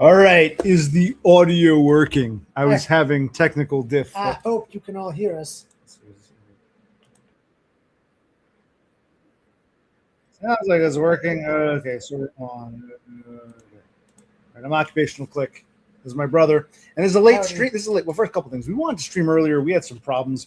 All right, is the audio working? I was having technical diff. I hope you can all hear us. Sounds like it's working. Okay, so we're on. Right, I'm occupational click. This is my brother, and this is a late stream. This is a late. Well, first, a couple things. We wanted to stream earlier. We had some problems.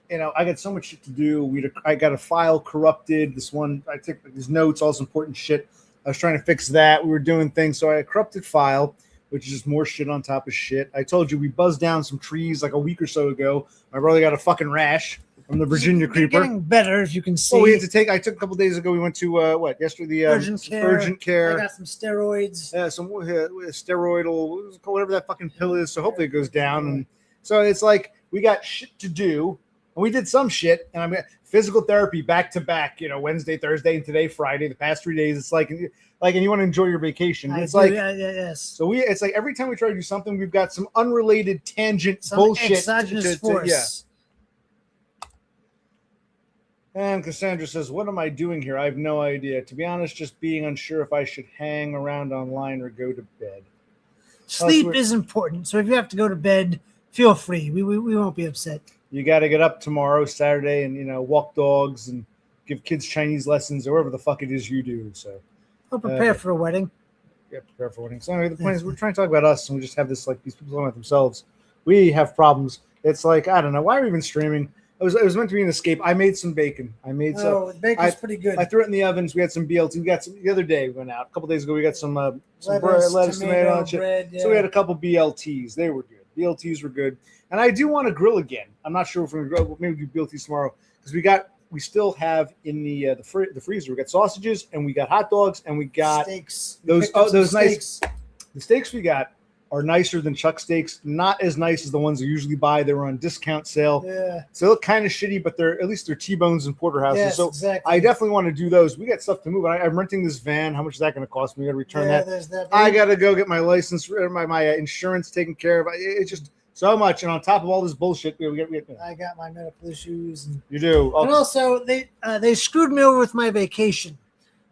I got so much shit to do. I got a file corrupted. This one, I took these notes, all this important shit. I was trying to fix that. We were doing things. So I had a corrupted file, which is just more shit on top of shit. I told you we buzzed down some trees like a week or so ago. My brother got a fucking rash from the Virginia creeper. Getting better, as you can see. Well, we had to take. I took a couple days ago. We went to yesterday? The urgent care. I got some steroids. Some steroidal, whatever that fucking pill is. So hopefully it goes down. And so it's like we got shit to do. And we did some shit, and I mean, physical therapy back to back. Wednesday, Thursday, and today, Friday. The past 3 days, it's like, and you want to enjoy your vacation. It's yes. So it's like every time we try to do something, we've got some unrelated tangent bullshit. Exogenous force. And Cassandra says, "What am I doing here? I have no idea. To be honest, just being unsure if I should hang around online or go to bed. Sleep is important, so if you have to go to bed, feel free. We won't be upset." You got to get up tomorrow, Saturday, and walk dogs and give kids Chinese lessons or whatever the fuck it is you do. So, prepare for a wedding. Yeah, prepare for a wedding. So anyway, the point is, we're trying to talk about us, and we just have this these people talking about themselves. We have problems. It's like, I don't know why are we even streaming. It was meant to be an escape. I made some bacon. The bacon's pretty good. I threw it in the ovens. We had some BLT. We got some the other day. We went out a couple days ago. We got some lettuce, tomato, bread. Yeah. So we had a couple BLTs. They were good. BLTs were good. And I do want to grill again. I'm not sure if we're going to grill. Maybe do BLTs tomorrow because we still have in the freezer. We got sausages and we got hot dogs and we got steaks. Those nice. The steaks we got are nicer than Chuck steaks. Not as nice as the ones I usually buy. They were on discount sale. Yeah. So they look kind of shitty, but they're T-bones and porterhouses. Yes, so exactly. I definitely want to do those. We got stuff to move. I'm renting this van. How much is that going to cost me? I got to return that. There's that. I got to go get my license, my insurance taken care of. It's just so much, and on top of all this bullshit, I got my medical issues. You do, and also they screwed me over with my vacation.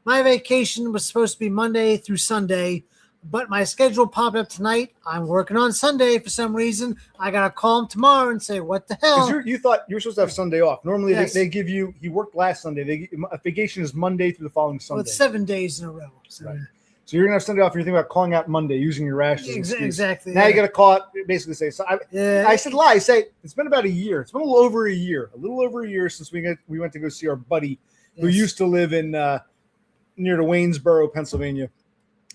My vacation was supposed to be Monday through Sunday, but my schedule popped up tonight. I'm working on Sunday for some reason. I gotta call him tomorrow and say, "What the hell?" Because you thought you were supposed to have Sunday off. Normally, they give you. He worked last Sunday. A vacation is Monday through the following Sunday. Well, it's 7 days in a row. So. Right. So you're gonna have Sunday off. And you're thinking about calling out Monday, using your rash. Exactly. Now you got to call it. Basically, say. So I said lie. I say it's been about a year. It's been a little over a year since we went to go see our buddy who used to live in near to Waynesboro, Pennsylvania.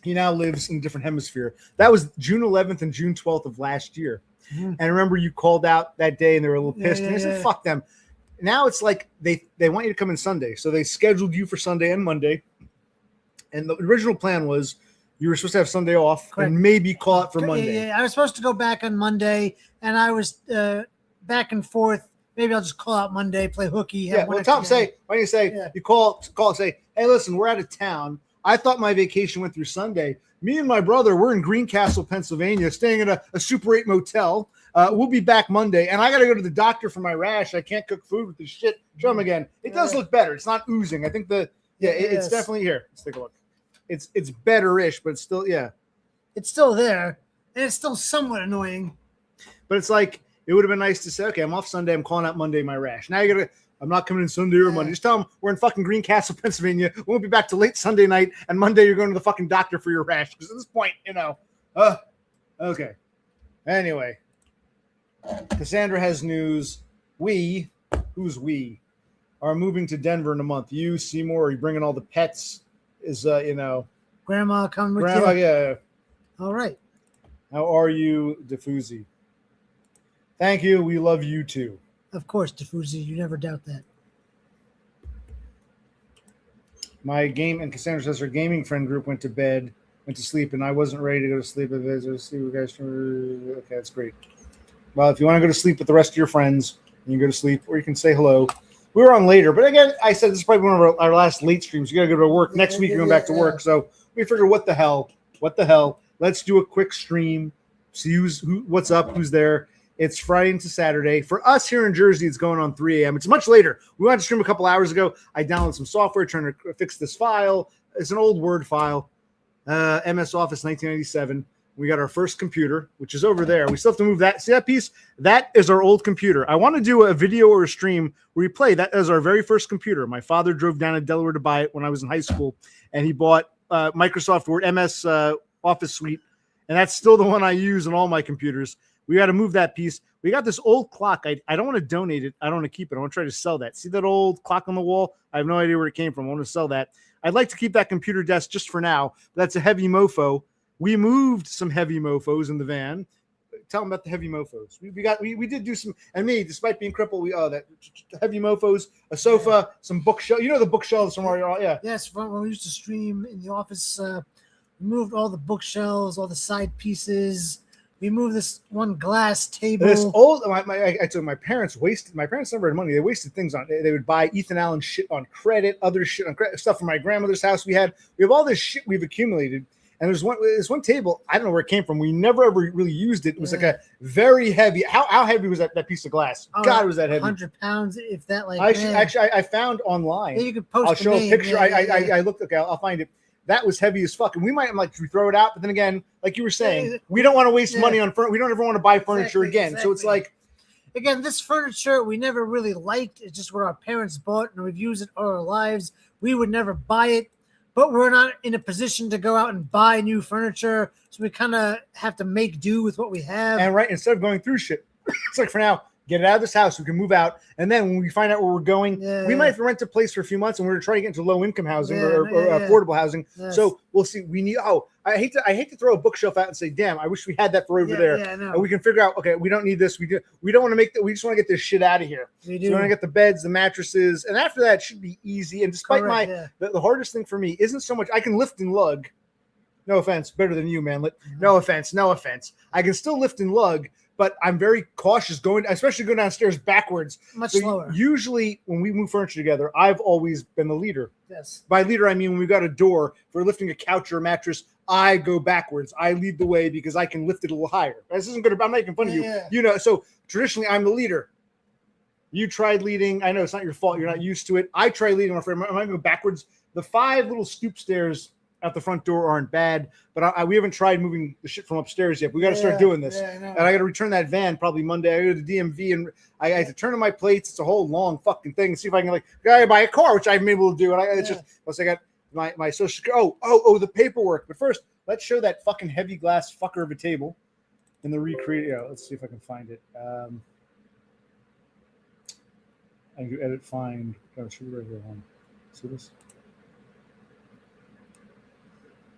He now lives in a different hemisphere. That was June 11th and June 12th of last year. Mm-hmm. And I remember you called out that day and they were a little pissed. And I said, "Fuck them." Now it's like they want you to come in Sunday, so they scheduled you for Sunday and Monday. And the original plan was you were supposed to have Sunday off. Correct. And maybe call it for Monday. Yeah, I was supposed to go back on Monday, and I was back and forth. Maybe I'll just call out Monday, play hooky. Yeah, well, Tom, why don't you say, you call and say, "Hey, listen, we're out of town. I thought my vacation went through Sunday. Me and my brother, we're in Greencastle, Pennsylvania, staying at a Super 8 motel. We'll be back Monday, and I got to go to the doctor for my rash. I can't cook food with this shit. Show them again. It does look better. It's not oozing. I think it's definitely here. Let's take a look. It's better-ish, but it's still, it's still there, and it's still somewhat annoying. But it's like it would have been nice to say, okay, I'm off Sunday. I'm calling out Monday my rash. Now I'm not coming in Sunday or Monday. Just tell them we're in fucking Greencastle, Pennsylvania. We won't be back till late Sunday night, and Monday you're going to the fucking doctor for your rash. Because at this point, okay. Anyway, Cassandra has news. Who's we, are moving to Denver in a month. You, Seymour, are you bringing all the pets? Is Grandma coming with you? Yeah. All right. How are you, Diffuzi? Thank you. We love you too. Of course, Diffuzi. You never doubt that. My Cassandra says her gaming friend group went to sleep, and I wasn't ready to go to sleep. Okay, that's great. Well, if you want to go to sleep with the rest of your friends, you can go to sleep, or you can say hello. We were on later, but again, I said this is probably one of our last late streams. You got to go to work next week. You're going back to work, so we figured, what the hell? Let's do a quick stream. See what's up, who's there. It's Friday into Saturday. For us here in Jersey, it's going on 3 a.m. It's much later. We went to stream a couple hours ago. I downloaded some software trying to fix this file. It's an old Word file, MS Office 1997. We got our first computer, which is over there. We still have to move that. See that piece? That is our old computer. I want to do a video or a stream where we play that as our very first computer. My father drove down to Delaware to buy it when I was in high school, and he bought Microsoft Word MS Office Suite, and that's still the one I use on all my computers. We got to move that piece. We got this old clock. I don't want to donate it. I don't want to keep it. I want to try to sell that. See that old clock on the wall? I have no idea where it came from. I want to sell that. I'd like to keep that computer desk just for now. But that's a heavy mofo. We moved some heavy mofos in the van. Tell them about the heavy mofos. We did do some, and me, despite being crippled, that heavy mofos, a sofa, some bookshelf. You know the bookshelves from our Yes, when we used to stream in the office, we moved all the bookshelves, all the side pieces. We moved this one glass table. This old, I told my parents wasted. My parents never had money. They wasted things on. They would buy Ethan Allen shit on credit, other shit on credit, stuff from my grandmother's house. We have all this shit we've accumulated. And there's one table. I don't know where it came from. We never ever really used it. It was like a very heavy. How heavy was that piece of glass? God, was that heavy? 100 pounds, if that. Like I found online. Yeah, you could post. I'll show a picture. I looked. Okay, I'll find it. That was heavy as fuck. And we might we throw it out. But then again, like you were saying, we don't want to waste money on furniture. We don't ever want to buy furniture again. So it's like. Again, this furniture we never really liked. It's just what our parents bought, and we've used it all our lives. We would never buy it. But we're not in a position to go out and buy new furniture, so we kind of have to make do with what we have. And instead of going through shit, it's like for now, get it out of this house. We can move out, and then when we find out where we're going, we might have to rent a place for a few months, and we're trying to get into low-income housing or affordable housing. Yes. So we'll see. We need. I hate to throw a bookshelf out and say, "Damn, I wish we had that for over there." Yeah, no. And we can figure out. Okay, we don't need this. We don't want to make that. We just want to get this shit out of here. We do. So we want to get the beds, the mattresses, and after that, it should be easy. And despite the hardest thing for me isn't so much I can lift and lug. No offense, better than you, man. No offense. I can still lift and lug, but I'm very cautious especially going downstairs backwards. Much slower. Usually, when we move furniture together, I've always been the leader. Yes. By leader, I mean when we've got a door, if we're lifting a couch or a mattress, I go backwards. I lead the way because I can lift it a little higher. This isn't good. I'm making fun of you. You know, so traditionally, I'm the leader. You tried leading. I know it's not your fault. You're not used to it. I try leading. I'm going to go backwards. The 5 little stoop stairs out the front door aren't bad, but we haven't tried moving the shit from upstairs yet. We got to start doing this. And I got to return that van probably Monday. I go to the DMV and I have to turn on my plates. It's a whole long fucking thing. See if I can buy a car, which I haven't been able to do. And it's just, plus I got my social security. The paperwork. But first, let's show that fucking heavy glass fucker of a table in the recreate. Let's see if I can find it. I can do edit, find. Oh, it should be right here. See this?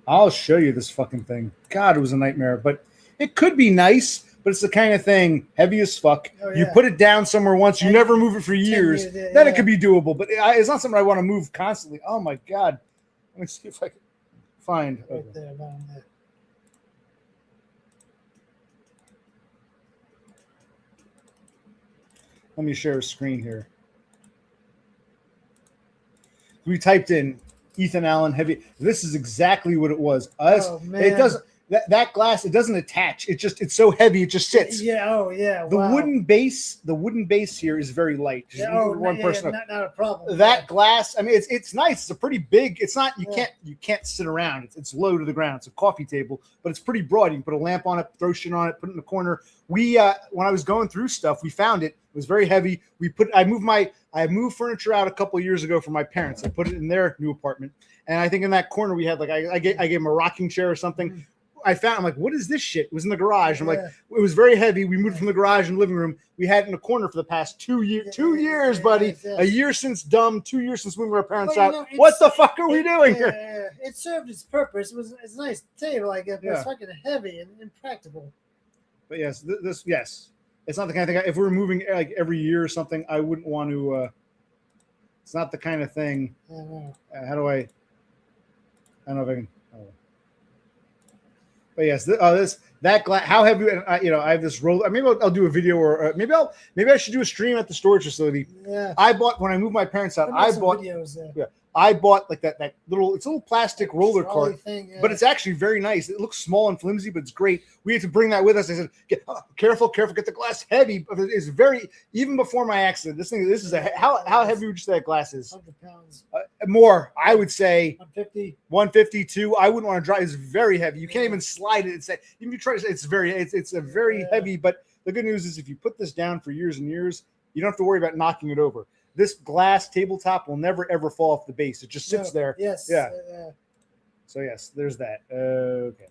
I'll show you this fucking thing. God, it was a nightmare. But it could be nice, but it's the kind of thing, heavy as fuck. You put it down somewhere once, you never move it for years, then it could be doable. But it's not something I want to move constantly. Oh, my God. Let me see if I can find. Right there, down there. Let me share a screen here. We typed in Ethan Allen heavy. This is exactly what it was. It doesn't. That glass, it doesn't attach. It's so heavy, it just sits. Yeah. The wooden base here is very light. Not a problem. That glass, I mean, it's nice. It's a pretty big. It's not. You can't sit around. It's low to the ground. It's a coffee table, but it's pretty broad. You can put a lamp on it, throw shit on it, put it in the corner. We when I was going through stuff, we found it. It was very heavy. I moved furniture out a couple of years ago for my parents. I put it in their new apartment, and I think in that corner we had I gave them a rocking chair or something. I'm like, what is this shit? It was in the garage. I'm like, it was very heavy. We moved from the garage and living room. We had it in the corner for the past 2 years. 2 years, buddy. Yes. A year since dumb. 2 years since moving our parents out. What the fuck are we doing here? It served its purpose. It's a nice table. It's fucking heavy and impractical. But yes, yes. It's not the kind of thing. If we were moving every year or something, I wouldn't want to. It's not the kind of thing. How do I don't know if I can. But yes, that glass. How heavy? I have this roll. Maybe I'll do a video, or maybe I should do a stream at the storage facility. Yeah. I bought when I moved my parents out. I bought videos. I bought like that little, it's a little plastic roller cart, thing, yeah. but it's actually very nice. It looks small and flimsy, but it's great. We had to bring that with us. I said, careful, get the glass heavy. It's very, even before my accident, this is how heavy would you say that glass is? 100 pounds. More, I would say 150. 152. I wouldn't want to drive. It's very heavy. You can't even slide it. Even if you try to, it's a very heavy, but the good news is if you put this down for years and years, you don't have to worry about knocking it over. This glass tabletop will never, ever fall off the base. It just sits there. Yes. Yeah. So, yes, there's that. Okay.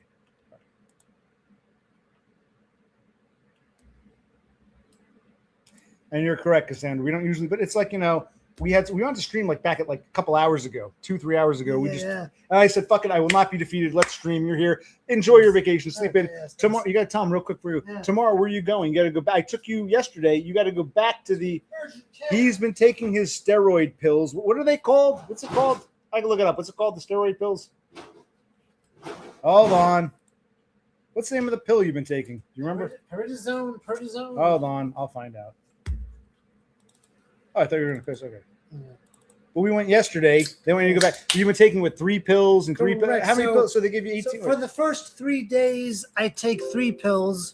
And you're correct, Cassandra. We don't usually, but it's like, we wanted to stream like back at like a couple hours ago, 2-3 hours ago. And I said, fuck it. I will not be defeated. Let's stream. You're here. Enjoy your vacation. Sleep in. Tomorrow, you got to tell them real quick for you. Yeah. Tomorrow, where are you going? You got to go back. I took you yesterday. You got to go back to he's been taking his steroid pills. What are they called? What's it called? I can look it up. What's it called? The steroid pills? Hold on. What's the name of the pill you've been taking? Do you remember? Prednisone. Hold on. I'll find out. Oh, I thought you were going to piss. Okay. Yeah. Well, we went yesterday. Then when you go back, you've been taking 3 pills and 3 pills. How many pills? So they give you 18. So for the first 3 days, I take 3 pills.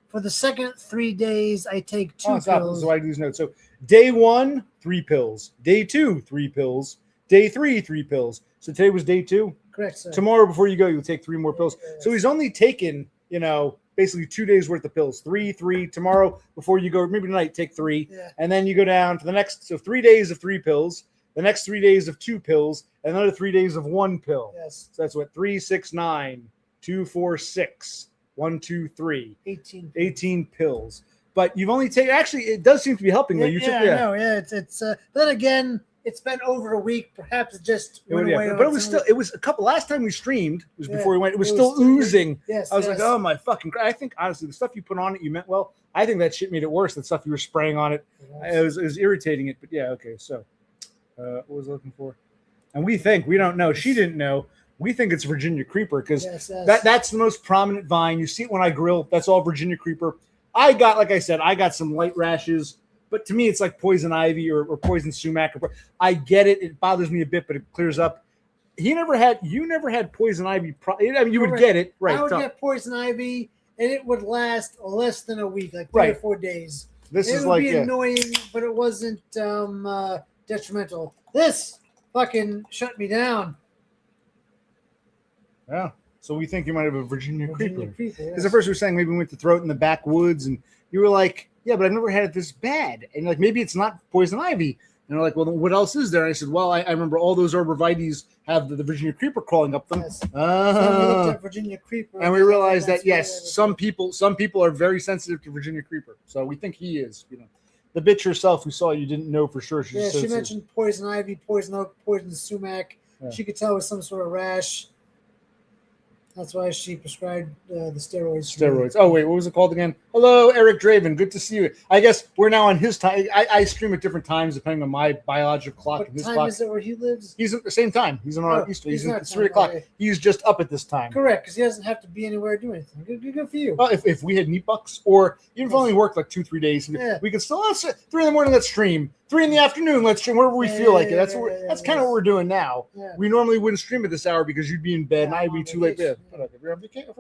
For the second 3 days, I take 2 pills. So I do these notes. So day 1, 3 pills. Day 2, 3 pills. Day 3, 3 pills. So today was day 2. Correct, sir. Tomorrow, before you go, you'll take 3 more pills. Yeah. So he's only taken, basically 2 days worth of pills. 3. Tomorrow, before you go, maybe tonight, take 3. Yeah. And then you go down for the next, so 3 days of 3 pills. The next 3 days of 2 pills, and another 3 days of 1 pill. Yes. So that's what 3, 6, 9, 2, 4, 6, 1, 2, 3. 18 pills. But you've only taken. Actually, it does seem to be helping though. I know. Yeah, it's. Then again, it's been over a week. Perhaps it just went away. But it was still. It was a couple. Last time we streamed, it was before we went. It was still oozing. Yes. I was like, oh my fucking. I think honestly, the stuff you put on it, you meant well. I think that shit made it worse. The stuff you were spraying on it, it was irritating it. But yeah, okay. So, what was I looking for? And we don't know. She didn't know. We think it's Virginia Creeper because that's the most prominent vine. You see it when I grill. That's all Virginia Creeper. Like I said, I got some light rashes, but to me, it's like poison ivy or poison sumac. I get it. It bothers me a bit, but it clears up. You never had poison ivy. You would get it. Right. I would get poison ivy, and it would last less than a week, like 3 or 4 days. It would be annoying, but it wasn't detrimental. This fucking shut me down. Yeah. So we think you might have a Virginia Creeper. Because at first we were saying maybe we went to throw it in the backwoods, and you were like, yeah, but I've never had it this bad. And like, maybe it's not poison ivy. And they're like, well, then what else is there? And I said, well, I remember all those arborvitaes have the Virginia Creeper crawling up them. Yes. So we looked at Virginia Creeper. And we realized that, yes, some people are very sensitive to Virginia Creeper. So we think he is. The bitch herself who saw you didn't know for sure. She mentioned poison ivy, poison oak, poison sumac. Yeah. She could tell it was some sort of rash. That's why she prescribed the steroids. Oh, wait. What was it called again? Hello, Eric Draven. Good to see you. I guess we're now on his time. I stream at different times depending on my biological clock. What time is it where he lives? He's at the same time. He's on Easter. He's at 3 o'clock. Okay. He's just up at this time. Correct, because he doesn't have to be anywhere or do anything. Good for you. Well, if we had meat bucks, or even if only worked like 2-3 days, we could still, 3 in the morning, let's stream. 3 in the afternoon, let's stream wherever we feel like it. That's kind of what we're doing now. Yeah. We normally wouldn't stream at this hour because you'd be in bed and I'd be too late. If you're on vacation.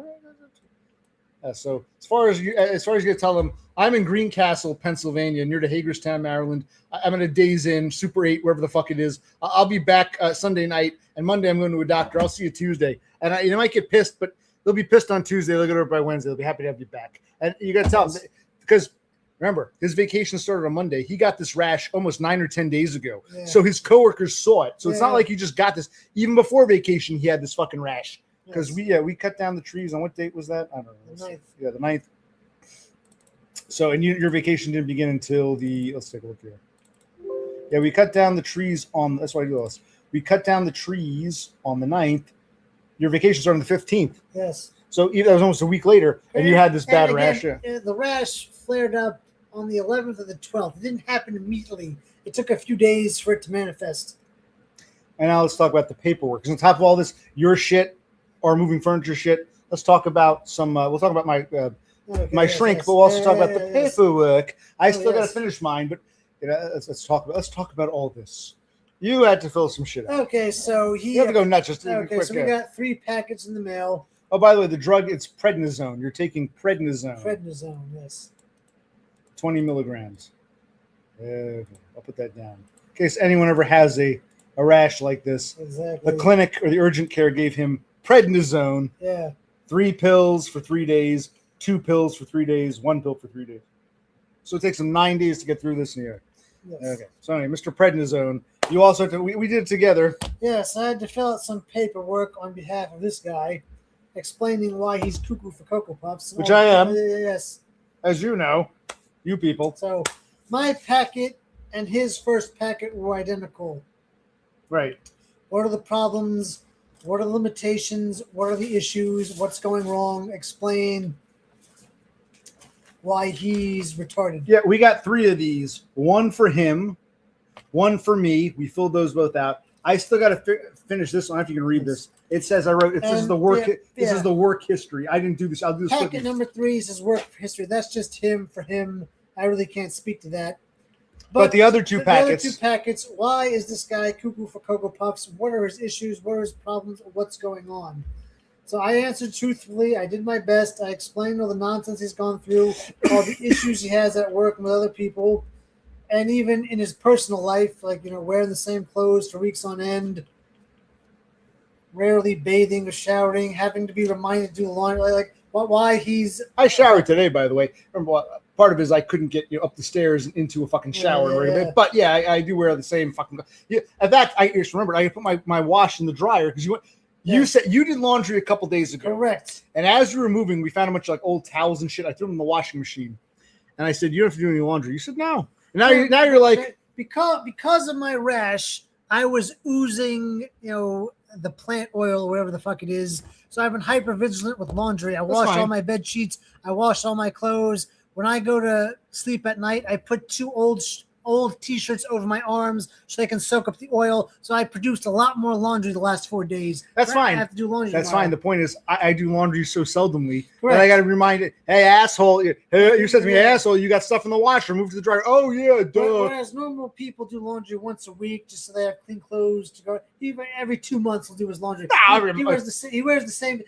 So as far as you gotta tell them, I'm in Greencastle, Pennsylvania, near to Hagerstown, Maryland. I'm at a Days Inn, Super 8, wherever the fuck it is. I'll be back Sunday night, and Monday I'm going to a doctor. I'll see you Tuesday, and you might get pissed, but they'll be pissed on Tuesday. They'll get over by Wednesday. They'll be happy to have you back, and you gotta tell them because. Remember, his vacation started on Monday. He got this rash almost 9 or 10 days ago. Yeah. So his coworkers saw it. So it's not like he just got this. Even before vacation, he had this fucking rash. Because we cut down the trees. On what date was that? I don't know. The 9th. Yeah, the 9th. So, and your vacation didn't begin until let's take a look here. Yeah, we cut down the trees that's why I do this. We cut down the trees on the 9th. Your vacation started on the 15th. Yes. So that was almost a week later, and you had this bad rash. The rash flared up on the 11th or the 12th. It didn't happen immediately. It took a few days for it to manifest. And now let's talk about the paperwork. Because on top of all this, your shit, or moving furniture shit, let's talk about some. We'll talk about my shrink, but we'll also talk about the paperwork. I still got to finish mine, but let's talk about all this. You had to fill some shit out. Okay, so You have to go nuts. Just okay, quick. so we got 3 packets in the mail. Oh, by the way, the drug, it's prednisone. You're taking prednisone. Prednisone, yes. 20 milligrams. I'll put that down. In case anyone ever has a rash like this. Exactly. The clinic or the urgent care gave him prednisone. Yeah. 3 pills for 3 days, 2 pills for 3 days, 1 pill for 3 days. So it takes him 9 days to get through this in here. Yes. Okay. So anyway, Mr. Prednisone, you also have to, we did it together. Yes, I had to fill out some paperwork on behalf of this guy, explaining why he's cuckoo for Cocoa Puffs. Which I am. Yes. As you know, you people. So my packet and his first packet were identical. Right. What are the problems? What are the limitations? What are the issues? What's going wrong? Explain why he's retarded. Yeah, we got 3 of these. 1 for him, 1 for me. We filled those both out. I still got to finish this one. I don't know if you can read this. It says I wrote. It says the work. This is the work history. I didn't do this. I'll do this. Packet number 3 says work history. That's just him for him. I really can't speak to that. But the other 2 packets. The other 2 packets. Why is this guy cuckoo for Cocoa Puffs? What are his issues? What are his problems? What's going on? So I answered truthfully. I did my best. I explained all the nonsense he's gone through, all the issues he has at work and with other people, and even in his personal life, like, wearing the same clothes for weeks on end, rarely bathing or showering, having to be reminded to do laundry, like why he's. I showered today, by the way. Remember what? Part of it is I couldn't get up the stairs and into a fucking shower. Yeah. But yeah, I do wear the same fucking. Yeah, in fact, I just remembered I put my wash in the dryer because you said you did laundry a couple days ago. Correct. And as we were moving, we found a bunch of like old towels and shit. I threw them in the washing machine, and I said, "You don't have to do any laundry." You said, "No." And now you're like, because of my rash, I was oozing, the plant oil or whatever the fuck it is. So I've been hyper vigilant with laundry. I wash all my bed sheets. I wash all my clothes. When I go to sleep at night, I put 2 old T-shirts over my arms so they can soak up the oil. So I produced a lot more laundry the last 4 days. That's fine. I have to do laundry. That's tomorrow. fine. The point is, I do laundry so seldomly Correct. that I got to remind it. Hey, asshole! You said to me, "Hey, asshole! You got stuff in the washer. Move to the dryer." Oh yeah, duh. Whereas normal people do laundry once a week just so they have clean clothes to go. Even every 2 months, he'll do his laundry. He wears the same.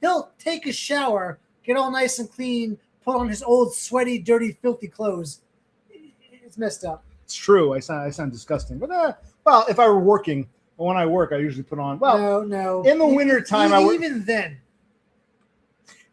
He'll take a shower, get all nice and clean, put on his old sweaty, dirty, filthy clothes. It's messed up. It's true. I sound disgusting, but well, if I were working, when I work, I usually put on. Well, no. In the wintertime, even then.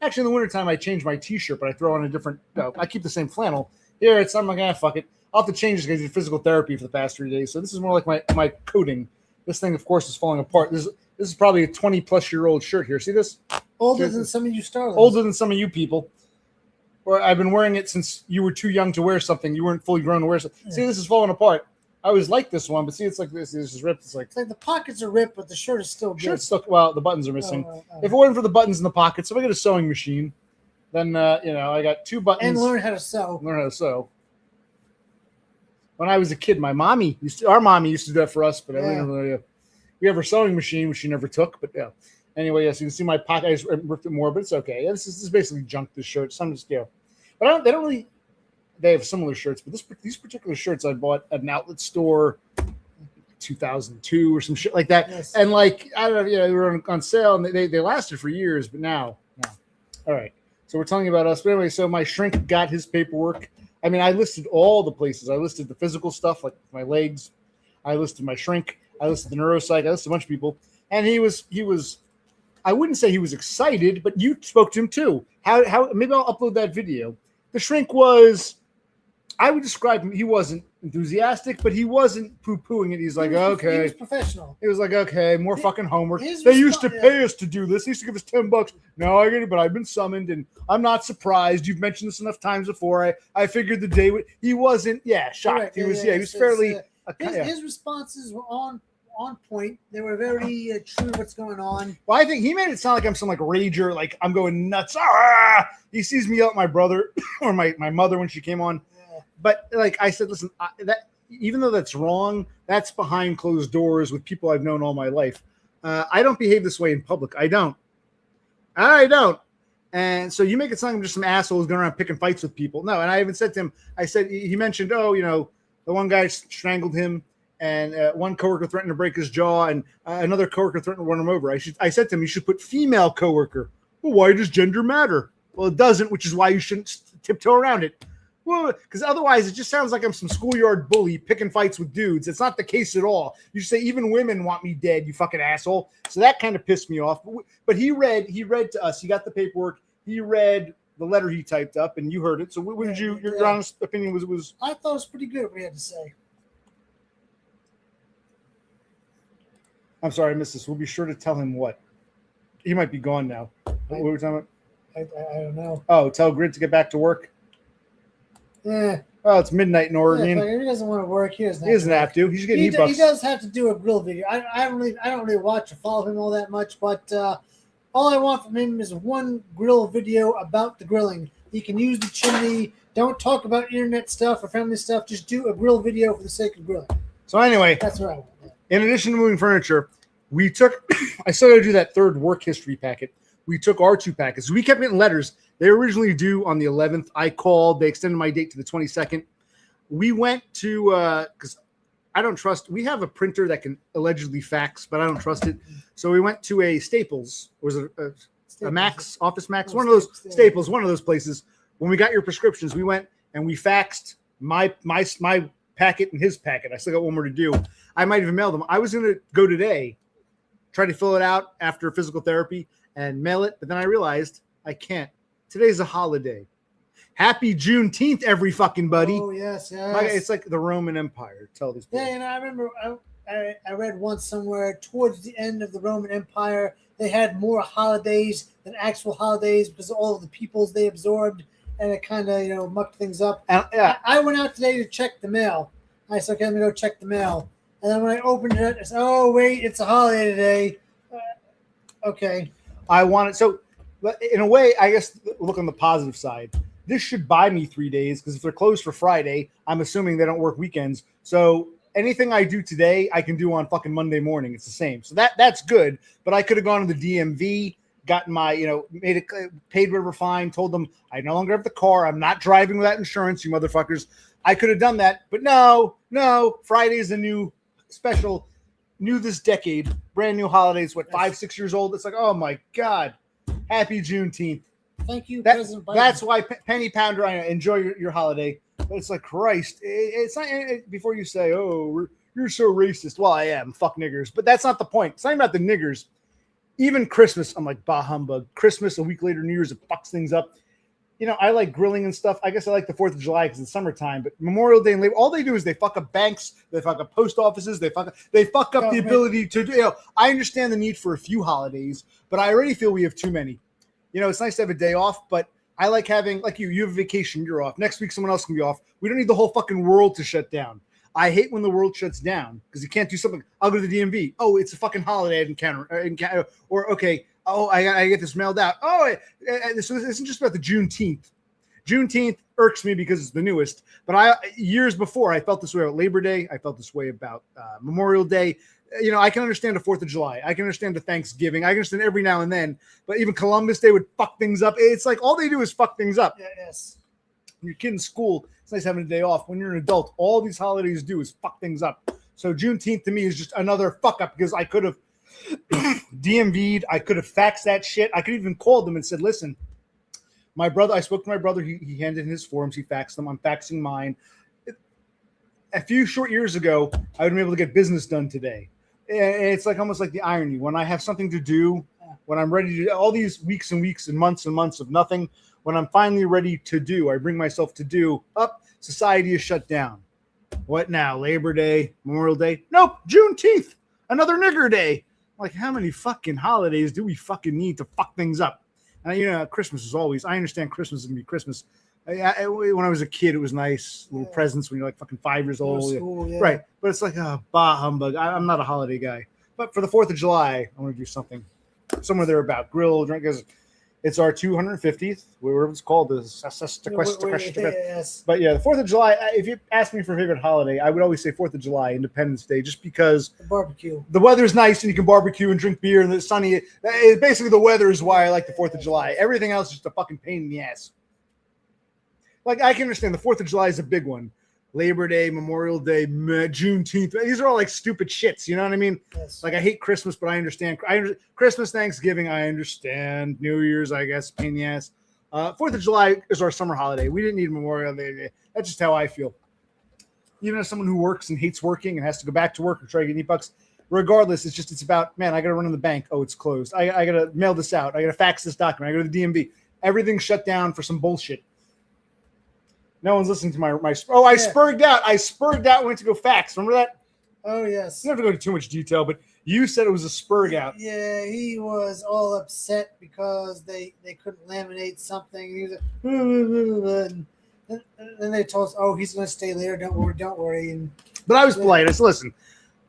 Actually, in the wintertime, I change my T-shirt, but I throw on a different. I keep the same flannel. Here, I'm like, fuck it. I'll have to change this because I did physical therapy for the past 3 days. So this is more like my coating. This thing, of course, is falling apart. This is probably a 20-plus-year-old shirt here. See this? Older than some of you starlings. Older than some of you people. Or I've been wearing it since you were too young to wear something. You weren't fully grown to wear something. Yeah. See, this is falling apart. I always liked this one, but see, it's like this. This is ripped. It's like the pockets are ripped, but the shirt is still good. Shirt's stuck. Well, the buttons are missing. If it wasn't for the buttons in the pockets, if I get a sewing machine, then I got 2 buttons. And learn how to sew. When I was a kid, our mommy used to do that for us, but I didn't really. We have her sewing machine, which she never took, but yeah. Anyway, yes, you can see my pocket. I just ripped it more, but it's okay. This is basically junk. This shirt, some just but they don't really. They have similar shirts, but these particular shirts I bought at an outlet store, 2002 or some shit like that. Yes. And like I don't know, they were on sale and they lasted for years, but now. All right. So we're telling you about us. But anyway, so my shrink got his paperwork. I mean, I listed all the places. I listed the physical stuff, like my legs. I listed my shrink. I listed the neuropsych. I listed a bunch of people, and he was. I wouldn't say he was excited, but you spoke to him too. How? Maybe I'll upload that video. The shrink was. I would describe him. He wasn't enthusiastic, but he wasn't poo-pooing it. He's like, okay. He was professional. He was like, okay, more fucking homework. They used to pay us to do this. They used to give us $10. No, I get it, but I've been summoned, and I'm not surprised. You've mentioned this enough times before. I figured the day would. He wasn't. Yeah, shocked. Correct. He was. He was fairly. His responses were on point. They were very true to what's going on. Well, I think he made it sound like I'm some like rager, like I'm going nuts. Ah! He sees me yell at my brother or my mother when she came on. Yeah. But like I said, listen, that even though that's wrong, that's behind closed doors with people I've known all my life. I don't behave this way in public. I don't. And so you make it sound like I'm just some assholes going around picking fights with people. No, and I even said to him, I said, he mentioned, the one guy strangled him. and one coworker threatened to break his jaw, and another coworker threatened to run him over. I said to him, you should put female coworker. Well, why does gender matter? Well, it doesn't, which is why you shouldn't tiptoe around it. Well, because otherwise it just sounds like I'm some schoolyard bully picking fights with dudes. It's not the case at all. You should say even women want me dead, you fucking asshole. So that kind of pissed me off. But he read to us. He got the paperwork. He read the letter he typed up, and you heard it. So what did your honest opinion was? I thought it was pretty good what he had to say. I'm sorry, I missed this. We'll be sure to tell him what. He might be gone now. What were we talking about? I don't know. Oh, tell Grid to get back to work. Yeah. Oh, it's midnight in Oregon. Yeah, he doesn't want to work. He doesn't have to. He's getting he does have to do a grill video. I don't really watch or follow him all that much, but all I want from him is one grill video about the grilling. He can use the chimney. Don't talk about internet stuff or family stuff. Just do a grill video for the sake of grilling. So anyway, that's what I want. Yeah. In addition to moving furniture, we took. I still got to do that third work history packet. We took our 2 packets. We kept getting letters. They were originally due on the 11th. I called. They extended my date to the 22nd. We went to because I don't trust. We have a printer that can allegedly fax, but I don't trust it. So we went to a Staples. Was it a Max, Office Max? One of those Staples. One of those places. When we got your prescriptions, we went and we faxed my packet and his packet. I still got one more to do. I might even mail them. I was going to go today, try to fill it out after physical therapy and mail it, but then I realized I can't. Today's a holiday. Happy Juneteenth, every fucking buddy. Oh, yes. It's like the Roman Empire. Tell these people. Yeah, and I remember I read once somewhere towards the end of the Roman Empire, they had more holidays than actual holidays because of all of the peoples they absorbed, and it kind of, mucked things up. I went out today to check the mail. I said, okay, let me go check the mail. And then when I opened it, I said, oh, wait, it's a holiday today. Okay. I want it. So, in a way, I guess, look on the positive side. This should buy me 3 days because if they're closed for Friday, I'm assuming they don't work weekends. So anything I do today, I can do on fucking Monday morning. It's the same. So that's good. But I could have gone to the DMV, gotten my, made it, paid whatever fine, told them I no longer have the car. I'm not driving without insurance, you motherfuckers. I could have done that. But no. Friday is a new special, new this decade, brand new holidays. 5-6 years old? It's like, oh my God. Happy Juneteenth. Thank you, President Biden. That's why Penny Pounder, I enjoy your holiday. But it's like, Christ, it's not before you say, oh, you're so racist. Well, I am. Fuck niggers. But that's not the point. It's not even about the niggers. Even Christmas, I'm like, bah humbug. Christmas, a week later, New Year's, it fucks things up. I like grilling and stuff. I guess I like the 4th of July because it's summertime. But Memorial Day and Labor, all they do is they fuck up banks. They fuck up post offices. They fuck up the ability to do. I understand the need for a few holidays, but I already feel we have too many. It's nice to have a day off, but I like having, like you have a vacation, you're off. Next week, someone else can be off. We don't need the whole fucking world to shut down. I hate when the world shuts down because you can't do something. I'll go to the DMV. Oh, it's a fucking holiday I encounter. Or, okay, oh, I get this mailed out. Oh, so this isn't just about the Juneteenth. Juneteenth irks me because it's the newest. But years before, I felt this way about Labor Day. I felt this way about Memorial Day. I can understand the 4th of July. I can understand the Thanksgiving. I can understand every now and then. But even Columbus Day would fuck things up. It's like all they do is fuck things up. Yes. When you're a kid in school, it's nice having a day off. When you're an adult, all these holidays do is fuck things up. So Juneteenth to me is just another fuck up because I could have DMV'd. I could have faxed that shit. I could even called them and said, listen, I spoke to my brother. He handed in his forms. He faxed them. I'm faxing mine. A few short years ago, I would have been able to get business done today. And it's like almost like the irony. When I have something to do, when I'm ready to do all these weeks and weeks and months of nothing, when I'm finally ready to do, I bring myself to do, society is shut down. What now? Labor Day, Memorial Day? Nope, Juneteenth, another nigger day. Like, how many fucking holidays do we fucking need to fuck things up? And, Christmas is always, I understand Christmas is going to be Christmas. When I was a kid, it was nice. Little presents when you're like fucking 5 years old. School, yeah. Right. But it's like, bah humbug. I'm not a holiday guy. But for the 4th of July, I want to do something. Somewhere there about grill, drink. It's our 250th, whatever it's called. Yes. But yeah, the 4th of July, if you ask me for a favorite holiday, I would always say 4th of July, Independence Day, just because the barbecue. The weather's nice and you can barbecue and drink beer and it's sunny. Basically, the weather is why I like the 4th of July. Everything else is just a fucking pain in the ass. Like, I can understand the 4th of July is a big one. Labor Day, Memorial Day, Juneteenth. These are all like stupid shits. You know what I mean? Yes. Like I hate Christmas, but I understand. Christmas, Thanksgiving, I understand. New Year's, I guess, pain in the ass. 4th of July is our summer holiday. We didn't need Memorial Day. That's just how I feel. Even as someone who works and hates working and has to go back to work or try to get $8, regardless, it's about, man, I got to run in the bank. Oh, it's closed. I got to mail this out. I got to fax this document. I go to the DMV. Everything's shut down for some bullshit. No one's listening to my I spurged out. I spurged out, went to go fax. Remember that? Oh, yes. You don't have to go into too much detail, but you said it was a spurg out. Yeah, he was all upset because they couldn't laminate something. He was like, and then they told us, oh, he's going to stay later. Don't worry. But I was polite. I said, listen,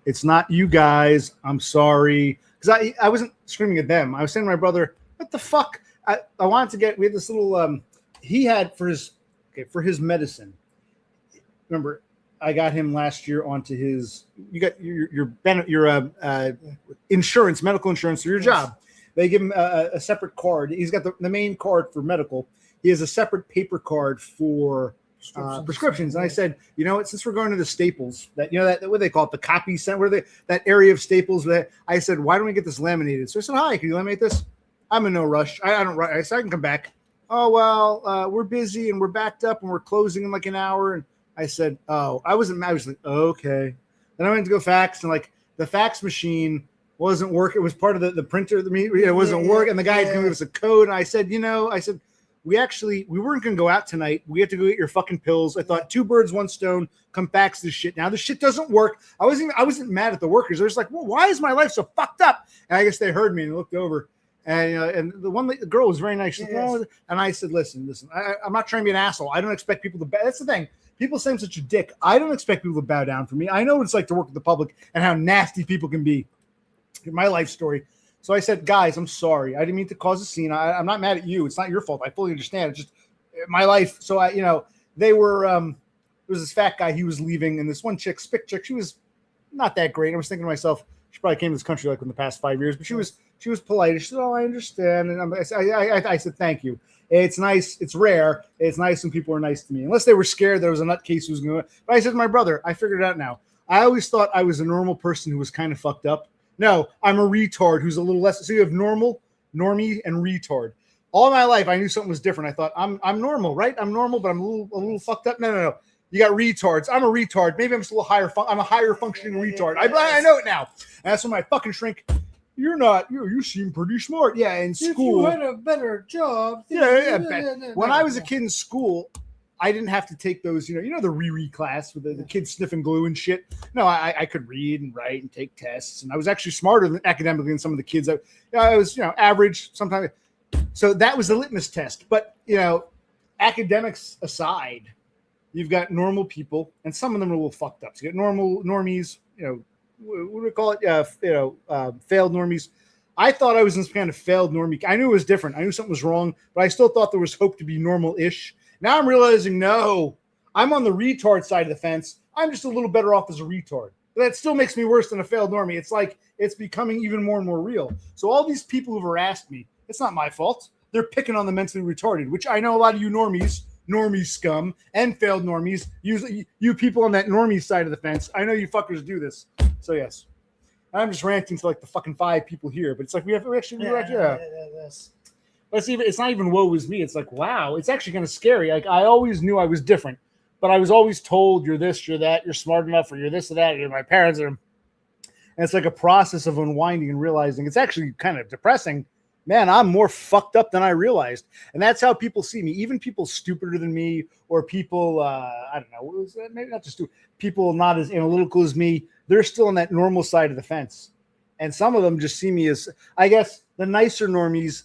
it's not you guys. I'm sorry. Because I wasn't screaming at them. I was saying to my brother, what the fuck? I wanted to get, we had this little, he had for his medicine. Remember, I got him last year onto his, you got your insurance, medical insurance for your job. They give him a separate card. He's got the main card for medical. He has a separate paper card for prescriptions. And I said, you know what, since we're going to the Staples, that what they call it, the copy center, that area of Staples, I said, why don't we get this laminated? So I said, hi, can you laminate this? I'm in no rush. I don't rush. I said, I can come back. Oh, well, we're busy and we're backed up and we're closing in like an hour. And I said, oh, I wasn't mad. I was like, okay. Then I went to go fax, and like the fax machine wasn't working. It was part of the printer. It wasn't working. And the guy gave us a code. And I said, we weren't going to go out tonight. We had to go get your fucking pills. I thought 2 birds, 1 stone. Come fax this shit. Now this shit doesn't work. I wasn't mad at the workers. I was like, well, why is my life so fucked up? And I guess they heard me and looked over. And the girl was very nice. Like, oh, and I said, listen, I'm not trying to be an asshole. I don't expect people to bow. That's the thing. People say I'm such a dick. I don't expect people to bow down for me. I know what it's like to work with the public and how nasty people can be. My life story. So I said, guys, I'm sorry. I didn't mean to cause a scene. I'm not mad at you. It's not your fault. I fully understand. It's just my life. So they were, there was this fat guy. He was leaving, and this one chick, spick chick, she was not that great. I was thinking to myself, she probably came to this country like in the past 5 years, but she was polite. She said, oh, I understand. And I said, thank you. It's nice. It's rare. It's nice when people are nice to me, unless they were scared there was a nutcase who was going to. But I said to my brother, I figured it out now. I always thought I was a normal person who was kind of fucked up. No, I'm a retard who's a little less. So you have normal, normie, and retard. All my life, I knew something was different. I thought I'm normal, right? I'm normal, but I'm a little fucked up. No. You got retards. I'm a retard. Maybe I'm just a little higher. I'm a higher functioning retard. I know it now. And that's when my fucking shrink. You're not. You seem pretty smart. Yeah, in school. If you had a better job. When I was a kid in school, I didn't have to take those. The Riri class with the kids sniffing glue and shit. No, I could read and write and take tests, and I was actually smarter academically than some of the kids. I was average sometimes. So that was the litmus test. But academics aside, you've got normal people, and some of them are a little fucked up. So you get normies. What do we call it? Failed normies. I thought I was in some kind of failed normie. I knew it was different. I knew something was wrong, but I still thought there was hope to be normal-ish. Now I'm realizing, no, I'm on the retard side of the fence. I'm just a little better off as a retard. But that still makes me worse than a failed normie. It's like it's becoming even more and more real. So all these people who've harassed me, it's not my fault. They're picking on the mentally retarded, which I know a lot of you normie scum, and failed normies, you people on that normie side of the fence. I know you fuckers do this. So yes, I'm just ranting to like the fucking 5 people here, but it's like we actually. But it's not even woe is me. It's like, wow, it's actually kind of scary. Like I always knew I was different, but I was always told you're this, you're that, you're smart enough, or you're this or that. You're my parents are. And it's like a process of unwinding and realizing it's actually kind of depressing. Man, I'm more fucked up than I realized. And that's how people see me. Even people stupider than me, or people, I don't know, maybe not just stupid, people not as analytical as me, they're still on that normal side of the fence. And some of them just see me as, I guess, the nicer normies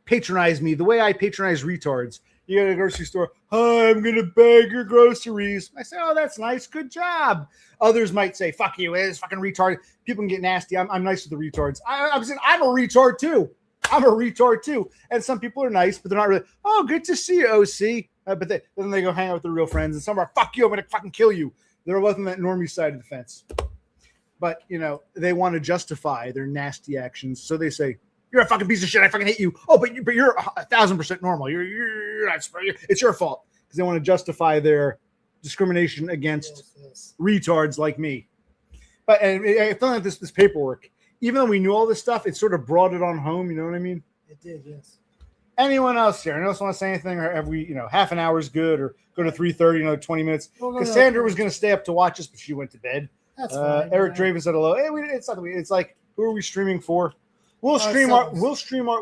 patronize me the way I patronize retards. You go to the grocery store, hi, I'm going to bag your groceries. I say, oh, that's nice. Good job. Others might say, fuck you, it's fucking retard. People can get nasty. I'm nice with the retards. I'm a retard too. I'm a retard too. And some people are nice, but they're not really, oh, good to see you, OC. But then they go hang out with their real friends, and some are, fuck you, I'm going to fucking kill you. They're both on that normie side of the fence. But, they want to justify their nasty actions. So they say, you're a fucking piece of shit. I fucking hate you. Oh, but you're 1,000% normal. You're not. It's your fault, because they want to justify their discrimination against Yes. retards like me. But and I feel like this paperwork, even though we knew all this stuff, it sort of brought it on home. You know what I mean? It did, yes. Anyone else here? Anyone else want to say anything? Or have we, half an hour is good, or go to 3:30, 20 minutes? We'll go Cassandra to- was going to stay up to watch us, but she went to bed. That's fine. Eric Draven said hello. Hey, it's not. It's like, who are we streaming for? We'll stream Ourselves. We'll stream our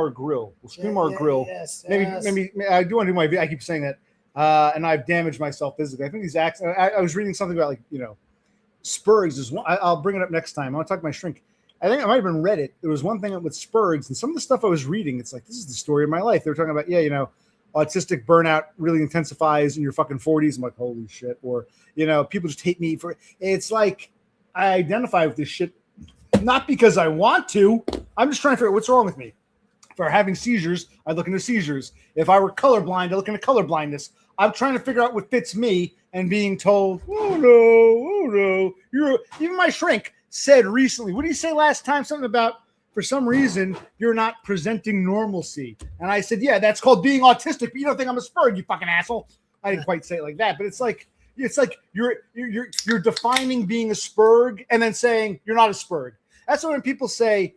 grill. We'll stream our grill. Yes, Maybe I do want to do my. I keep saying that, and I've damaged myself physically. I think these acts. I was reading something about Spurgs is one. I'll bring it up next time. I want to talk to my shrink. I think I might have been Reddit. There was one thing with Spurgs, and some of the stuff I was reading, it's like, this is the story of my life. They were talking about, autistic burnout really intensifies in your fucking 40s. I'm like, holy shit. Or, people just hate me for. It's like I identify with this shit. Not because I want to. I'm just trying to figure out what's wrong with me. If I were having seizures, I look into seizures. If I were colorblind, I look into colorblindness. I'm trying to figure out what fits me, and being told, oh no, even my shrink said recently. What did he say last time? Something about, for some reason, you're not presenting normalcy. And I said, yeah, that's called being autistic. But you don't think I'm a Spurg, you fucking asshole. I didn't quite say it like that, but it's like you're defining being a Spurg and then saying you're not a Spurg. That's when people say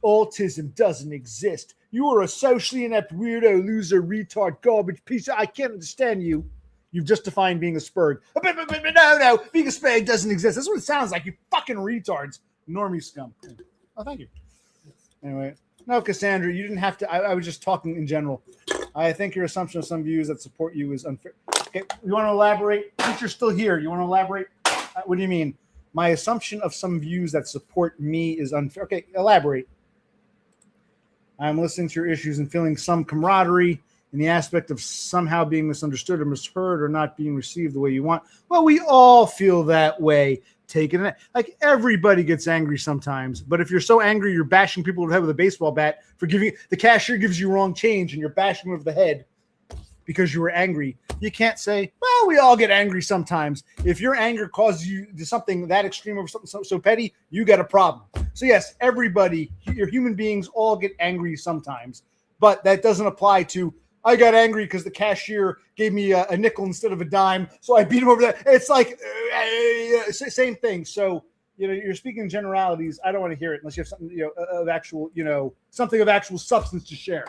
autism doesn't exist. You are a socially inept weirdo, loser, retard, garbage piece. I can't understand you. You've just defined being a Spurg. But no, being a Spurg doesn't exist. That's what it sounds like. You fucking retards, normie scum. Oh, thank you. Anyway, no, Cassandra, you didn't have to. I was just talking in general. I think your assumption of some views that support you is unfair. Okay, you want to elaborate? Since you're still here, you want to elaborate? What do you mean? My assumption of some views that support me is unfair. Okay, elaborate. I'm listening to your issues and feeling some camaraderie in the aspect of somehow being misunderstood or misheard or not being received the way you want. Well, we all feel that way. Taking it like everybody gets angry sometimes, but if you're so angry, you're bashing people over the head with a baseball bat for giving the cashier gives you wrong change and you're bashing them over the head because you were angry. You can't say, well, we all get angry sometimes. If your anger causes you to something that extreme over something so petty, you got a problem. So yes, everybody, you're human beings, all get angry sometimes, but that doesn't apply to, I got angry because the cashier gave me a nickel instead of a dime, so I beat him over that. It's like same thing. So you're speaking in generalities. I don't want to hear it unless you have something of actual something of actual substance to share.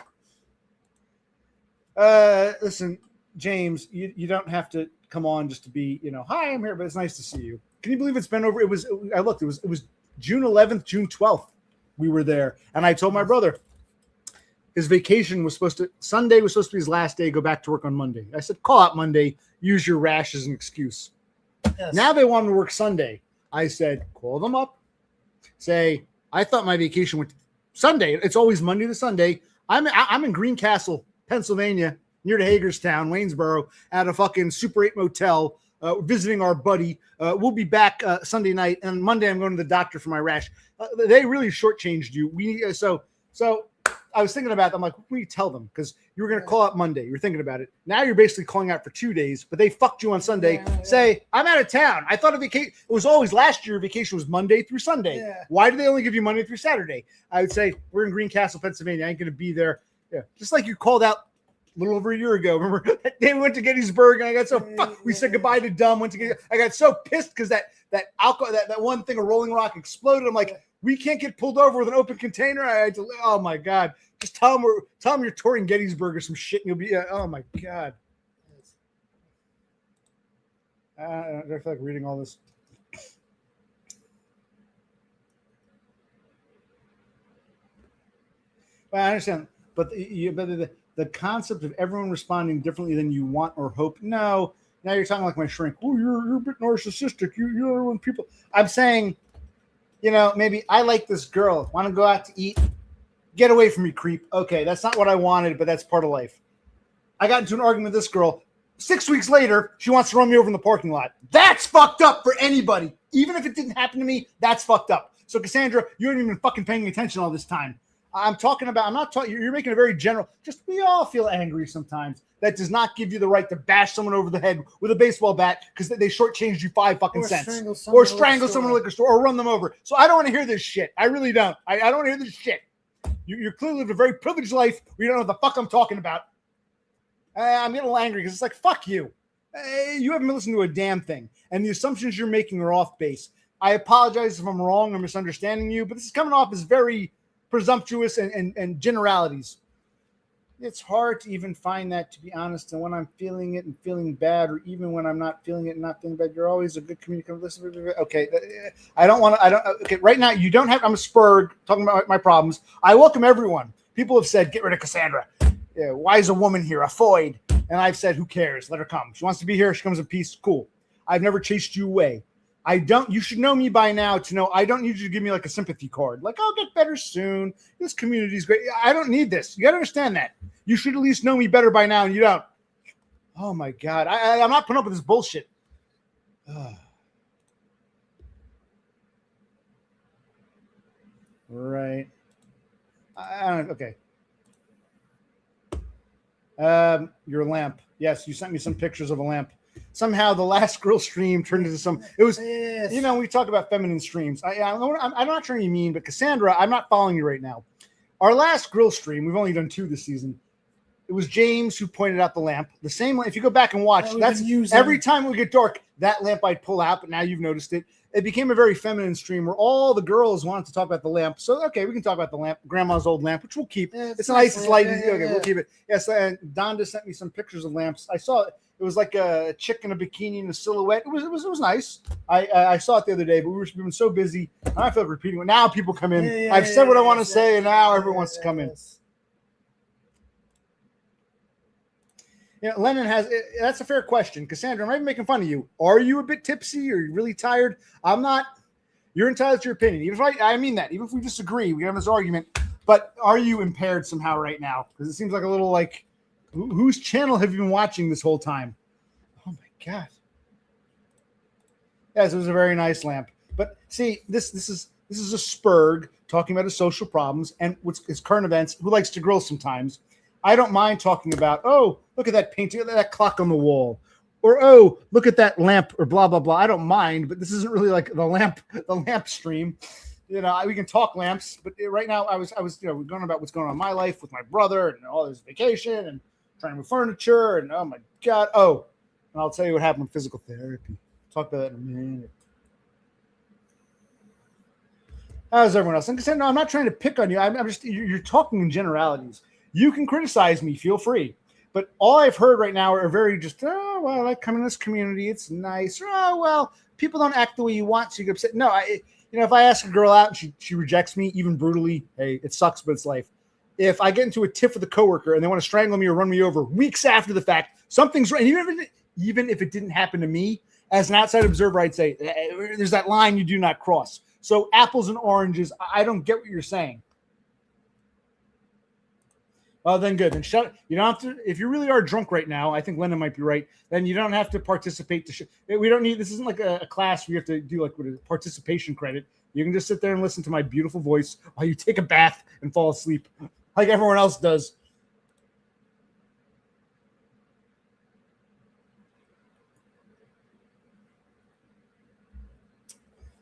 Listen, James, you don't have to come on just to be hi, I'm here, but it's nice to see you. Can you believe it's been over? It was June 11th, June 12th. We were there, and I told my brother. His vacation was Sunday was supposed to be his last day, go back to work on Monday. I said, call out Monday, use your rash as an excuse. Yes. Now they want him to work Sunday. I said, call them up. Say, I thought my vacation went Sunday. It's always Monday to Sunday. I'm in Greencastle, Pennsylvania, near to Hagerstown, Waynesboro, at a fucking Super 8 motel, visiting our buddy. We'll be back Sunday night, and Monday I'm going to the doctor for my rash. They really shortchanged you. So I was thinking about them. I'm like, what do you tell them? Because you were going to call out Monday. You were thinking about it. Now you're basically calling out for 2 days, but they fucked you on Sunday. Yeah. Say, I'm out of town. I thought a vacation. It was always last year. Vacation was Monday through Sunday. Yeah. Why do they only give you Monday through Saturday? I would say we're in Greencastle, Pennsylvania. I ain't going to be there. Yeah. Just like you called out a little over a year ago. Remember that day we went to Gettysburg and I got so we said goodbye to Dumb. I got so pissed because that alcohol, that one thing of Rolling Rock exploded. I'm like, we can't get pulled over with an open container. Oh my God. Just tell them you're touring Gettysburg or some shit and you'll be, oh my God. I feel like reading all this. Well, I understand, but the concept of everyone responding differently than you want or hope. No, now you're talking like my shrink. Oh, you're a bit narcissistic. You're when people. I'm saying, maybe I like this girl. Want to go out to eat? Get away from me, creep. Okay, that's not what I wanted, but that's part of life. I got into an argument with this girl. 6 weeks later, she wants to run me over in the parking lot. That's fucked up for anybody. Even if it didn't happen to me, that's fucked up. So, Cassandra, you ain't even fucking paying attention all this time. I'm not talking, you're making a very general, just we all feel angry sometimes. That does not give you the right to bash someone over the head with a baseball bat because they shortchanged you 5 fucking cents. Or strangle someone in a liquor store or run them over. So I don't want to hear this shit. I really don't. I don't want to hear this shit. You're clearly lived a very privileged life where you don't know what the fuck I'm talking about. I'm getting a little angry because it's like, fuck you. You haven't listened to a damn thing, and the assumptions you're making are off base. I apologize if I'm wrong or misunderstanding you, but this is coming off as very presumptuous and generalities. It's hard to even find that, to be honest. And when I'm feeling it and feeling bad, or even when I'm not feeling it and not feeling bad, you're always a good communicator. Listen, okay, I don't want to. Okay, right now you don't have. I'm a Spurg talking about my problems. I welcome everyone. People have said, get rid of Cassandra. Yeah, why is a woman here? A Foyd. And I've said, who cares? Let her come. She wants to be here. She comes in peace. Cool. I've never chased you away. You should know me by now to know I don't need you to give me like a sympathy card. Like, I'll get better soon. This community is great. I don't need this. You got to understand that. You should at least know me better by now, and you don't. Oh, my God. I'm not putting up with this bullshit. Right. Okay. Your lamp. Yes, you sent me some pictures of a lamp. Somehow the last grill stream turned into some. It was, yes. You know, we talk about feminine streams. I'm not sure you mean, but Cassandra, I'm not following you right now. Our last grill stream, we've only done 2 this season. It was James who pointed out the lamp. The same lamp. If you go back and watch, that's every time it would get dark, that lamp I'd pull out. But now you've noticed it. It became a very feminine stream where all the girls wanted to talk about the lamp. So, okay, we can talk about the lamp, Grandma's old lamp, which we'll keep. Yeah, it's nice. It's light. Yeah, okay, we'll keep it. Yes, and Donda sent me some pictures of lamps. I saw it. It was like a chick in a bikini in a silhouette. It was nice. I saw it the other day, but we've been so busy. I feel like repeating it. Now people come in. I've said what I want to say, and now everyone wants to come in. Yeah, Lennon has. That's a fair question, Cassandra. I'm not even making fun of you. Are you a bit tipsy? Or are you really tired? I'm not. You're entitled to your opinion. Even if I mean that. Even if we disagree, we have this argument. But are you impaired somehow right now? Because it seems like a little like. Whose channel have you been watching this whole time? Oh my God! Yes, it was a very nice lamp. But see, this is a Spurg talking about his social problems and what's his current events. Who likes to grill sometimes? I don't mind talking about, oh, look at that painting, that clock on the wall, or oh, look at that lamp, or blah blah blah. I don't mind, but this isn't really like the lamp stream. You know, we can talk lamps, but right now I was we're going about what's going on in my life with my brother and all this vacation and trying to move furniture and oh my God, oh, and I'll tell you what happened with physical therapy. Talk about that in a minute. How's everyone else? Like I said, no, I'm not trying to pick on you. I'm just you're talking in generalities. You can criticize me, feel free. But all I've heard right now are very just, oh, well, I come in this community, it's nice. Or, oh, well, people don't act the way you want, so you get upset. No, if I ask a girl out and she rejects me, even brutally, hey, it sucks, but it's life. If I get into a tiff with a coworker and they want to strangle me or run me over weeks after the fact, something's right. Even if it didn't happen to me, as an outside observer, I'd say, there's that line you do not cross. So apples and oranges, I don't get what you're saying. Well, then good. Then shut. You don't have to. If you really are drunk right now, I think Lennon might be right. Then you don't have to participate. We don't need. This isn't like a class where you have to do like with a participation credit. You can just sit there and listen to my beautiful voice while you take a bath and fall asleep, like everyone else does.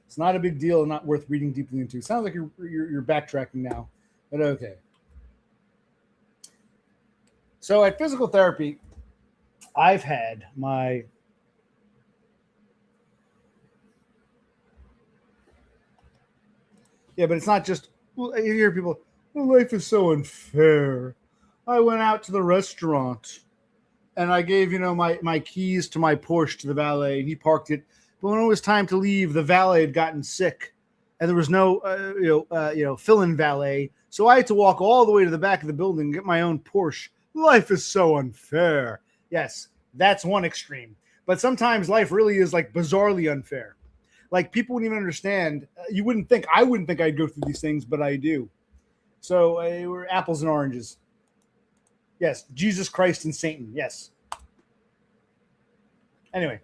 It's not a big deal and not worth reading deeply into. Sounds like you're backtracking now, but okay. So at physical therapy, I've had my but it's not just you hear people, life is so unfair. I went out to the restaurant and I gave my keys to my Porsche to the valet and he parked it. But when it was time to leave, the valet had gotten sick and there was no fill-in valet, so I had to walk all the way to the back of the building and get my own Porsche. Life is so unfair. Yes, that's one extreme. But sometimes life really is like bizarrely unfair. Like people wouldn't even understand. I wouldn't think I'd go through these things, but I do. So we're apples and oranges. Yes, Jesus Christ and Satan. Yes. Anyway,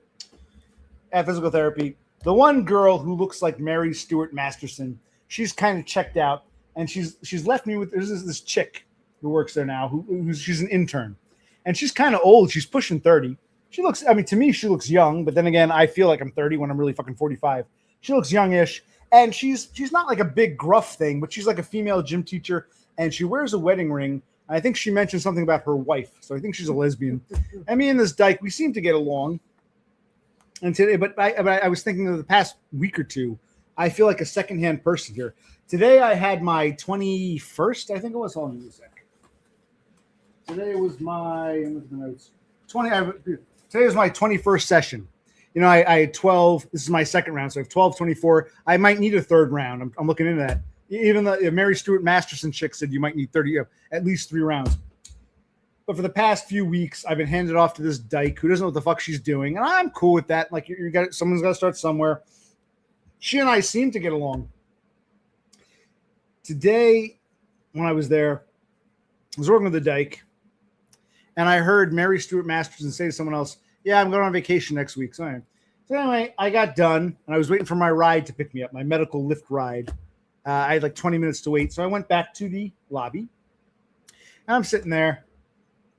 at physical therapy, the one girl who looks like Mary Stuart Masterson, she's kind of checked out, and she's left me with this chick who works there now, she's an intern. And she's kind of old. She's pushing 30. She looks, to me, she looks young. But then again, I feel like I'm 30 when I'm really fucking 45. She looks youngish. And she's not like a big gruff thing, but she's like a female gym teacher. And she wears a wedding ring. I think she mentioned something about her wife, so I think she's a lesbian. And me and this dyke, we seem to get along. And today, but I was thinking of the past week or two, I feel like a secondhand person here. Today I had my 21st, I think it was. Hold on a sec. Today was my notes. Today was my 21st session. You know, I had 12. This is my second round, so I have 12, 24. I might need a third round. I'm looking into that. Even the Mary Stuart Masterson chick said you might need 30, at least 3 rounds. But for the past few weeks, I've been handed off to this dyke who doesn't know what the fuck she's doing, and I'm cool with that. Like someone's got to start somewhere. She and I seem to get along. Today, when I was there, I was working with the dyke, and I heard Mary Stuart Masterson say to someone else, "Yeah, I'm going on vacation next week." So anyway, I got done, and I was waiting for my ride to pick me up, my medical lift ride. I had like 20 minutes to wait, so I went back to the lobby, and I'm sitting there.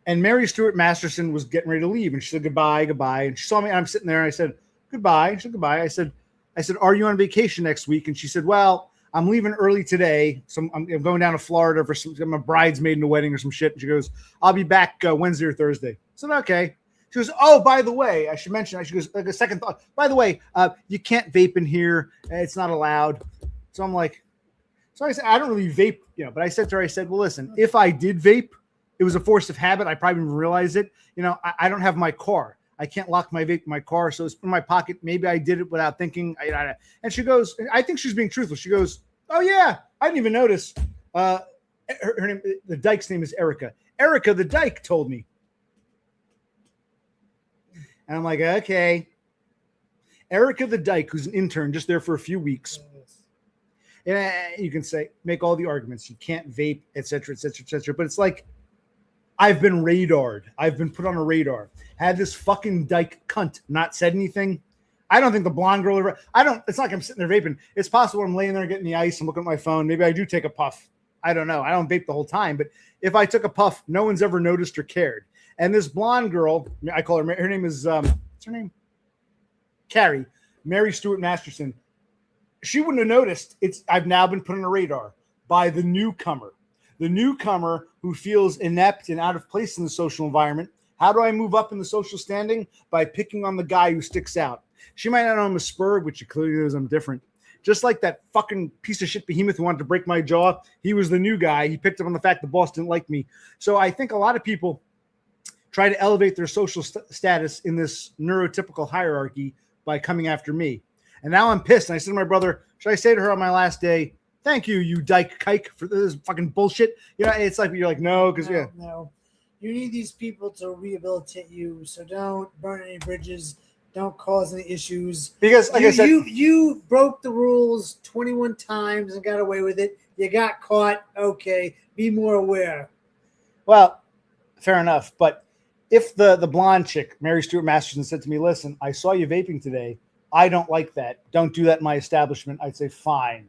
And Mary Stuart Masterson was getting ready to leave, and she said goodbye. And she saw me, and I'm sitting there, and I said goodbye. She said goodbye. I said, are you on vacation next week? And she said, well, I'm leaving early today. So I'm going down to Florida for I'm a bridesmaid in a wedding or some shit. And she goes, I'll be back Wednesday or Thursday. I said, okay. She goes, oh, by the way, I should mention, she goes, like a second thought. By the way, you can't vape in here. It's not allowed. So I'm like, so I said, I don't really vape, but I said to her, I said, well, listen, if I did vape, it was a force of habit. I probably didn't realize it. I don't have my car. I can't lock my vape in my car, so it's in my pocket. Maybe I did it without thinking. And she goes, I think she's being truthful. She goes, oh, yeah, I didn't even notice. Her name, the dyke's name is Erica. Erica, the dyke, told me. And I'm like, okay. Erica, the dyke, who's an intern, just there for a few weeks. And you can make all the arguments. You can't vape, et cetera, et cetera, et cetera. But it's like, I've been radared. I've been put on a radar. Had this fucking dyke cunt not said anything, I don't think the blonde girl ever. It's not like I'm sitting there vaping. It's possible I'm laying there getting the ice. I'm looking at my phone. Maybe I do take a puff. I don't know. I don't vape the whole time. But if I took a puff, no one's ever noticed or cared. And this blonde girl, I call her. Her name is what's her name? Carrie. Mary Stuart Masterson. She wouldn't have noticed. I've now been put on a radar by the newcomer. The newcomer who feels inept and out of place in the social environment. How do I move up in the social standing? By picking on the guy who sticks out. She might not know I'm a spurg, which she clearly knows I'm different. Just like that fucking piece of shit behemoth who wanted to break my jaw. He was the new guy. He picked up on the fact the boss didn't like me. So I think a lot of people try to elevate their social status in this neurotypical hierarchy by coming after me. And now I'm pissed. And I said to my brother, should I say to her on my last day, thank you, you dyke kike, for this fucking bullshit? It's like, you're like, no, because No. You need these people to rehabilitate you, so don't burn any bridges, don't cause any issues. Because, like I said, you broke the rules 21 times and got away with it. You got caught. Okay, be more aware. Well, fair enough. But if the blonde chick, Mary Stuart Masterson, said to me, listen, I saw you vaping today. I don't like that. Don't do that in my establishment. I'd say, fine.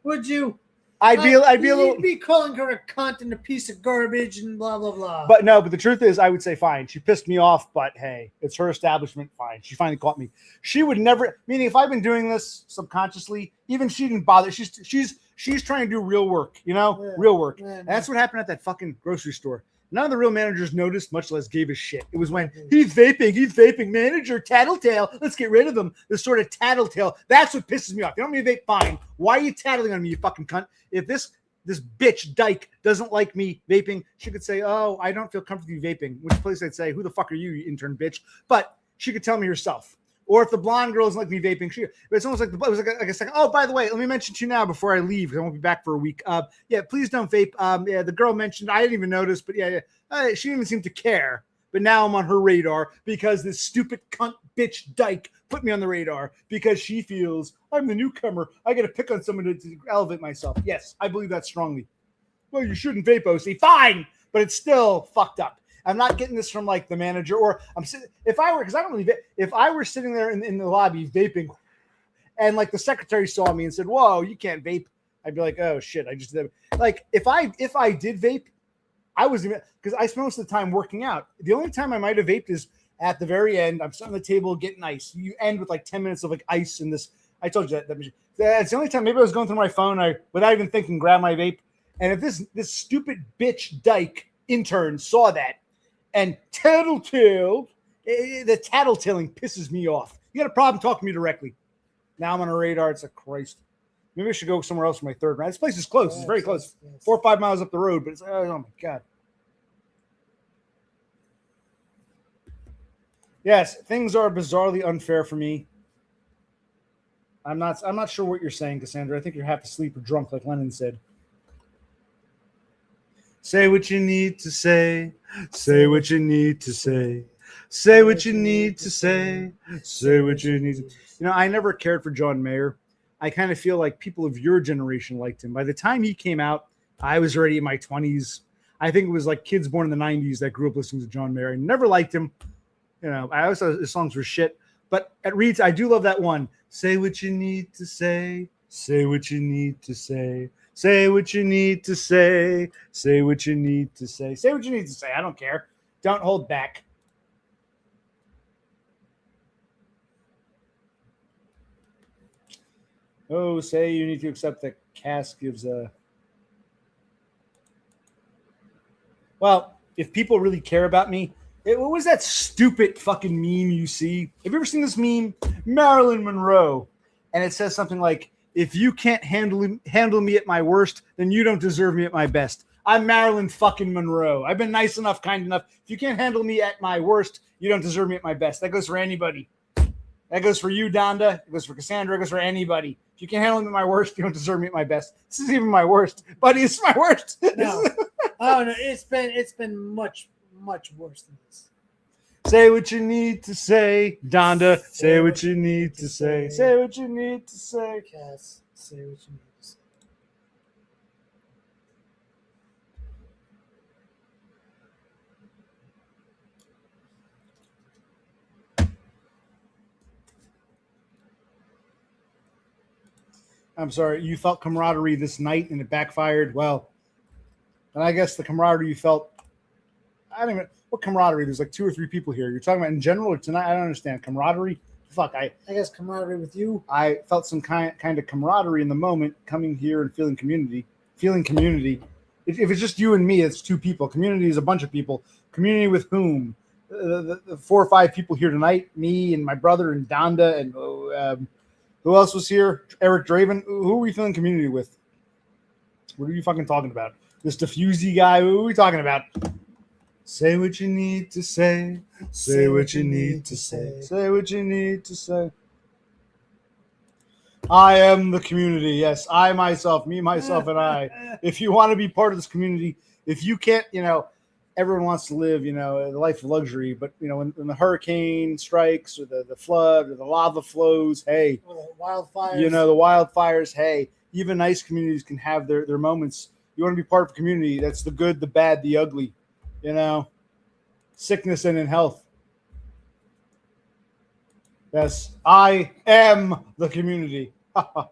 Would you? I'd be a little. You'd be calling her a cunt and a piece of garbage and blah blah blah. But no. But the truth is, I would say fine. She pissed me off, but hey, it's her establishment. Fine. She finally caught me. She would never. Meaning, if I've been doing this subconsciously, even she didn't bother. She's trying to do real work. Real work. Yeah, and that's what happened at that fucking grocery store. None of the real managers noticed, much less gave a shit. It was when he's vaping, manager, tattletale. Let's get rid of him. This sort of tattletale. That's what pisses me off. You don't want me to vape, fine. Why are you tattling on me, you fucking cunt? If this bitch dyke doesn't like me vaping, she could say, oh, I don't feel comfortable vaping. Which place I'd say, who the fuck are you, you intern bitch? But she could tell me herself. Or if the blonde girl doesn't like me vaping, but it's almost like it was like a second. Oh, by the way, let me mention to you now before I leave, because I won't be back for a week. Yeah, please don't vape. Yeah, the girl mentioned, I didn't even notice, but yeah, she didn't even seem to care. But now I'm on her radar because this stupid cunt bitch dyke put me on the radar because she feels I'm the newcomer. I got to pick on someone to elevate myself. Yes, I believe that strongly. Well, you shouldn't vape, OC. Fine, but it's still fucked up. I'm not getting this from like the manager, or I'm sitting. If I were, because I don't really vape. If I were sitting there in the lobby vaping, and like the secretary saw me and said, "Whoa, you can't vape," I'd be like, "Oh shit, I just did." Like if I did vape, I was, because I spent most of the time working out. The only time I might have vaped is at the very end. I'm sitting on the table getting ice. You end with like 10 minutes of like ice in this. I told you that. That's the only time. Maybe I was going through my phone. I, without even thinking, grab my vape. And if this stupid bitch dyke intern saw that and tattletaled, the tattletaling pisses me off. You got a problem, talk to me directly. Now I'm on a radar. It's like, Christ. Maybe I should go somewhere else for my third round. This place is close. It's very close. 4 or 5 miles up the road, but it's, oh my God. Yes, things are bizarrely unfair for me. I'm not sure what you're saying, Cassandra. I think you're half asleep or drunk, like Lennon said. Say what you need to say. Say what you need to say. Say what you need to say. Say what you need to. You know, I never cared for John Mayer. I kind of feel like people of your generation liked him. By the time he came out, I was already in my 20s. I think it was like kids born in the 90s that grew up listening to John Mayer. I never liked him. You know, I always thought his songs were shit. But at Reed's, I do love that one. Say what you need to say. Say what you need to say. Say what you need to say. Say what you need to say. Say what you need to say. I don't care. Don't hold back. Oh, say you need to accept that Cass gives a... Well, if people really care about me, what was that stupid fucking meme you see? Have you ever seen this meme? Marilyn Monroe. And it says something like, if you can't handle me at my worst, then you don't deserve me at my best. I'm Marilyn fucking Monroe. I've been nice enough, kind enough. If you can't handle me at my worst, you don't deserve me at my best. That goes for anybody. That goes for you, Donda. It goes for Cassandra. It goes for anybody. If you can't handle me at my worst, you don't deserve me at my best. This is even my worst. Buddy, it's my worst. No. Oh, no. It's been much worse than this. Say what you need to say, Donda. Say what you need to say. Say what you need to say. Cass, say what you need to say. I'm sorry, you felt camaraderie this night and it backfired. Well, and I guess the camaraderie you felt, I don't even, what camaraderie? There's like 2 or 3 people here. You're talking about in general or tonight? I don't understand. Camaraderie? Fuck, I guess camaraderie with you. I felt some kind of camaraderie in the moment coming here and feeling community. If it's just you and me, it's 2 people. Community is a bunch of people. Community with whom? The 4 or 5 people here tonight, me and my brother and Donda and who else was here? Eric Draven. Who are we feeling community with? What are you fucking talking about? This diffusey guy? Who are we talking about? Say what you need to say. Say what you need to say. Say what you need to say. I am the community. Yes, I myself, me, myself, and I. If you want to be part of this community, if you can't, everyone wants to live, a life of luxury. But, when the hurricane strikes or the flood or the lava flows, hey. Or the wildfires. The wildfires, hey. Even nice communities can have their moments. You want to be part of a community. That's the good, the bad, the ugly. Sickness and in health. Yes, I am the community. I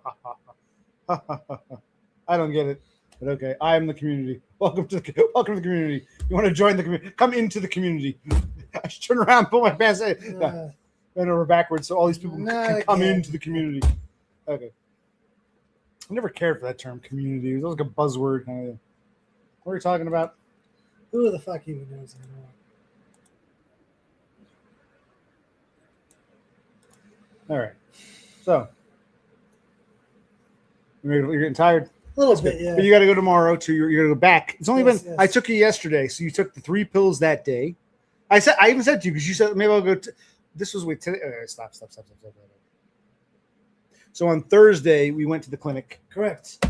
don't get it, but okay. I am the community. Welcome to the community. You want to join the community? Come into the community. I should turn around, pull my pants, bend over backwards, so all these people can come into the community. Okay. I never cared for that term, community. It was like a buzzword. What are you talking about? Who the fuck even knows anymore? All right. So, you're getting tired? A little bit, yeah. But you got to go tomorrow too. You're going to go back. It's only Yes. I took you yesterday, so you took the 3 pills that day. I even said to you, because you said, maybe I'll go this was with today. Stop. So on Thursday, we went to the clinic. Correct.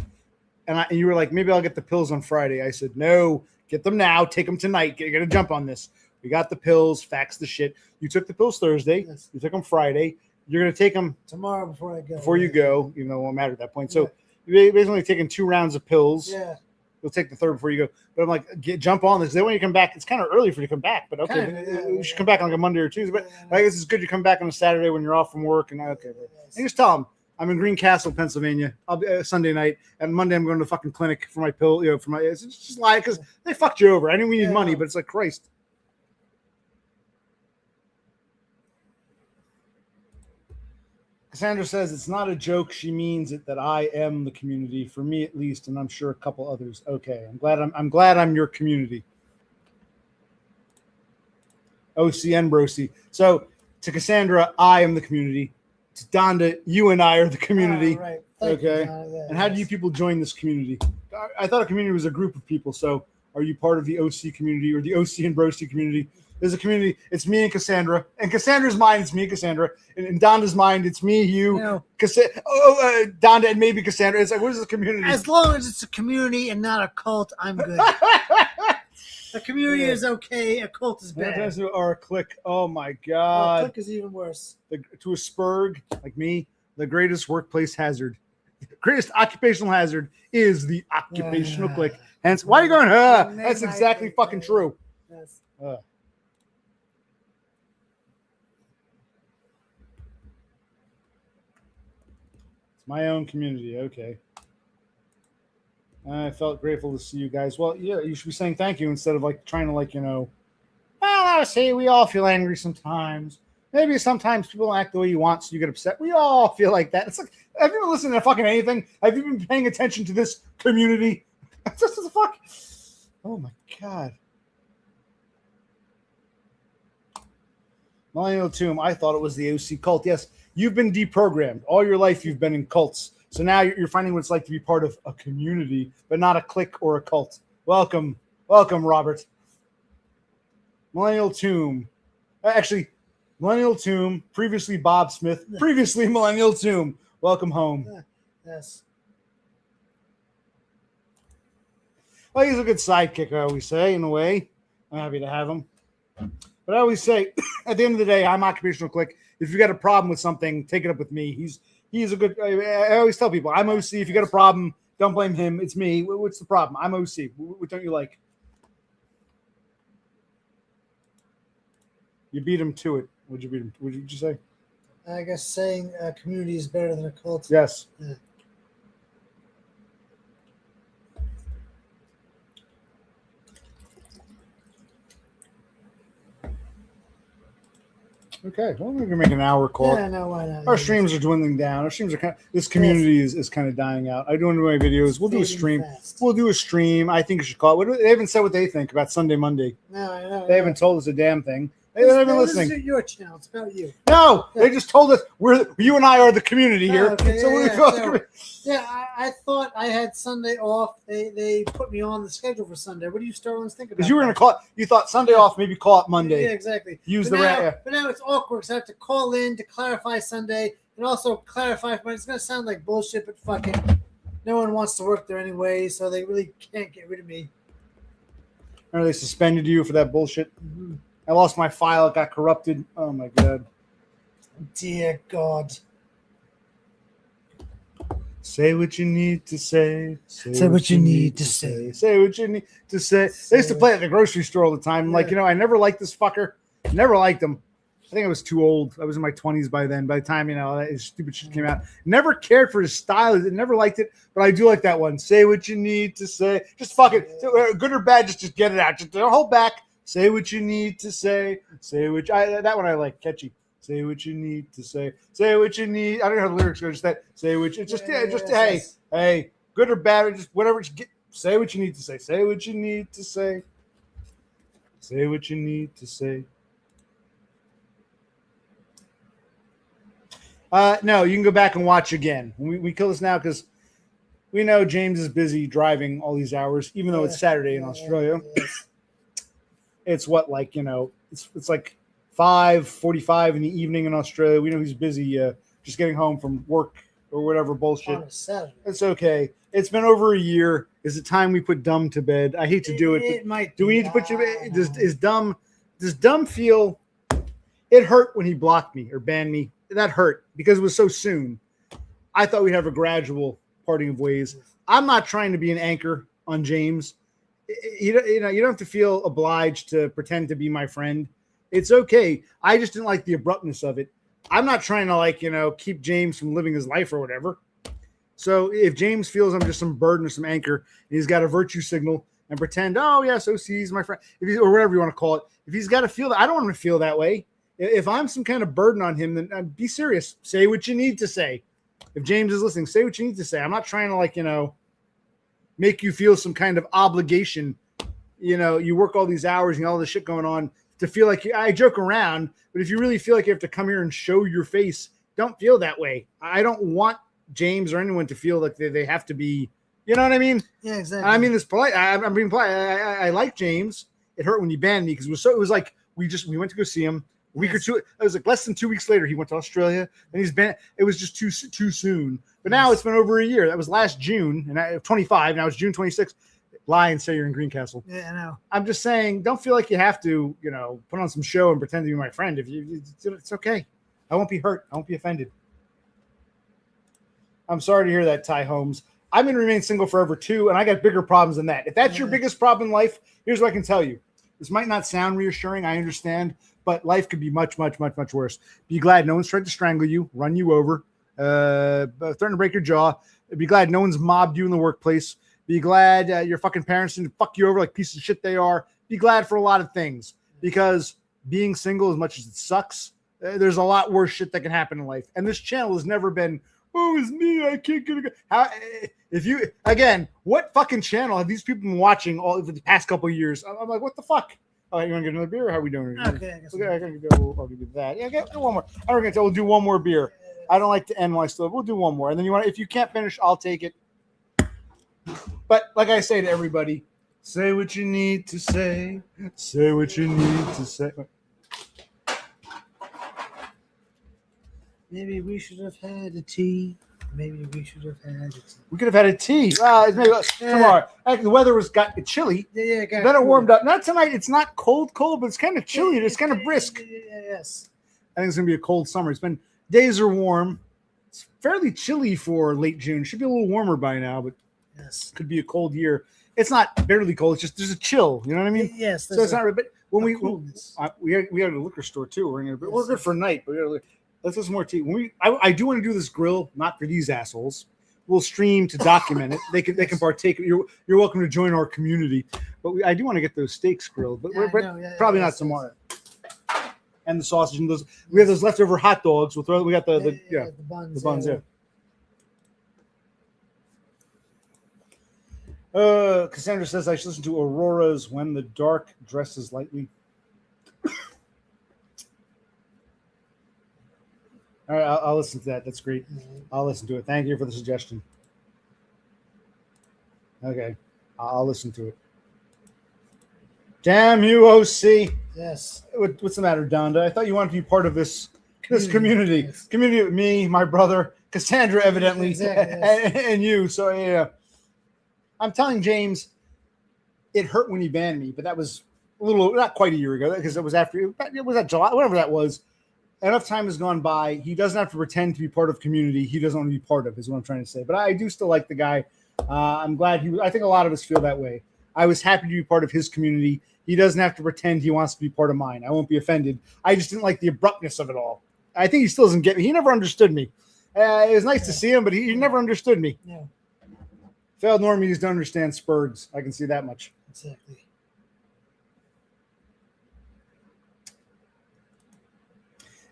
And you were like, maybe I'll get the pills on Friday. I said, no, get them now. Take them tonight. You're going to jump on this. We got the pills, fax the shit. You took the pills Thursday. Yes. You took them Friday. You're going to take them tomorrow before I go. Before you go, even though it won't matter at that point. So you're basically taking 2 rounds of pills. Yeah. You'll take the 3rd before you go. But I'm like, jump on this. Then when you come back, it's kind of early for you to come back. But okay, you should come back on like a Monday or Tuesday. But I guess it's good you come back on a Saturday when you're off from work. And okay, and just tell them I'm in Greencastle, Pennsylvania. I'll be Sunday night, and Monday I'm going to the fucking clinic for my pill. It's just lie because they fucked you over. I know we need money, but it's like Christ. Cassandra says it's not a joke. She means it that I am the community, for me at least, and I'm sure a couple others. Okay, I'm glad I'm your community. OCN Brosi. So to Cassandra, I am the community. To Donda, you and I are the community. Right. Okay. And how do you people join this community? I thought a community was a group of people. So are you part of the OC community or the OC and Brosi community? There's a community. It's me and Cassandra. In Cassandra's mind, it's me and Cassandra. In Donda's mind, it's me, you, Donda, and maybe Cassandra. It's like, what is the community? As long as it's a community and not a cult, I'm good. The community is okay. A cult is bad. Or a clique. Oh my God. A clique is even worse. To a spurg like me, the greatest workplace hazard, the greatest occupational hazard is the occupational clique. Hence, why are you going? That's exactly fucking true. Yes. It's my own community. Okay. I felt grateful to see you guys. Well, yeah, you should be saying thank you instead of like trying to well, see, we all feel angry sometimes. Maybe sometimes people don't act the way you want, so you get upset. We all feel like that. It's like, have you been listening to fucking anything? Have you been paying attention to this community? Just as a fuck. Oh my God. Millennial Tomb, I thought it was the OC cult. Yes, you've been deprogrammed. All your life you've been in cults. So now you're finding what it's like to be part of a community, but not a clique or a cult. Welcome, Robert. Millennial Tomb. Actually, Millennial Tomb, previously Bob Smith, previously Millennial Tomb. Welcome home. Yes. Well, he's a good sidekick, I always say, in a way. I'm happy to have him. But I always say, at the end of the day, I'm occupational clique. If you got a problem with something, take it up with me. He's a good. I always tell people, I'm OC. If you got a problem, don't blame him. It's me. What's the problem? I'm OC. What don't you like? You beat him to it. What'd you beat him? What did you say? I guess saying a community is better than a cult. Yes. Yeah. Okay, well, we're gonna make an hour call. Yeah, no, why not? Our streams are dwindling down. Our streams are this community is kind of dying out. I do one of my videos. We'll do a stream. Fast. We'll do a stream. I think you should call it. They haven't said what they think about Sunday, Monday. No, I know. They haven't told us a damn thing. They're not even listening. This is your channel. It's about you. No, they just told us you and I are the community here. Okay, So I thought I had Sunday off. They put me on the schedule for Sunday. What do you Starlings think about? Because you were going to call it. You thought Sunday off, maybe call it Monday. Yeah, exactly. Use but now it's awkward. So I have to call in to clarify Sunday and also clarify. But it's going to sound like bullshit, but fucking no one wants to work there anyway, so they really can't get rid of me. Or they suspended you for that bullshit. Mm-hmm. I lost my file. It got corrupted. Oh, my God. Dear God. Say what you need to say. Say what you need to say. Say what you need to say. They used to play at the grocery store all the time. Yeah. Like, I never liked this fucker. Never liked him. I think I was too old. I was in my 20s by then. By the time, his stupid shit came out. Never cared for his style. Never liked it. But I do like that one. Say what you need to say. Just fucking, good or bad, just get it out. Just don't hold back. Say what you need to say. That one I like. Catchy. Say what you need to say. Say what you need. I don't know how the lyrics go. Just that. Say what you. Hey, good or bad, or just whatever. Just say what you need to say. Say what you need to say. Say what you need to say. No, you can go back and watch again. We kill this now because we know James is busy driving all these hours, even though it's Saturday in Australia. It's what, it's like 5:45 in the evening in Australia. We know he's busy just getting home from work or whatever bullshit. On a Saturday. It's okay. It's been over a year. Is it time we put Dumb to bed? I hate to do it. It might. Do we need to put you? Does Dumb feel? It hurt when he blocked me or banned me. That hurt because it was so soon. I thought we'd have a gradual parting of ways. I'm not trying to be an anchor on James. You don't have to feel obliged to pretend to be my friend. It's okay. I just didn't like the abruptness of it. I'm not trying to keep James from living his life or whatever. So if James feels I'm just some burden or some anchor, and he's got a virtue signal and pretend, oh yes, OC is my friend, or whatever you want to call it. If he's got to feel that, I don't want him to feel that way. If I'm some kind of burden on him, then be serious. Say what you need to say. If James is listening, say what you need to say. I'm not trying to make you feel some kind of obligation. You work all these hours and all this shit going on to feel like I joke around, but if you really feel like you have to come here and show your face, don't feel that way. I don't want James or anyone to feel like they have to be, you know what I mean? Yeah, exactly. I mean this polite. I'm being polite. I like James. It hurt when you banned me because it was like we went to go see him a week or two. It was like less than 2 weeks later. He went to Australia and he's banned. It was just too soon. But now it's been over a year. That was last June and 25. Now it's June 26th. Lie and say you're in Greencastle. Yeah, I know. I'm just saying, don't feel like you have to, put on some show and pretend to be my friend. It's okay. I won't be hurt. I won't be offended. I'm sorry to hear that, Ty Holmes. I'm going to remain single forever too, and I got bigger problems than that. If that's your biggest problem in life, here's what I can tell you. This might not sound reassuring, I understand, but life could be much, much, much, much worse. Be glad no one's tried to strangle you, run you over, threaten to break your jaw. Be glad no one's mobbed you in the workplace. Be glad your fucking parents didn't fuck you over like pieces of shit they are. Be glad for a lot of things, because being single, as much as it sucks, there's a lot worse shit that can happen in life. And this channel has never been, oh, it's me, I can't get what fucking channel have these people been watching all over the past couple of years? I'm like, what the fuck? Oh, you want to get another beer? How are we doing? Okay, I guess I gotta go. I'll give you that. Yeah, get one more. I'm gonna tell. We'll do one more beer. I don't like to end my stuff. We'll do one more, and then if you can't finish, I'll take it. But like I say to everybody, say what you need to say. Say what you need to say. Maybe we should have had a tea. Maybe we should have had a tea. We could have had a tea. Tomorrow. The weather got chilly. Yeah. Then it warmed up. Not tonight. It's not cold, but it's kind of chilly. It's kind of brisk. Yes. I think it's going to be a cold summer. Days are warm. It's fairly chilly for late June. Should be a little warmer by now, but yes, could be a cold year. It's not barely cold. It's just there's a chill. You know what I mean? Yes. So it's not. But when we got a liquor store too. We're good for a night. But let's have some more tea. I do want to do this grill, not for these assholes. We'll stream to document it. They can partake. You're welcome to join our community. But I do want to get those steaks grilled. But probably not tomorrow. And the sausage and those. We have those leftover hot dogs. We got the buns. Cassandra says I should listen to Aurora's When the Dark Dresses Lightly. All right, I'll listen to that. That's great. I'll listen to it. Thank you for the suggestion. Okay, I'll listen to it. Damn you, OC. Yes. What's the matter, Donda? I thought you wanted to be part of this community. Yes. Community with me, my brother, Cassandra, evidently, exactly, and you. So, yeah. I'm telling James, it hurt when he banned me, but that was not quite a year ago, because it was that July, whatever that was. Enough time has gone by. He doesn't have to pretend to be part of community. He doesn't want to be part of, is what I'm trying to say. But I do still like the guy. I'm glad I think a lot of us feel that way. I was happy to be part of his community. He doesn't have to pretend he wants to be part of mine. I won't be offended. I just didn't like the abruptness of it all. I think he still doesn't get me. He never understood me. It was nice to see him, but he never understood me. No. Failed normies don't understand spurgs. I can see that much. Exactly.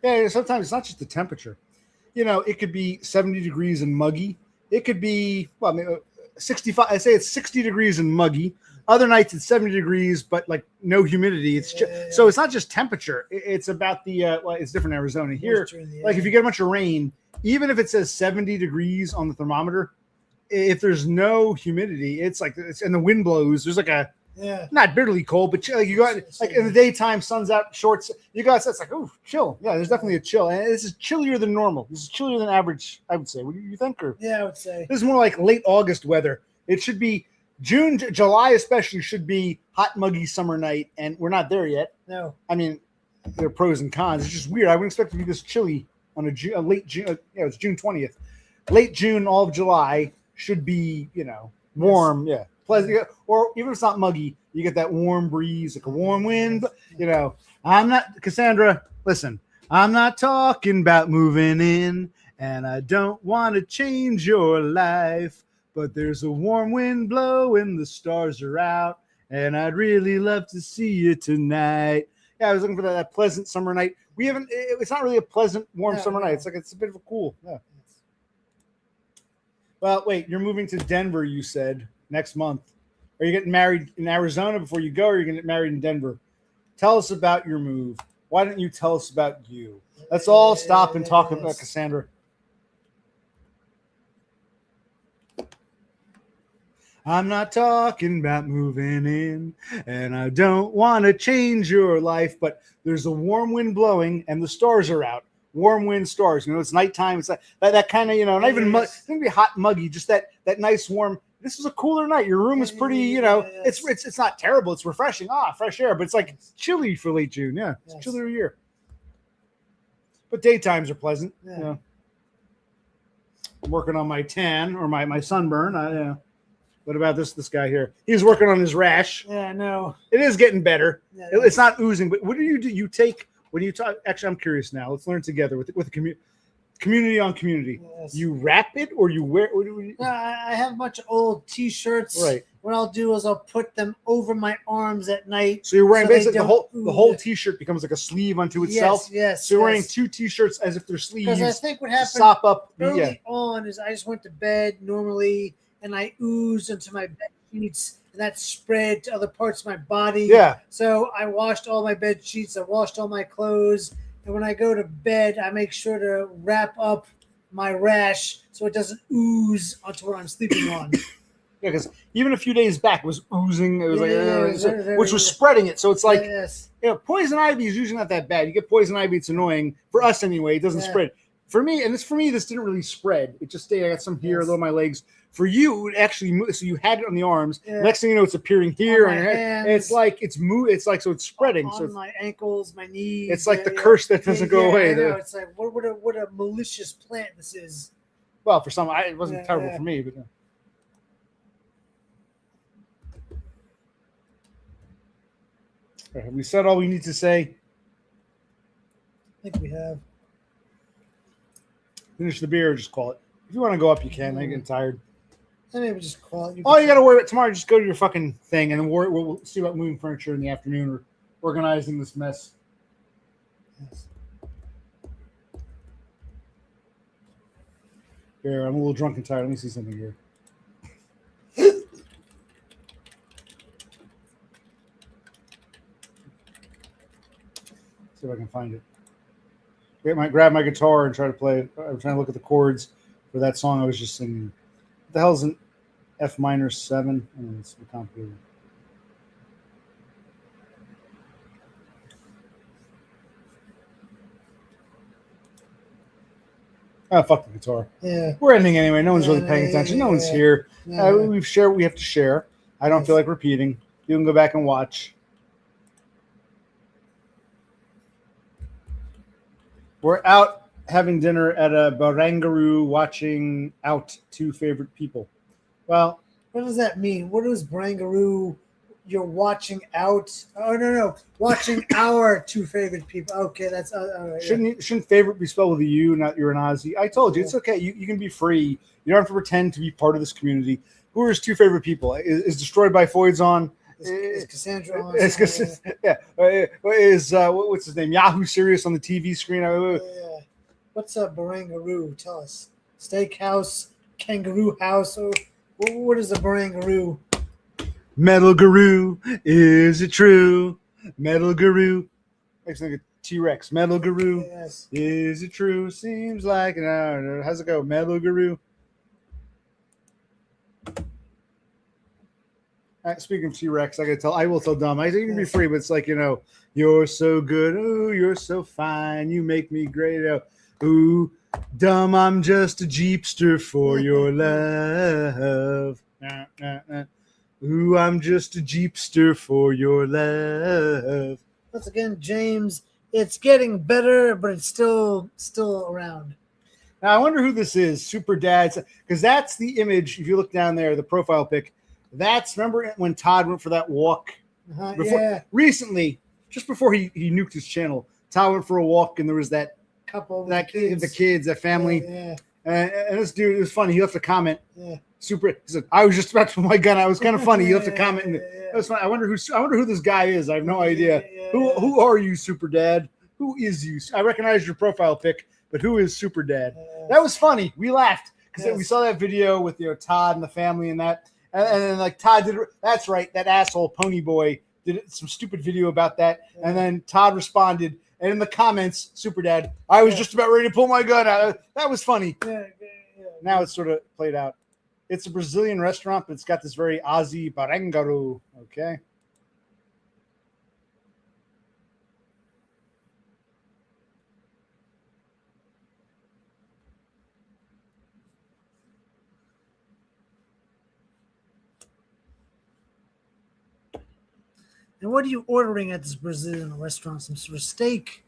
Yeah, sometimes it's not just the temperature. It could be 70 degrees and muggy. It could be 65. I say it's 60 degrees and muggy. Other nights it's 70 degrees, but like no humidity. So it's not just temperature. It's about the it's different in Arizona. Here, like if you get a bunch of rain, even if it says 70 degrees on the thermometer, if there's no humidity, and the wind blows, there's like a not bitterly cold, but you got like in the daytime, sun's out, shorts. You guys, it's like, oh, chill. Yeah, there's definitely a chill, and this is chillier than normal. This is chillier than average, I would say. What do you think? Or I would say this is more like late August weather. It should be June, July, especially should be hot, muggy summer night, and we're not there yet. No, I mean there are pros and cons. It's just weird. I wouldn't expect it to be this chilly on a late June. It's June 20th. Late June, all of July should be warm. Yes. Yeah. Pleasant, or even if it's not muggy, you get that warm breeze, like a warm wind. I'm not Cassandra. Listen, I'm not talking about moving in, and I don't want to change your life. But there's a warm wind blowing, the stars are out, and I'd really love to see you tonight. Yeah, I was looking for that pleasant summer night. We haven't. It's not really a pleasant, warm summer night. It's like it's a bit of a cool. Yeah. Well, wait. You're moving to Denver. You said next month. Are you getting married in Arizona before you go, or are you going to get married in Denver? Tell us about your move. Why don't you tell us about you? Let's all stop and talk about Cassandra. I'm not talking about moving in, and I don't want to change your life, but there's a warm wind blowing, and the stars are out. Warm wind, stars. You know, it's nighttime. It's that kind of, you know, not even it's going to be hot, muggy. Just that nice warm. This is a cooler night. Your room is pretty, you know. It's not terrible. It's refreshing. Fresh air, but it's like chilly for late June. Yeah, it's a chillier year. But daytimes are pleasant. Yeah. You know. I'm working on my tan or my sunburn. Yeah. What about this guy here? He's working on his rash. Yeah, no. It is getting better. Yeah, it's not oozing, but what do? You take when you talk? Actually, I'm curious now. Let's learn together with the community on community. Yes. You wrap it or you wear? What do you? I have a bunch of old T-shirts. Right. What I'll do is I'll put them over my arms at night. So you're wearing basically the whole T-shirt becomes like a sleeve unto itself. Yes. So you're wearing two T-shirts as if they're sleeves. Because I think what happened sop up early on is I just went to bed normally. And I oozed into my bed sheets, and that spread to other parts of my body. Yeah. So I washed all my bed sheets. I washed all my clothes. And when I go to bed, I make sure to wrap up my rash so it doesn't ooze onto what I'm sleeping on. Yeah, because even a few days back it was oozing. It was which was spreading it. So it's like, poison ivy is usually not that bad. You get poison ivy, it's annoying. For us anyway, it doesn't spread. For me, this didn't really spread. It just stayed. I got some here, a little on my legs. For you, it would actually move. So you had it on the arms. Yeah. Next thing you know, it's appearing here on your head. It's like it's so it's spreading. On my ankles, my knees. It's like the curse that doesn't go away. It's like what a malicious plant this is. Well, for some, it wasn't terrible for me, but. Have we said all we need to say? I think we have. Finish the beer or just call it. If you want to go up, you can. I'm getting tired. Maybe just call it. All you got to worry about tomorrow, just go to your fucking thing, and then we'll see about moving furniture in the afternoon or organizing this mess. Yes. Here, I'm a little drunk and tired. Let me see something here. See if I can find it. Grab my guitar and try to play it. I'm trying to look at the chords for that song I was just singing. What the hell's an F minor 7? It's complicated. Oh, fuck the guitar. Yeah. We're ending anyway. No one's really paying attention. No one's here. We've shared. We have to share. I don't feel like repeating. You can go back and watch. We're out having dinner at a Barangaroo watching Out Two Favorite People. Well, what does that mean? What is Barangaroo? You're watching out? Oh no, watching our two favorite people. Okay, that's shouldn't favorite be spelled with a U, not you're an Aussie? I told you it's okay. You can be free. You don't have to pretend to be part of this community. Who are his two favorite people? Is Destroyed by Foids on? Is Cassandra on? What's his name? Yahoo Serious on the TV screen. What's a Barangaroo? Tell us. Steakhouse, kangaroo house. Or what is a Barangaroo? Metal Guru, is it true? Metal Guru. Makes me think of T-Rex. Metal Guru, is it true? Seems like an hour. How's it go? Metal Guru. Speaking of T-Rex, I will tell Dom. I think you can be free, but it's like, you're so good. Ooh, you're so fine. You make me great. Ooh, Dom, I'm just a Jeepster for your love. Ooh, I'm just a Jeepster for your love. Once again, James, it's getting better, but it's still around. Now, I wonder who this is, Super Dads, because that's the image. If you look down there, the profile pic, remember when Todd went for that walk? Recently, just before he nuked his channel, Todd went for a walk, and there was that couple, the kids, that family. And this dude, it was funny. He left a comment. Yeah. Super. He said, "I was just about to put my gun out." It was kind of funny. He left a comment. And it was funny. I wonder who this guy is. I have no idea. Who are you, Super Dad? Who is you? I recognize your profile pic, but who is Super Dad? That was funny. We laughed because we saw that video with Todd and the family and that, and then like Todd did. That's right. That asshole Pony Boy did some stupid video about that, and then Todd responded. And in the comments, Super Dad, I was just about ready to pull my gun out. That was funny. Now it's sort of played out. It's a Brazilian restaurant, but it's got this very Aussie barangaru. Okay. And what are you ordering at this Brazilian restaurant? Some sort of steak?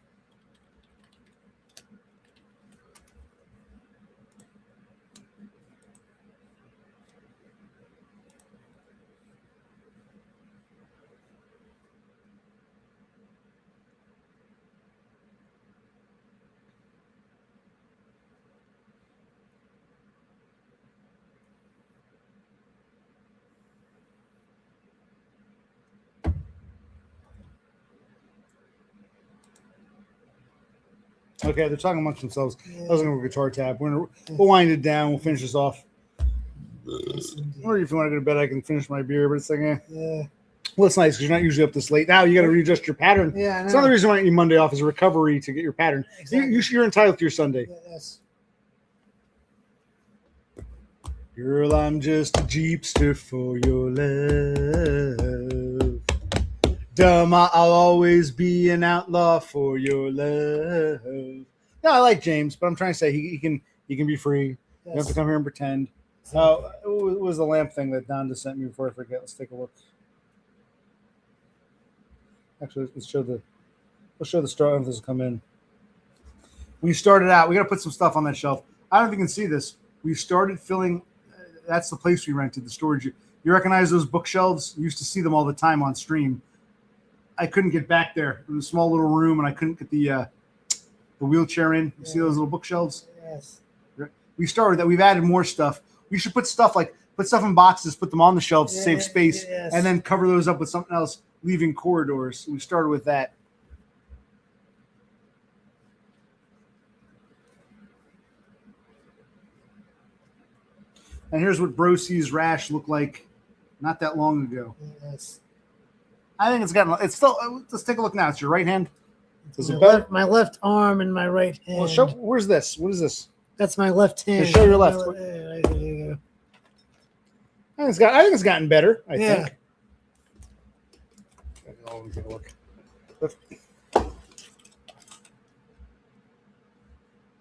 Okay, they're talking amongst themselves. I was going to go guitar tab. We'll wind it down. We'll finish this off. Or if you want to go to bed, I can finish my beer. But it's like, yeah. Well, it's nice because you're not usually up this late. Now you got to readjust your pattern. Yeah, it's another reason why you Monday off is a recovery to get your pattern. Exactly. You're entitled to your Sunday. Yes. Girl, I'm just a jeepster for your love. Dumb, I'll always be an outlaw for your love. No, I like James, but I'm trying to say he can be free. Yes. You don't have to come here and pretend. Oh, it was the lamp thing that Don just sent me before I forget. Let's take a look. Actually, let's show the straw if this will come in. We started out. We got to put some stuff on that shelf. I don't know if you can see this. We started filling. That's the place we rented, the storage. You recognize those bookshelves? You used to see them all the time on stream. I couldn't get back there. It was a small little room, and I couldn't get the wheelchair in. You see those little bookshelves? Yes. We started that. We've added more stuff. We should put stuff in boxes, put them on the shelves to save space, and then cover those up with something else, leaving corridors. We started with that. And here's what Brosie's rash looked like not that long ago. Yes. I think it's still, let's take a look now. It's your right hand. Is it better? My left arm and my right hand. Well, where's this? What is this? That's my left hand. Show your left. I think it's gotten better. I think. Oh, we can look.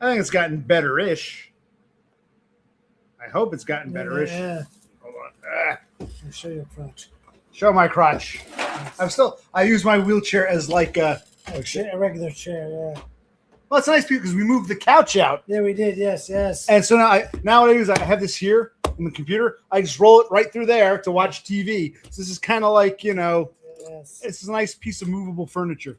I think it's gotten better-ish. I hope it's gotten better-ish. Yeah. Hold on. I'll show your crotch. Show my crotch. I use my wheelchair as like a regular chair, yeah. Well, it's nice because we moved the couch out. Yeah, we did, yes. And so now what I do is I have this here in the computer. I just roll it right through there to watch TV. So this is kind of like, it's a nice piece of movable furniture.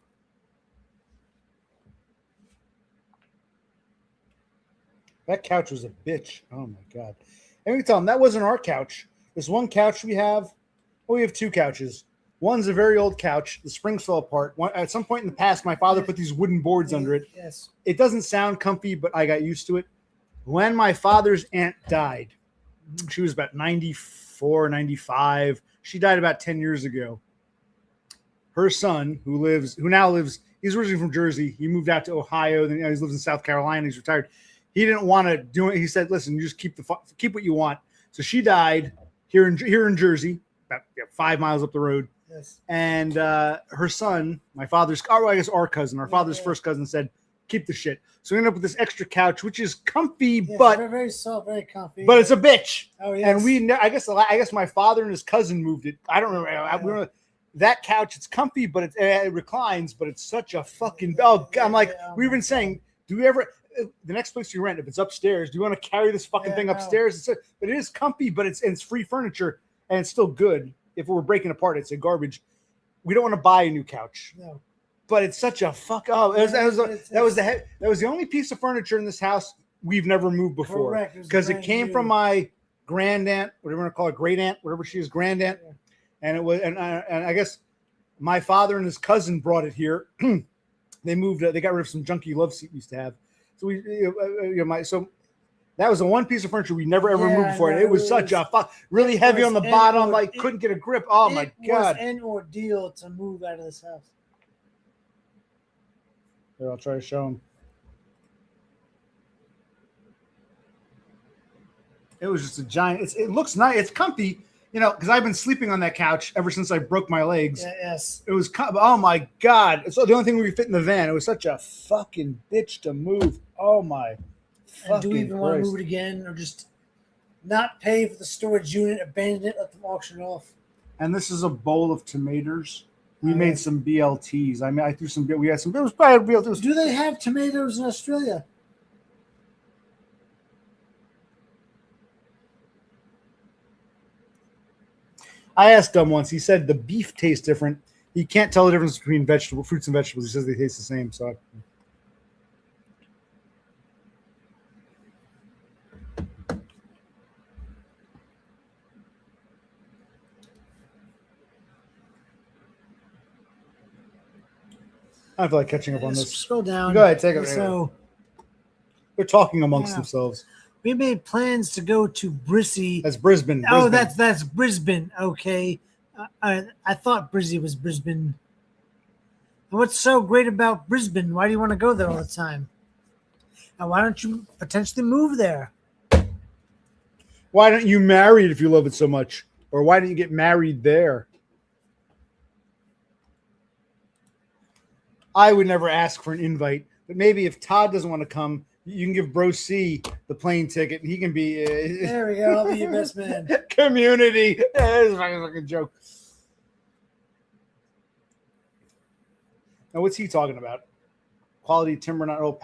That couch was a bitch. Oh my God. And we tell them that wasn't our couch. This one couch we have two couches. One's a very old couch. The springs fell apart. At some point in the past, my father put these wooden boards under it. Yes. It doesn't sound comfy, but I got used to it. When my father's aunt died, she was about 94, 95. She died about 10 years ago. Her son, who now lives, he's originally from Jersey. He moved out to Ohio. Then he lives in South Carolina. He's retired. He didn't want to do it. He said, listen, you just keep what you want. So she died here in Jersey, about 5 miles up the road. Yes. And her son, my father's, our cousin, our father's first cousin said, keep the shit. So we ended up with this extra couch, which is comfy, but very soft, very comfy. But it's a bitch. Oh, yes. And I guess my father and his cousin moved it. I don't remember. That couch, it's comfy, but it reclines, but it's such a fucking, I'm like, we've been saying, do we ever, the next place you rent, if it's upstairs, do you want to carry this fucking thing upstairs? But it is comfy, but it's free furniture, and it's still good. If we're breaking apart, it's a garbage. We don't want to buy a new couch. No. But it's such a fuck. Oh, that was the only piece of furniture in this house we've never moved before. Correct. Because it came from my grand aunt, whatever you want to call it, great aunt, whatever she is, grand aunt. Yeah. And it was, and I guess my father and his cousin brought it here. They moved, they got rid of some junky love seat we used to have. So so that was the one piece of furniture we never ever moved before. And it was such a really heavy on the bottom, like couldn't get a grip. Oh my God. It was an ordeal to move out of this house. Here, I'll try to show him. It was just a giant. It looks nice. It's comfy, because I've been sleeping on that couch ever since I broke my legs. Yeah, yes. It was. Oh my God! It's the only thing we fit in the van. It was such a fucking bitch to move. Oh my. And do we even want to move it again, or just not pay for the storage unit, abandon it, let them auction it off? And this is a bowl of tomatoes. We made some BLTs. I mean, I threw some. We had some. It was probably BLTs. Do they have tomatoes in Australia? I asked him once. He said the beef tastes different. He can't tell the difference between fruits and vegetables. He says they taste the same. So. I feel like catching up on this. Scroll down. Go ahead, take it. So they're talking amongst themselves. We made plans to go to Brizzy. That's Brisbane. Oh, that's Brisbane. Okay, I thought Brizzy was Brisbane. And what's so great about Brisbane? Why do you want to go there all the time? And why don't you potentially move there? Why don't you marry it if you love it so much, or why don't you get married there? I would never ask for an invite, but maybe if Todd doesn't want to come, you can give Bro C the plane ticket, and he can be. There we go. I'll be your best man. Community. That's a fucking joke. Now, what's he talking about? Quality timber, not old.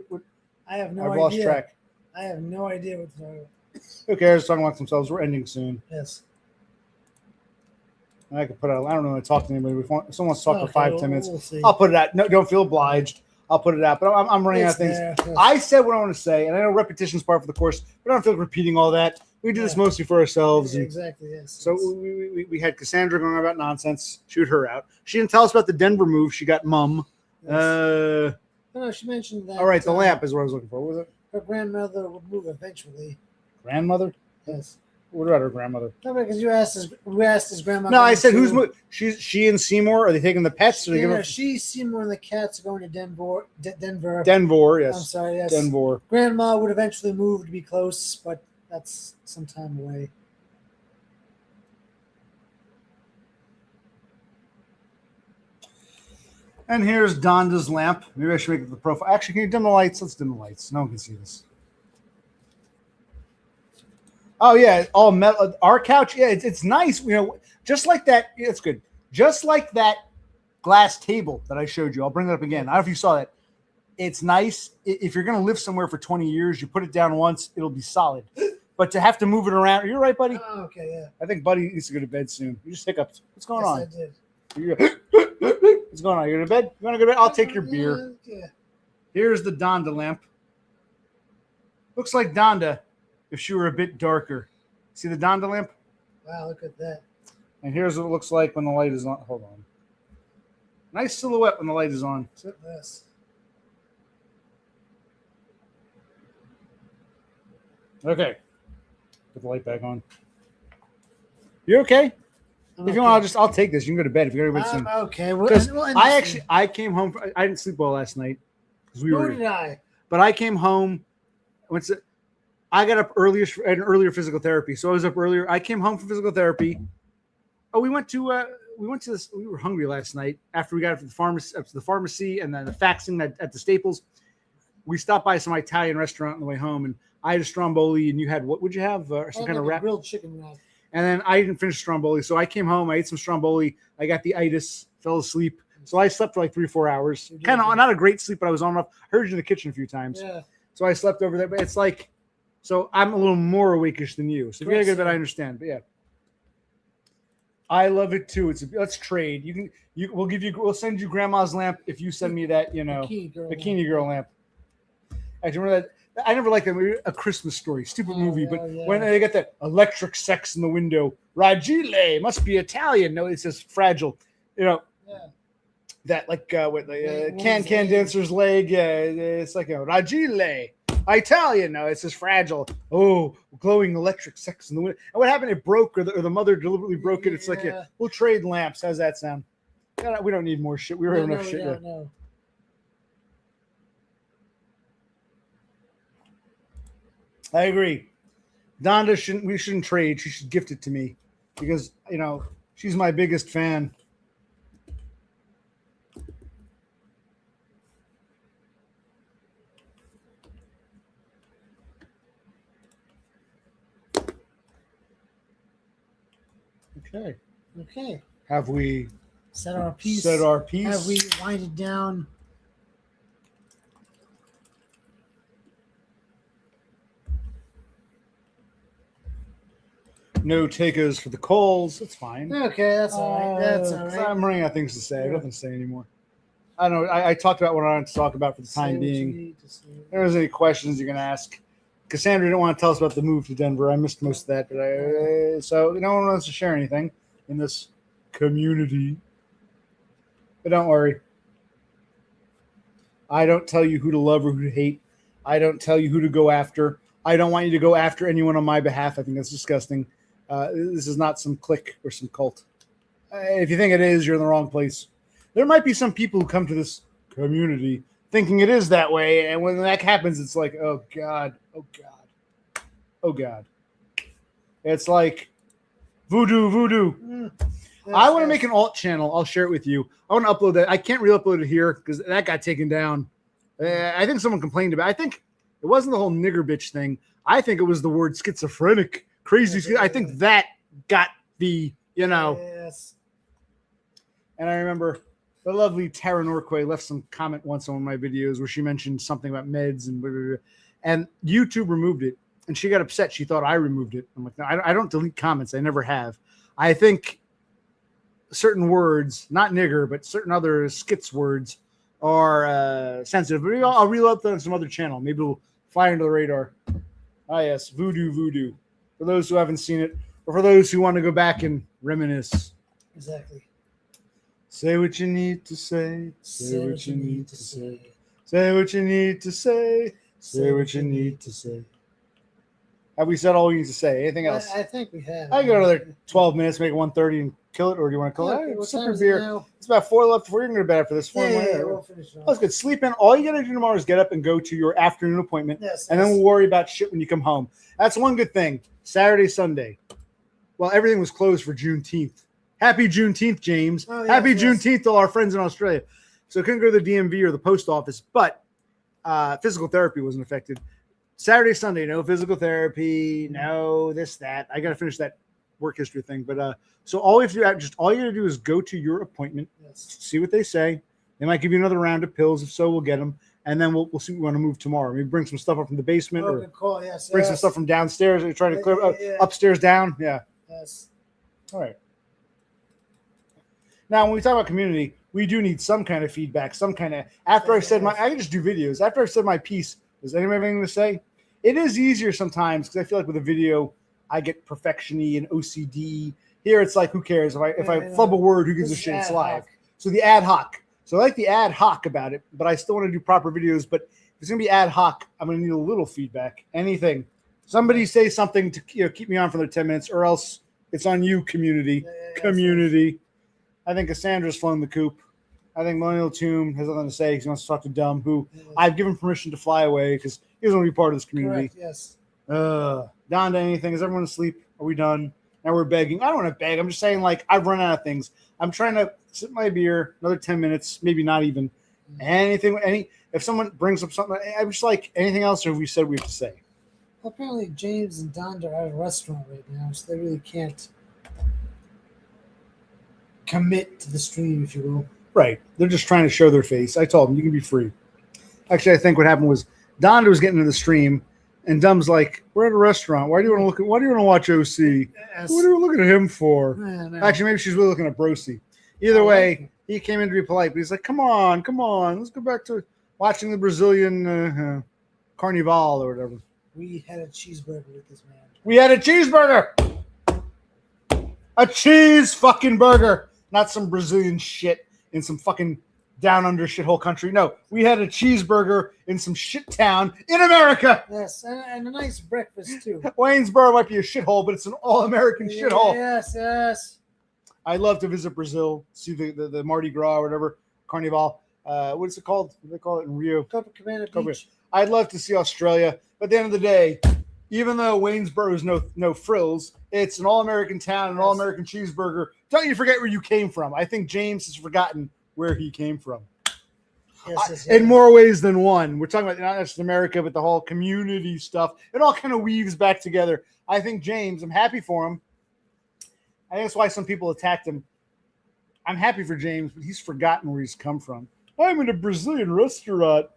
What? I have no I've idea. lost track. I have no idea what to talk about. Who cares? Talking amongst themselves. We're ending soon. Yes. I could put it out. I don't know. I talk to anybody. If someone wants to talk for 5-10 minutes, we'll I'll put it out. No, don't feel obliged. I'll put it out. But I'm running out of things. There, yes. I said what I want to say, and I know repetition's part for the course, but I don't feel like repeating all that. We do this mostly for ourselves. Yeah, and exactly. Yes. so we had Cassandra going on about nonsense. Shoot her out. She didn't tell us about the Denver move. She got mum. Yes. No, she mentioned that. All right, the lamp is what I was looking for. What was it? Her grandmother would move eventually. Grandmother? Yes. What about her grandmother? No, because we asked his grandmother. No, I said who's moving? She and Seymour. Are they taking the pets? Or She, Seymour, and the cats are going to Denver. Denver, yes. I'm sorry, yes. Denver. Grandma would eventually move to be close, but that's some time away. And here's Donda's lamp. Maybe I should make it the profile. Actually, can you dim the lights? Let's dim the lights. No one can see this. Oh yeah, all metal. Our couch, yeah, it's nice. Just like that. Yeah, it's good. Just like that glass table that I showed you. I'll bring it up again. I don't know if you saw that. It's nice. If you're going to live somewhere for 20 years, you put it down once, it'll be solid. But to have to move it around, you're right, buddy. Oh, okay, yeah. I think Buddy needs to go to bed soon. You just hiccuped. What's going on? I did. What's going on? You go to bed? You want to go to bed? I'll take your beer. Yeah. Here's the Donda lamp. Looks like Donda if she were a bit darker. See the Donda lamp? Wow, look at that. And here's what it looks like when the light is on. Hold on. Nice silhouette when the light is on. Look at this. Okay. Put the light back on. You okay? If you want, I'll take this. You can go to bed if you're going to bed soon. Okay. I came home. I didn't sleep well last night because Nor did I. But I came home. I got up earlier at an earlier physical therapy, so I was up earlier. I came home from physical therapy. Oh, we went to this. We were hungry last night after we got up to the pharmacy, and then the faxing at the Staples. We stopped by some Italian restaurant on the way home, and I had a stromboli, and you had what would you have? Some kind of wrap, grilled chicken wrap. And then I didn't finish stromboli, so I came home. I ate some stromboli. I got the itis, fell asleep. So I slept for like 3 or 4 hours. Kind of not a great sleep, but I was on enough. Heard you in the kitchen a few times. Yeah. So I slept over there, but it's like, so I'm a little more awake-ish than you. So if you're good, but I understand. But yeah, I love it too. Let's trade. We'll send you grandma's lamp if you send me that, bikini girl lamp. Actually, remember I never liked that movie, A Christmas Story. Stupid movie. yeah, But yeah. when they get that electric sex in the window, Ragile must be Italian. No, it says fragile. You know, Yeah. that like what the Woman's can leg. dancer's leg. Yeah, it's like Ragile. Italian. No, it says fragile. Oh, glowing electric sex in the window. And what happened? It broke, or the mother deliberately broke it. It's like Yeah. we'll trade lamps. How's that sound? We don't need more shit. We already have enough shit. Yeah. No. I agree. Donda we shouldn't trade. She should gift it to me because she's my biggest fan. Okay. Have we Set our piece. Have we winded down? No takers for the calls. That's fine. Okay, that's all right. That's all right. I'm running out of things to say. I have nothing to say anymore. I don't know. I talked about what I wanted to talk about for the time being. If there's any questions you're going to ask. Cassandra didn't want to tell us about the move to Denver. I missed most of that. But so no one wants to share anything in this community. But don't worry. I don't tell you who to love or who to hate. I don't tell you who to go after. I don't want you to go after anyone on my behalf. I think that's disgusting. This is not some clique or some cult. If you think it is, you're in the wrong place. There might be some people who come to this community thinking it is that way, and when that happens, it's like, oh God, oh God, oh God. It's like voodoo. I want to make an alt channel. I'll share it with you. I want to upload that. I can't re-upload it here because that got taken down. I think someone complained about it. I think it wasn't the whole nigger bitch thing. I think it was the word schizophrenic, crazy. I think that got the, Yes. And I remember the lovely Tara Norquay left some comment once on one of my videos where she mentioned something about meds and blah, blah, blah. And YouTube removed it. And she got upset. She thought I removed it. I'm like, no, I don't delete comments. I never have. I think certain words, not nigger, but certain other skits words are sensitive. But I'll reload that on some other channel. Maybe we'll fly under the radar. Ah, yes, voodoo. For those who haven't seen it, or for those who want to go back and reminisce. Exactly. Say what you need to say. Say what you need to say. Say what you need to say. Say what you need to say. Have we said all we need to say? Anything else? I think we have. I got another 12 minutes, make it 1:30 and kill it, or do you want to kill it? What Sip time your is it beer. now? It's about 4 left before you're going to bed after this. We'll finish it off. That's good. Sleep in. All you got to do tomorrow is get up and go to your afternoon appointment, and then we'll worry about shit when you come home. That's one good thing. Saturday, Sunday. Well, everything was closed for Juneteenth. Happy Juneteenth, James. Happy Juneteenth to all our friends in Australia. So couldn't go to the DMV or the post office, but physical therapy wasn't affected. Saturday, Sunday, no physical therapy, no this, that. I got to finish that work history thing. But so all we have to do, all you got to do is go to your appointment, see what they say. They might give you another round of pills. If so, we'll get them. And then we'll see what we want to move tomorrow. Maybe bring some stuff up from the basement or good call. Yes, bring some stuff from downstairs. Are you trying to clear upstairs down? Yeah. Yes. All right. Now, when we talk about community, we do need some kind of feedback, some kind of, after I said I can just do videos. After I've said my piece, does anyone have anything to say? It is easier sometimes because I feel like with a video, I get perfection-y and OCD. Here, it's like, who cares? If I flub a word, who gives a shit? It's live. So the ad hoc. So I like the ad hoc about it, but I still want to do proper videos. But if it's going to be ad hoc, I'm going to need a little feedback. Anything. Somebody say something to keep me on for another 10 minutes, or else it's on you, community. Community. I think Cassandra's flown the coop. I think Millennial Tomb has nothing to say because he wants to talk to Dumb, who I've given permission to fly away because he doesn't want to be part of this community. Correct, yes. Donda, anything? Is everyone asleep? Are we done? Now we're begging. I don't want to beg. I'm just saying, like, I've run out of things. I'm trying to sip my beer, another 10 minutes, maybe not even. Anything, if someone brings up something, I'm just like, anything else, or have we said we have to say? Well, apparently, James and Donda are at a restaurant right now, so they really can't commit to the stream, if you will. Right. They're just trying to show their face. I told them, you can be free. Actually, I think what happened was Donda was getting into the stream, and Dumb's like, we're at a restaurant. Why do you want to watch OC? Yes. What are you looking at him for? No. Actually, maybe she's really looking at Brosi. Either way, he came in to be polite, but he's like, come on. Let's go back to watching the Brazilian. Carnival or whatever. We had a cheeseburger with this man. We had a cheeseburger. A cheese fucking burger. Not some Brazilian shit in some fucking down under shithole country. No, we had a cheeseburger in some shit town in America. Yes, and a nice breakfast too. Waynesboro might be a shithole, but it's an all-American shithole. Yes, yes. I love to visit Brazil, see the Mardi Gras or whatever, Carnival. What is it called? What do they call it in Rio? Copacabana Beach. I'd love to see Australia, but at the end of the day, even though Waynesboro is no frills, it's an all-American town, an all-American cheeseburger. Don't you forget where you came from. I think James has forgotten where he came from. Yes. In more ways than one. We're talking about not just America, but the whole community stuff. It all kind of weaves back together. I think James, I'm happy for him. I think that's why some people attacked him. I'm happy for James, but he's forgotten where he's come from. I'm in a Brazilian restaurant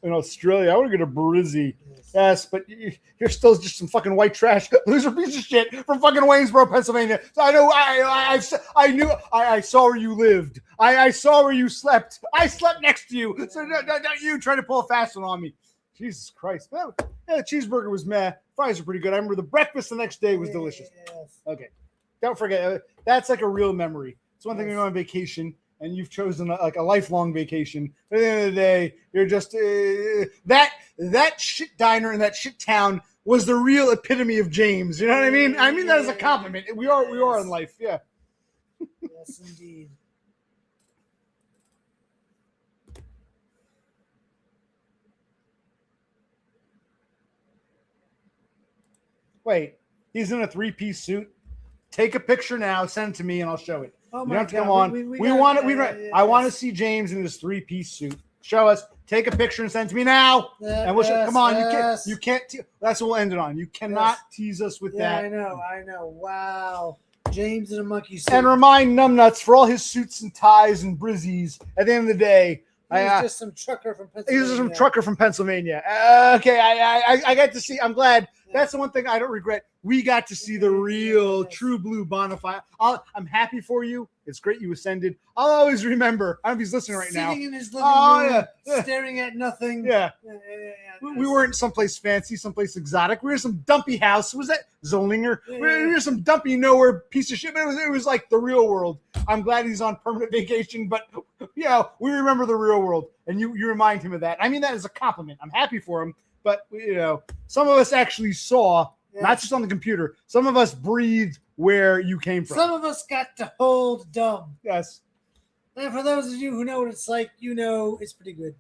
in Australia. I want to go to Brizzy. Yes, but you're still just some fucking white trash loser piece of shit from fucking Waynesboro, Pennsylvania. So I know I saw where you lived. I saw where you slept. I slept next to you. So don't you try to pull a fast one on me. Jesus Christ. Well, yeah, the cheeseburger was meh. Fries are pretty good. I remember the breakfast the next day was delicious. Okay. Don't forget. That's like a real memory. It's one thing to go on vacation and you've chosen like a lifelong vacation. But at the end of the day, you're just that shit diner in that shit town was the real epitome of James. You know what I mean? I mean that as a compliment. We are in life. Yeah. Yes, indeed. Wait, he's in a 3-piece suit. Take a picture now, send it to me, and I'll show it. Oh You my don't have to God. come on. We want it. I want to yes. see James in his 3-piece suit. Show us. Take a picture and send it to me now. And we'll show. Come on, you can't. That's what we'll end it on. You cannot tease us with that. I know. Wow. James in a monkey suit. And remind Numbnuts for all his suits and ties and brizzies. At the end of the day, he's just some trucker from Pennsylvania. He's some trucker from Pennsylvania. Okay, I got to see. I'm glad. That's the one thing I don't regret. We got to see the real, true blue Bonafide. I'm happy for you. It's great you ascended. I'll always remember. I don't know if he's listening right now. Sitting in his living room, staring at nothing. Yeah. We weren't someplace fancy, someplace exotic. We were some dumpy house. Was that Zollinger? We were some dumpy nowhere piece of shit. But it was like the real world. I'm glad he's on permanent vacation, but we remember the real world, and you remind him of that. I mean that as a compliment. I'm happy for him, but some of us actually saw. Yes. Not just on the computer. Some of us breathed where you came from. Some of us got to hold dumb. Yes. And for those of you who know what it's like, it's pretty good.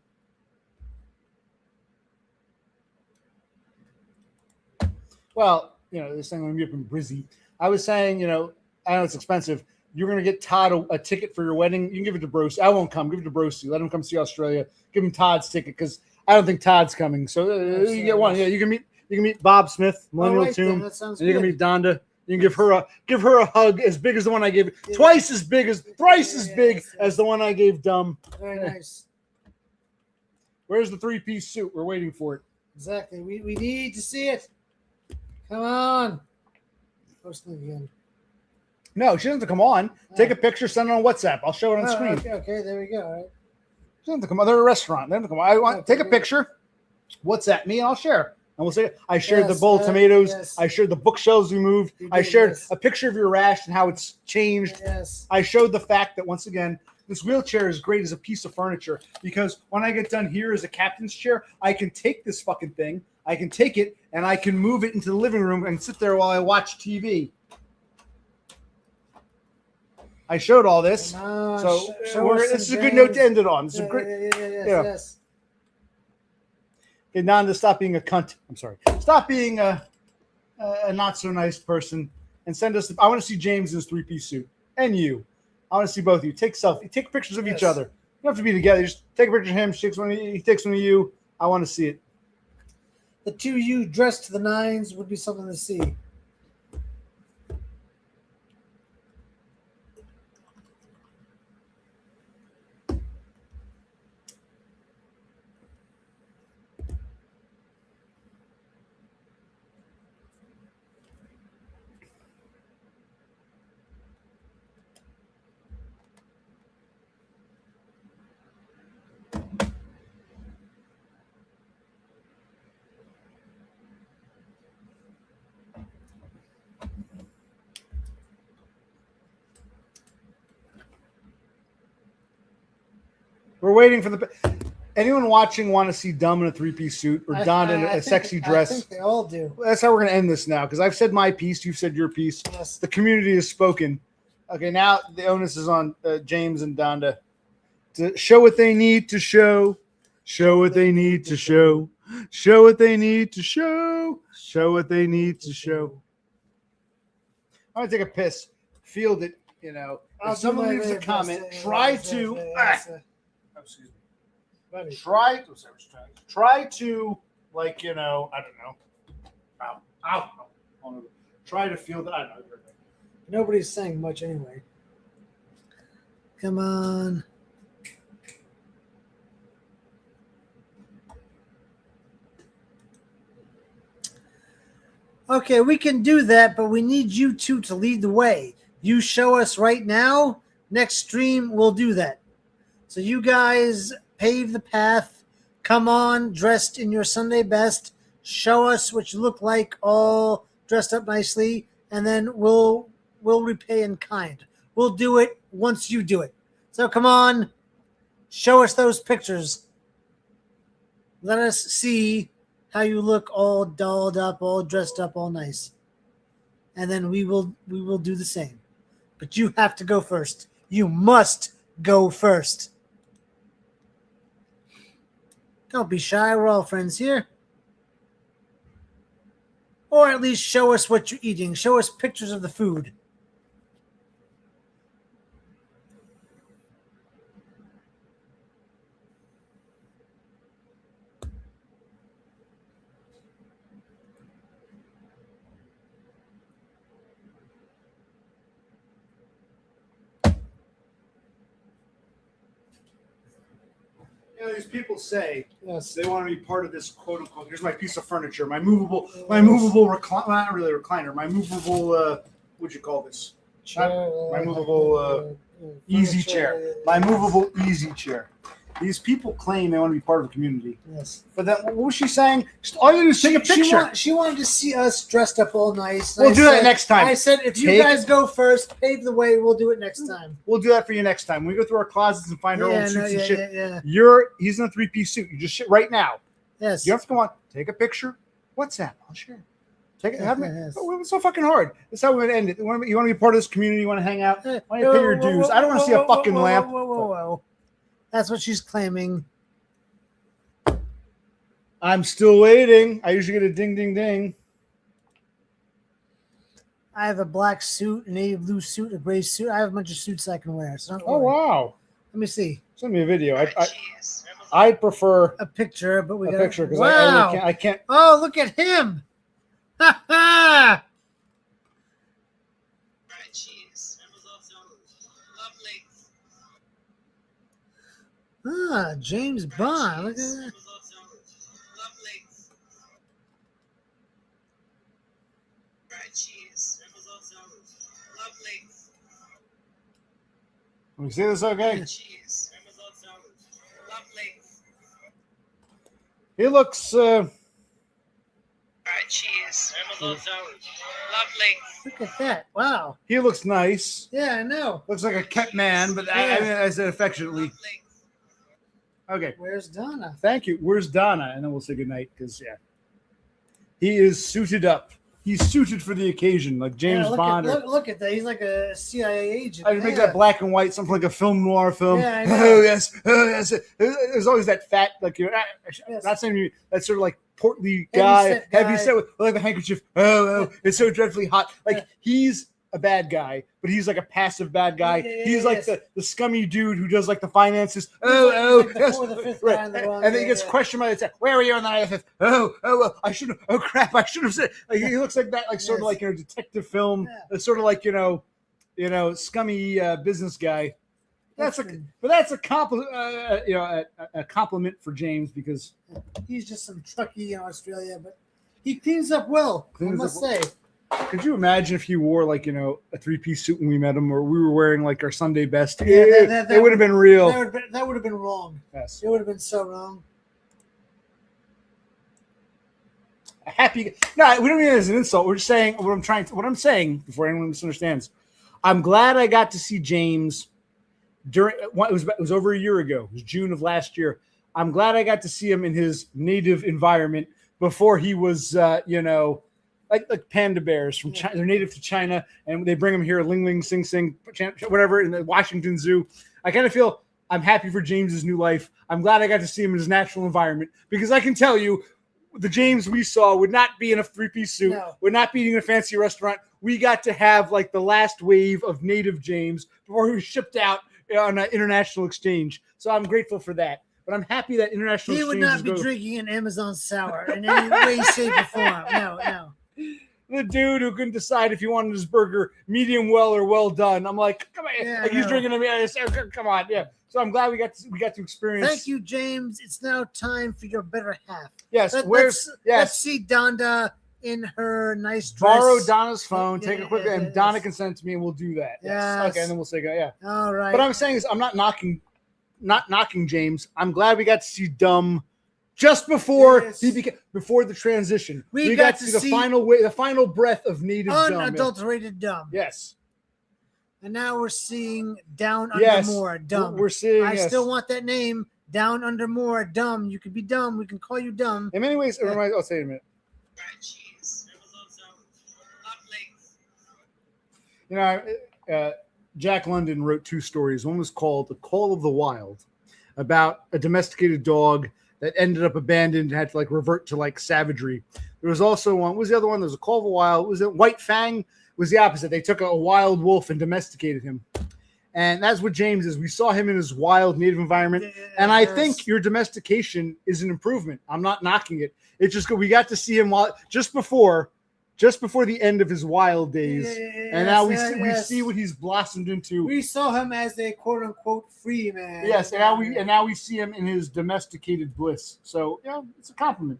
Well, this thing when we up in Brizzy, I was saying, I know it's expensive. You're going to get Todd a ticket for your wedding. You can give it to Brosi. I won't come. Give it to Brosi. Let him come see Australia. Give him Todd's ticket because I don't think Todd's coming. So you get one. Yeah, you can meet Bob Smith, Millennial Tomb, and you can meet Donda. You can give her a hug as big as the one I gave, thrice as big as the one I gave Dumb. Very nice. Where's the 3-piece suit? We're waiting for it. Exactly. We need to see it. Come on. Post it again. No, she doesn't have to come on. Take a picture, send it on WhatsApp. I'll show it on the screen. Okay, there we go. All right. She doesn't have to come on. They're at a restaurant. They don't have to come on. Take a picture. WhatsApp me, and I'll share. And we'll say, I shared the bowl of tomatoes. Yes. I shared the bookshelves we moved. I shared a picture of your rash and how it's changed. Yes. I showed the fact that, once again, this wheelchair is great as a piece of furniture because when I get done here as a captain's chair, I can take this fucking thing, I can take it, and I can move it into the living room and sit there while I watch TV. I showed all this. This is a good note to end it on. This is a great. Yes. Okay, Nanda, stop being a cunt. I'm sorry. Stop being a not so nice person and send us. I want to see James in his 3-piece suit and you. I want to see both of you. Take pictures of each other. You don't have to be together. Just take a picture of him. He takes one of you. I want to see it. The two of you dressed to the nines would be something to see. We're waiting for the. Anyone watching want to see Dumb in a three-piece suit or Don in a sexy dress? I think they all do. That's how we're going to end this now because I've said my piece. You've said your piece. Yes. The community has spoken. Okay, now the onus is on James and Donda to show what they need to show. Show what they need to show. Show what they need to show. Show what they need to show. I'm going to take a piss. Field it, you know. If someone leaves a comment, try to. Excuse me. Try to, like, you know, I don't know. Ow. Try to feel that. I don't know. Nobody's saying much anyway. Come on. Okay, we can do that, but we need you two to lead the way. You show us right now. Next stream, we'll do that. So you guys pave the path. Come on, dressed in your Sunday best. Show us what you look like, all dressed up nicely, and then we'll repay in kind. We'll do it once you do it. So come on, show us those pictures. Let us see how you look all dolled up, all dressed up, all nice. And then we will do the same. But you have to go first. You must go first. Don't be shy. We're all friends here. Or at least show us what you're eating. Show us pictures of the food. You know, these people say Yes. they want to be part of this quote unquote. Here's my piece of furniture, my movable recliner, not really recliner, my movable. What'd you call this? My movable easy chair. My movable easy chair. These people claim they want to be part of a community. Yes. But then, what was she saying? Just, all you do is take a picture. She wanted to see us dressed up all nice. We'll do that next time. I said, if you guys go first, pave the way. We'll do it next time. We'll do that for you next time. We go through our closets and find our old suits and shit. Yeah. He's in a three-piece suit. You just shit right now. Yes. You have to come on. Take a picture. What's that? I'll share. Take it. Yes. It's so fucking hard. That's how we're gonna end it. You want to be part of this community? You want to hang out? Why don't you pay your dues? I don't want to see a fucking lamp. Whoa. That's what she's claiming. I'm still waiting. I usually get a ding, ding, ding. I have a black suit, a navy blue suit, a gray suit. I have a bunch of suits I can wear. So don't Oh worry. wow! Let me see Send me a video. I prefer a picture, but we a got picture because wow. I can't. Oh, look at him! Ha ha! Ah, James Bond. Look at that. Can we see this okay? He looks. Look at that! Wow. He looks nice. Yeah, I know. Looks like a kept man, but I mean, I said affectionately. Okay. Where's Donna? Thank you. Where's Donna? And then we'll say goodnight because, yeah. He is suited up. He's suited for the occasion, like James Bond. Look at that. He's like a CIA agent. I make that black and white, something like a film noir film. Yeah, I know. Oh, yes. Oh, yes. There's always that fat, like, not saying you, that sort of like portly guy, heavy set with like a handkerchief. Oh, it's so dreadfully hot. Like, he's a bad guy, but he's like a passive bad guy. He's like the scummy dude who does like the finances. Right. And then he gets questioned by the tech. Where were you on the night of the fifth? Well, I should have. Oh crap! I should have said. Like, he looks like that, like sort of like a detective film. Sort of like scummy business guy. That's a compliment. A compliment for James because he's just some trucky in Australia, but he cleans up well. I must say. Could you imagine if he wore like a three-piece suit when we met him, or we were wearing like our Sunday best? Yeah, it would have been real. That would have been wrong. Yes, it would have been so wrong. Happy? No, we don't mean it as an insult. We're just saying what I'm saying before anyone misunderstands. I'm glad I got to see James it was over a year ago. It was June of last year. I'm glad I got to see him in his native environment before he was, like panda bears from China. They're native to China, and they bring them here, Ling Ling, Sing Sing, whatever, in the Washington Zoo. I kind of feel I'm happy for James's new life. I'm glad I got to see him in his natural environment, because I can tell you, the James we saw would not be in a three-piece suit, would not be eating in a fancy restaurant. We got to have like the last wave of native James before he was shipped out on an international exchange. So I'm grateful for that. But I'm happy that international he would not be drinking an Amazon sour in any way, shape, or form. No. The dude who couldn't decide if he wanted his burger medium well or well done. I'm like, come on, he's drinking a come on, yeah. So I'm glad we got to experience. Thank you, James. It's now time for your better half. Yes, let's see Donda in her nice dress. Borrow Donna's phone, take a quick, and Donna can send it to me, and we'll do that. Yes. Okay, and then we'll say, yeah. All right. But I'm saying is, I'm not knocking James. I'm glad we got to see Dumb just before before the transition. We got to see the final breath of native unadulterated Dumb. Yes. And now we're seeing Down Under More Dumb. We're seeing. I still want that name. Down Under More Dumb. You could be dumb. We can call you dumb. In many ways, I'll say it in a minute. You know, Jack London wrote 2 stories. One was called "The Call of the Wild," about a domesticated dog that ended up abandoned and had to like revert to like savagery. There was also one. What was the other one? There was a Call of the Wild. Was it White Fang? Was the opposite. They took a wild wolf and domesticated him. And that's what James is. We saw him in his wild native environment. And I think your domestication is an improvement. I'm not knocking it. It's just we got to see him just before the end of his wild days. And now we see what he's blossomed into. We saw him as a quote unquote free man. Yes, and now we see him in his domesticated bliss. So yeah, it's a compliment.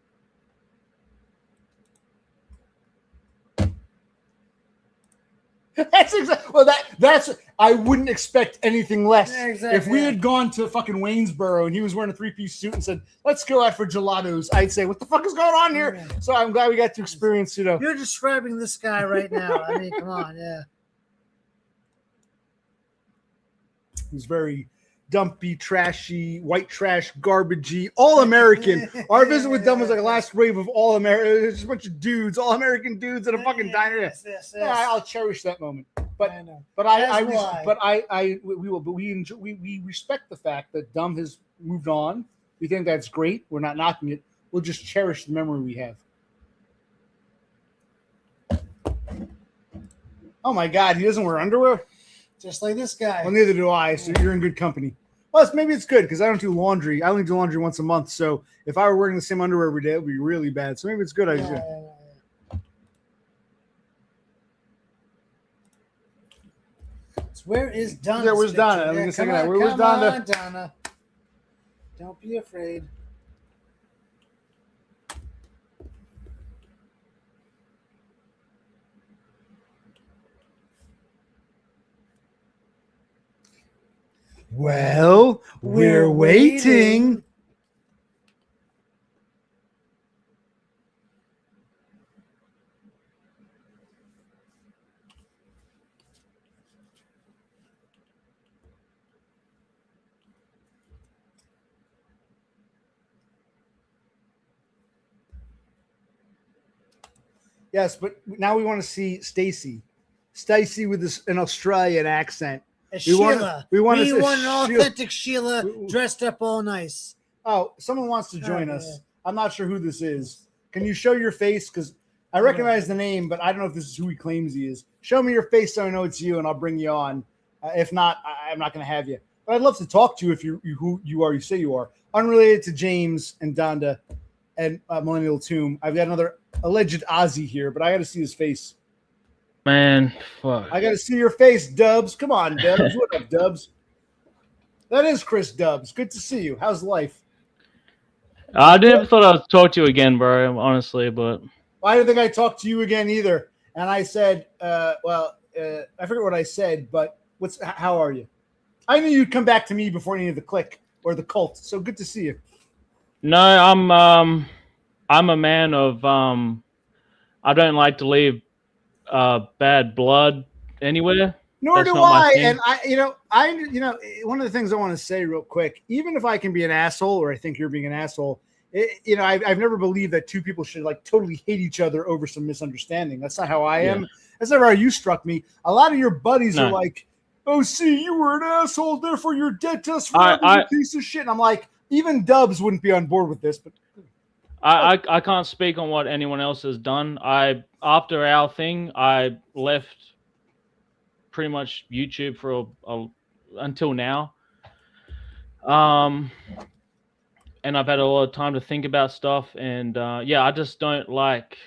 That's exactly that's I wouldn't expect anything less. Exactly. If we had gone to fucking Waynesboro and he was wearing a 3-piece suit and said, "Let's go out for gelatos," I'd say, "What the fuck is going on here?" Yeah. So I'm glad we got to experience. You're describing this guy right now. I mean, come on, yeah. He's very dumpy, trashy, white trash, garbagey, all American. Our visit with Dumb was like a last wave of all American. It's just a bunch of dudes, all American dudes at a fucking diner. Yes. Yeah, I'll cherish that moment. But we respect the fact that Dumb has moved on. We think that's great. We're not knocking it. We'll just cherish the memory we have. Oh my God, he doesn't wear underwear? Just like this guy. Well, neither do I, so you're in good company. Well, maybe it's good because I don't do laundry. I only do laundry once a month. So if I were wearing the same underwear every day, it would be really bad. So maybe it's good. So where is Donna? Yeah, where's Donna? I'm gonna say that. Where's Donna? Donna? Don't be afraid. Well, we're waiting. Yes, but now we want to see Stacy with an Australian accent. Sheila. We want an authentic Sheila dressed up all nice. Oh, someone wants to join us. Yeah. I'm not sure who this is. Can you show your face? Because I recognize the name, but I don't know if this is who he claims he is. Show me your face so I know it's you, and I'll bring you on. If not, I'm not going to have you. But I'd love to talk to you if you who you are. You say you are. Unrelated to James and Donda and Millennial Tomb. I've got another alleged Aussie here, but I got to see his face. Man, fuck. I got to see your face, Dubs. Come on, Dubs. What up, Dubs? That is Chris Dubs. Good to see you. How's life? I never thought I'd talk to you again, bro, honestly, but... I didn't think I'd talk to you again either. And I said, I forget what I said, but how are you? I knew you'd come back to me before any of the clique or the cult, so good to see you. No, I'm a man of... I don't like to leave bad blood anywhere. Nor That's do not my I. thing. And one of the things I want to say real quick, even if I can be an asshole, or I think you're being an asshole, I've never believed that two people should like totally hate each other over some misunderstanding. That's not how I am. That's never how you struck me. A lot of your buddies are like, "Oh, see, you were an asshole, therefore you're dead to us forever, you piece of shit." And I'm like, even Dubs wouldn't be on board with this, but I can't speak on what anyone else has done. After our thing, I left pretty much YouTube for until now. And I've had a lot of time to think about stuff, and I just don't like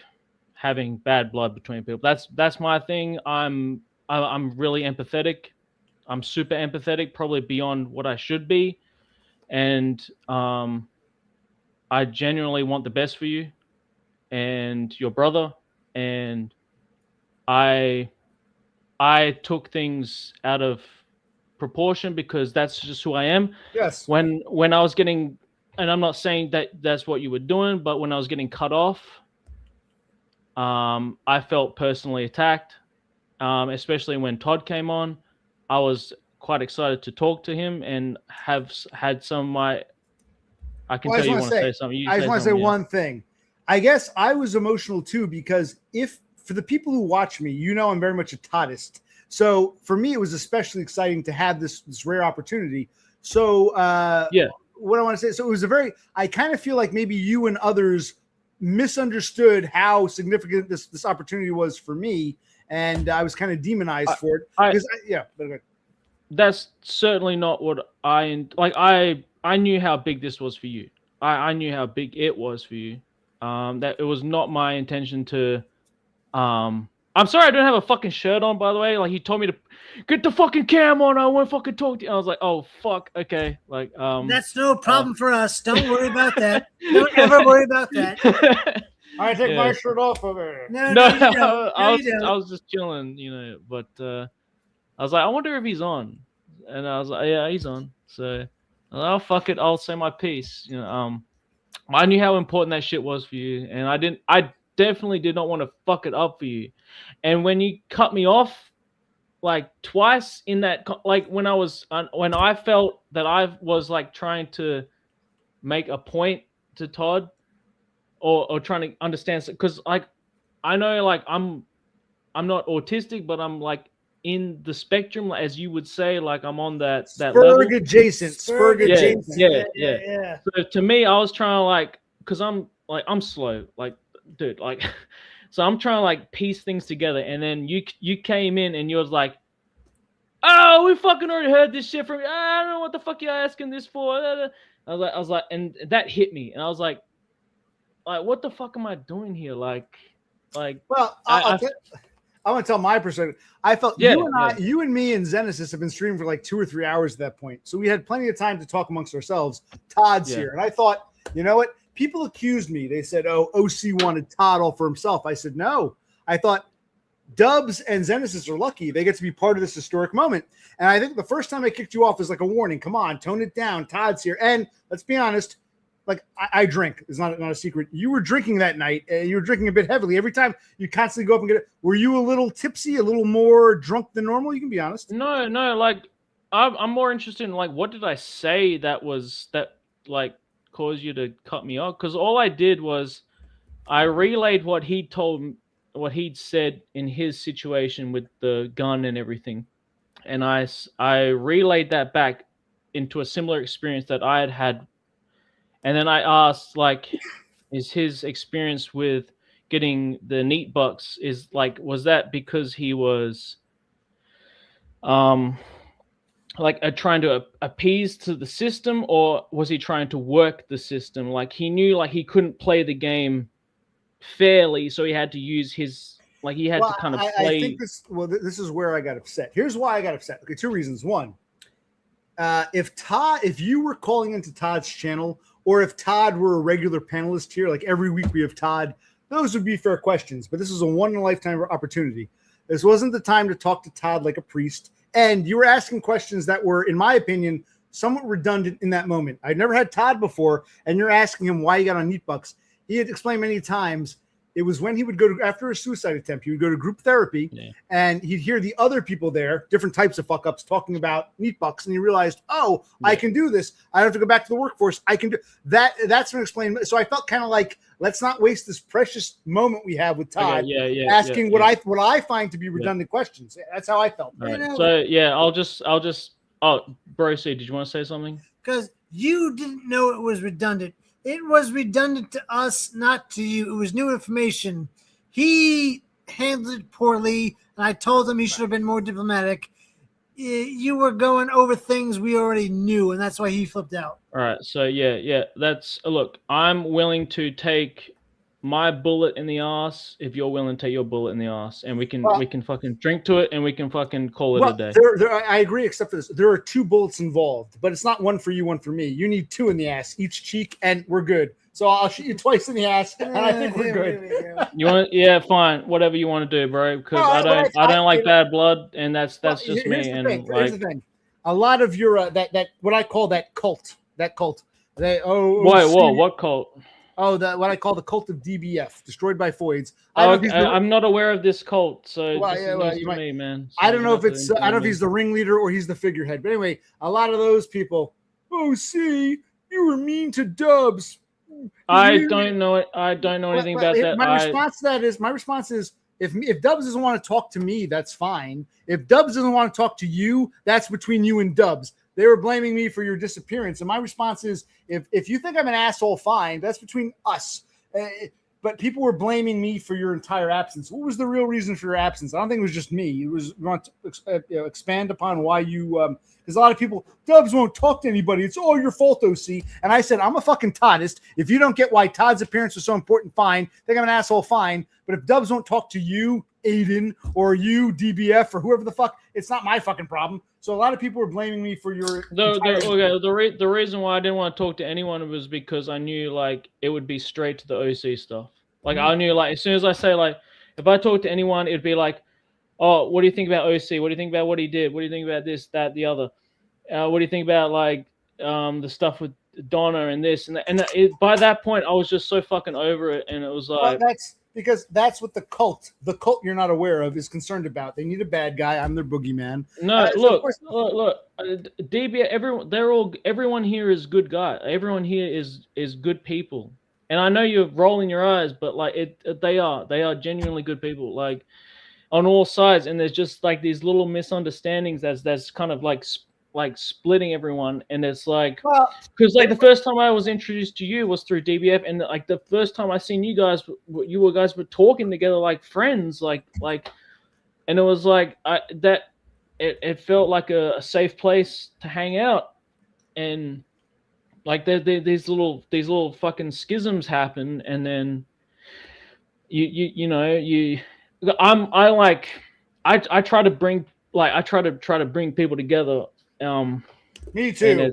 having bad blood between people. That's my thing. I'm really empathetic. I'm super empathetic, probably beyond what I should be, and I genuinely want the best for you and your brother, and I took things out of proportion because that's just who I am. yes. When I was getting, and I'm not saying that that's what you were doing, but when I was getting cut off, I felt personally attacked, especially when Todd came on. I was quite excited to talk to him and have had some of my. I can tell you want to say something. I just want to say one thing. I guess I was emotional too because for the people who watch me, I'm very much a Toddist. So for me, it was especially exciting to have this rare opportunity. So what I want to say, so it was I kind of feel like maybe you and others misunderstood how significant this opportunity was for me, and I was kind of demonized for it. That's certainly not what I knew how big this was for you. I knew how big it was for you. That it was not my intention to. I'm sorry I don't have a fucking shirt on, by the way. Like, he told me to get the fucking cam on. I want to fucking talk to you. I was like, oh fuck, okay. Like, that's no problem for us. Don't worry about that. Don't ever worry about that. I take my shirt off of it. No, I was just chilling, But I was like, I wonder if he's on, and I was like, yeah, he's on. So, oh fuck it, I'll say my piece. I knew how important that shit was for you, and I definitely did not want to fuck it up for you. And when you cut me off, like twice in that, like when I felt that I was like trying to make a point to Todd, or trying to understand, because like I know like I'm not autistic, but I'm like in the spectrum, as you would say, like I'm on that level. Adjacent. Yeah. So to me, I was trying to like, because I'm slow, like dude, like. So I'm trying to like piece things together, and then you came in and you was like, "Oh, we fucking already heard this shit from you. I don't know what the fuck you're asking this for." I was like, and that hit me, and I was like, what the fuck am I doing here? Like, well, I want to tell my perspective. I felt you and me and Zenesis have been streaming for like 2 or 3 hours at that point, so we had plenty of time to talk amongst ourselves. Todd's here, and I thought, you know what? People accused me. They said, "Oh, OC wanted Todd all for himself." I said, "No." I thought Dubs and Zenesis are lucky. They get to be part of this historic moment. And I think the first time I kicked you off was like a warning. Come on, tone it down. Todd's here. And let's be honest, like I drink. It's not a secret. You were drinking that night. You were drinking a bit heavily. Every time you constantly go up and get it. Were you a little tipsy, a little more drunk than normal? You can be honest. No. Like I'm more interested in like, what did I say that like caused you to cut me off? Because all I did was I relayed what he'd said in his situation with the gun and everything, and I relayed that back into a similar experience that I had, and then I asked, like, is his experience with getting the neat bucks was that because he was trying to appease to the system, or was he trying to work the system? Like, he knew like he couldn't play the game fairly, so he had to use his he had to kind of play. I think this is where I got upset. Here's why I got upset. Okay, 2 reasons. One, if you were calling into Todd's channel, or if Todd were a regular panelist here, like every week we have Todd, those would be fair questions. But this is a one-in-a-lifetime opportunity. This wasn't the time to talk to Todd like a priest. And you were asking questions that were, in my opinion, somewhat redundant in that moment. I'd never had Todd before, and you're asking him why he got on Neat Bucks. He had explained many times It was when he would go to, after a suicide attempt, he would go to group therapy, and he'd hear the other people there, different types of fuck ups, talking about meat bucks, and he realized, oh, I can do this. I don't have to go back to the workforce. I can do that. That's going to explain. So I felt kind of like, let's not waste this precious moment we have with Todd asking what I find to be redundant questions. That's how I felt. Right. So I'll just. Oh, bro, did you want to say something? Because you didn't know it was redundant. It was redundant to us, not to you. It was new information. He handled it poorly, and I told him he should have been more diplomatic. You were going over things we already knew, and that's why he flipped out. All right. So, that's look, I'm willing to take my bullet in the ass if you're willing to take your bullet in the ass, and we can fucking drink to it, and we can fucking call it a day. I agree, except for this. There are 2 bullets involved, but it's not one for you, one for me. You need 2 in the ass, each cheek, and we're good. So I'll shoot you twice in the ass, and I think we're good. You want? Yeah, fine. Whatever you want to do, bro. Because I don't like bad blood, and that's just me. Here's the thing. A lot of your that what I call that cult. They what cult? Oh, what I call the cult of DBF, destroyed by Foids. I'm not aware of this cult, so you might, me, man. So I don't know if it's I don't know if he's the ringleader or he's the figurehead. But anyway, a lot of those people. Oh, see, you were mean to Dubs. I don't know it. I don't know anything about that. My response is if Dubs doesn't want to talk to me, that's fine. If Dubs doesn't want to talk to you, that's between you and Dubs. They were blaming me for your disappearance. And my response is, if you think I'm an asshole, fine. That's between us. But people were blaming me for your entire absence. What was the real reason for your absence? I don't think it was just me. It was you want to expand upon why you because a lot of people, Dubs won't talk to anybody. It's all your fault, OC. And I said, I'm a fucking Toddist. If you don't get why Todd's appearance was so important, fine. Think I'm an asshole, fine. But if Dubs won't talk to you, Aiden, or you, DBF, or whoever the fuck, it's not my fucking problem. So a lot of people were blaming me for your. The reason why I didn't want to talk to anyone was because I knew like it would be straight to the OC stuff. Like I knew like as soon as I say like if I talk to anyone, it'd be like, oh, what do you think about OC? What do you think about what he did? What do you think about this, that, the other? What do you think about like the stuff with Donna and this and that? And by that point, I was just so fucking over it, and it was like that's because that's what the cult you're not aware of is concerned about. They need a bad guy. I'm their boogeyman. No, look, DB, everyone here is good guy. Everyone here is good people. And I know you're rolling your eyes, but like they are genuinely good people, like on all sides. And there's just like these little misunderstandings that's kind of like splitting everyone. And it's like, because like the first time I was introduced to you was through DBF, and like the first time I seen you guys were talking together like friends, like, and it was like it felt like a safe place to hang out, and like these little fucking schisms happen, and then I try to bring people together. Me too.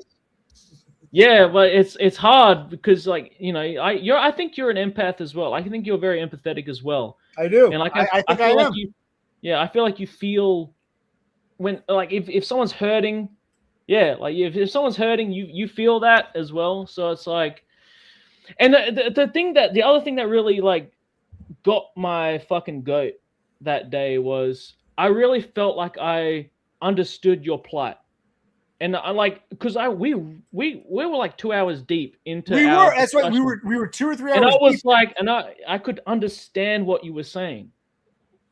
But it's hard because like I think you're an empath as well. I think you're very empathetic as well. I do. And like I think I am. Like I feel like you feel when like if someone's hurting. Yeah, like if someone's hurting, you feel that as well. So it's like, and the other thing that really like got my fucking goat that day was I really felt like I understood your plight, and I like because we were like 2 hours deep into. That's right. We were 2 or 3 hours. And I was deep. Like, and I could understand what you were saying,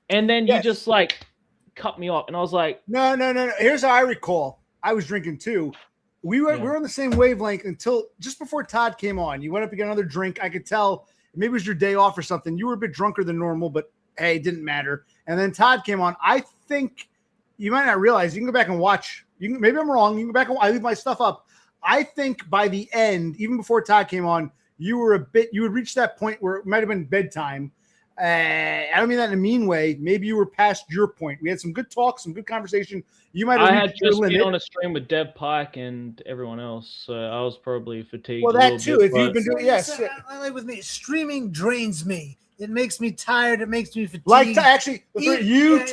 and then you just like cut me off, and I was like, no. Here's how I recall. I was drinking too. We were on the same wavelength until just before Todd came on. You went up to get another drink. I could tell maybe it was your day off or something. You were a bit drunker than normal, but hey, it didn't matter. And then Todd came on. I think you might not realize. You can go back and watch. Maybe I'm wrong. You can go back and I leave my stuff up. I think by the end, even before Todd came on, you had reached that point where it might have been bedtime. I don't mean that in a mean way. Maybe you were past your point. We had some good talk, some good conversation. You might have. I had just been on a stream with Deb Pike and everyone else, so I was probably fatigued. Well, that too. If you've been doing, yes. Like with me, streaming drains me. It makes me tired. It makes me fatigued. Like actually,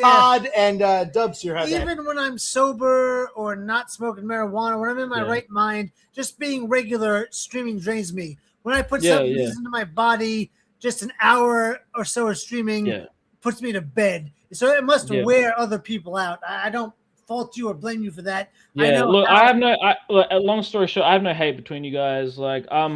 Todd, and Dubs here have even when I'm sober or not smoking marijuana, when I'm in my right mind, just being regular streaming drains me. When I put substances into my body, just an hour or so of streaming puts me to bed. So it must wear other people out. I don't fault you or blame you for that. Yeah, look, I have no. Long story short, I have no hate between you guys. Like, I